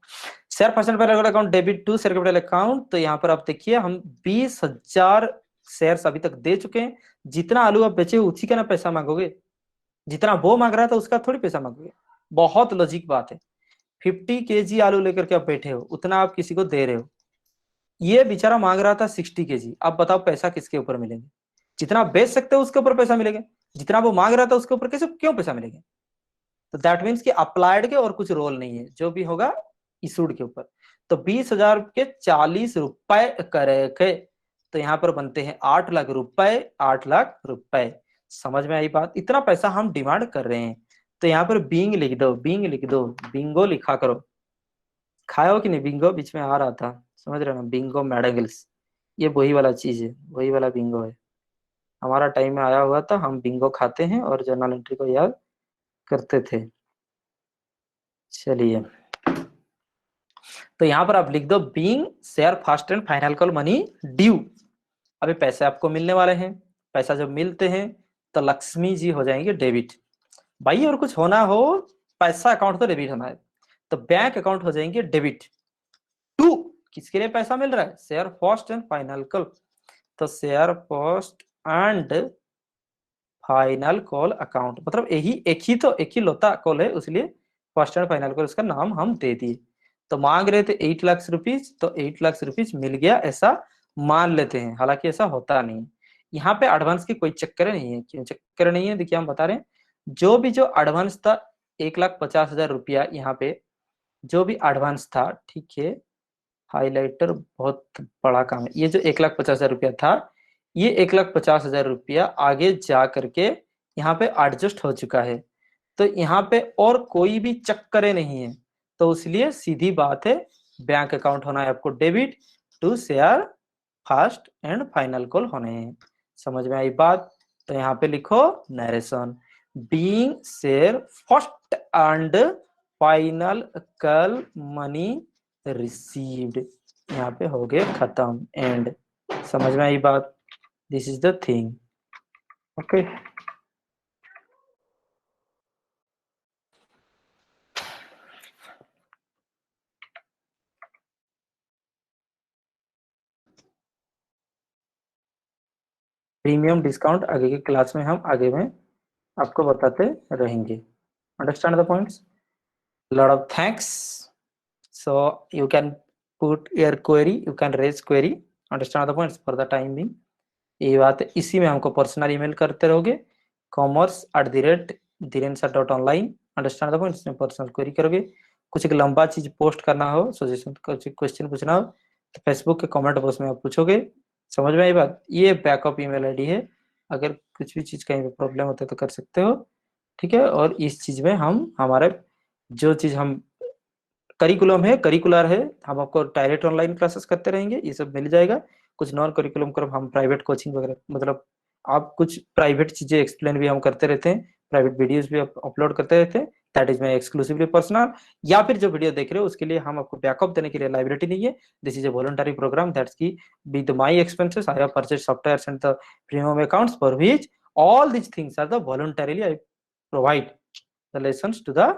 शेयर परसेंट पर account debit to share capital account. तो यहाँ पर आप देखिए, हम 20,000 शेयर्स अभी तक दे चुके हैं। जितना आलू आप बेचे उसी का ना पैसा मांगोगे, जितना वो मांग रहा था उसका थोड़ी पैसा मांगोगे। बहुत लॉजिक बात है। 50 kg आलू लेकर के आप बैठे हो, उतना आप किसी को दे रहे हो। ये बेचारा मांग रहा था 60 kg। अब बताओ पैसा किसके ऊपर मिलेंगे? जितना बेच सकते हो उसके ऊपर पैसा मिलेगा, जितना वो मांग रहा था उसके ऊपर कैसे क्यों पैसा मिलेगा? तो दैट मीन्स कि अप्लाइड के और कुछ रोल नहीं है, जो भी होगा इशूड के ऊपर। तो 20,000 के 40 रुपए करे, तो यहाँ पर बनते हैं 8 लाख रुपए, 8 लाख रुपए। समझ में आई बात? इतना पैसा हम डिमांड कर रहे हैं। तो यहाँ पर बीइंग लिख दो, बीइंग लिख दो, बिंगो लिखा करो। खाया हो कि नहीं बिंगो? बीच में आ रहा था, समझ रहे हो ना, बिंगो मैडंगल्स, ये वही वाला चीज है, वही वाला बिंगो है। हमारा टाइम में आया हुआ था, हम बिंगो खाते हैं और जर्नल एंट्री को याद करते थे। चलिए, तो यहाँ पर आप लिख दो being share first and final call money due. अभी पैसे आपको मिलने वाले हैं, पैसा जब मिलते हैं तो लक्ष्मी जी हो जाएंगे डेबिट। भाई और कुछ होना हो, पैसा अकाउंट तो डेबिट होना है, तो बैंक अकाउंट हो जाएंगे डेबिट टू। किसके लिए पैसा मिल रहा है? Share first and final call. तो share first and final call account, मतलब यही एक ही लोता कॉल है, इसलिए फर्स्ट एंड फाइनल कॉल उसका नाम हम दे दिए। तो मांग रहे थे 8 लाख रुपीज, तो 8 लाख रुपीज मिल गया, ऐसा मान लेते हैं। हालांकि ऐसा होता नहीं, यहाँ पे एडवांस की कोई चक्कर नहीं है। क्यों चक्कर नहीं है? देखिए हम बता रहे हैं, जो एडवांस था 1,50,000 रुपया, यहाँ पे जो भी एडवांस था, ठीक है, हाईलाइटर बहुत बड़ा काम है। ये जो 1,50,000 रुपया था, ये 1,50,000 रुपया आगे जा करके यहाँ पे एडजस्ट हो चुका है। तो यहाँ पे और कोई भी चक्करे नहीं है, तो इसलिए सीधी बात है, बैंक अकाउंट होना है आपको debit to share first and final call होने हैं। समझ में आई बात? तो यहाँ पे लिखो narration being share first and final call money received, यहाँ पे हो गए खत्म एंड। समझ में आई बात? This is the thing. Okay premium discount आगे की क्लास में हम आगे में आपको बताते रहेंगे। Understand the points? Lot of thanks. So you can put your query, you can raise query, understand the points for the time being. ये बात है, इसी में हमको पर्सनल ईमेल करते रहोगे commerce@dhirensir.online। अंडरस्टैंड द पॉइंट्स में पर्सनल क्वेरी करोगे। कुछ एक लंबा चीज पोस्ट करना हो, सजेशन कुछ क्वेश्चन पूछना हो तो फेसबुक के कमेंट बॉक्स में आप पूछोगे। समझ में आई बात? ये बैकअप ईमेल आईडी है, अगर कुछ भी चीज कहीं पे प्रॉब्लम होता है तो कर सकते हो, ठीक है। और इस चीज में हम हमारे जो चीज हम करिकुलम है, करिकुलर है, हम आपको डायरेक्ट ऑनलाइन क्लासेस करते रहेंगे, ये सब मिल जाएगा। कुछ नॉन करिकुलम कर हम प्राइवेट कोचिंग वगैरह, मतलब आप कुछ प्राइवेट चीजें एक्सप्लेन भी हम करते रहते हैं, प्राइवेट वीडियोस भी अपलोड करते रहते हैं, that is my exclusively personal. या फिर जो वीडियो देख रहे हो उसके लिए हम आपको बैकअप देने के लिए लाइब्रेरी नहीं है, this is a voluntary program that's key with my expenses I have purchase software and the premium accounts for which all these things are the voluntarily I provide the lessons to the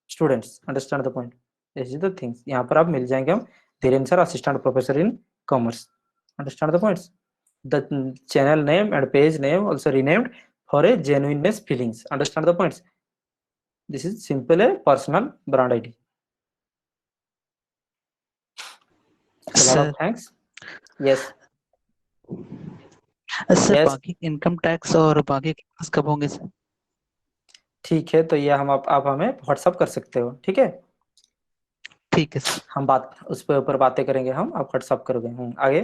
students। Understand the point? This is the things. यहाँ पर आप मिल जाएंगे हम Dhirendra sir, assistant professor in commerce. Understand the points? The channel name and page name also renamed for a genuineness feelings। understand the points? This is simple a personal brand ID। So lot of thanks। yes sir Yes. बाकी इनकम टैक्स और बाकी क्लास कब होंगे सर? ठीक है, तो ये हम आप हमें व्हाट्सअप कर सकते हो, ठीक है। ठीक है सर। हम बात उस पर ऊपर बातें करेंगे हम, आप व्हाट्सअप करोगे। आगे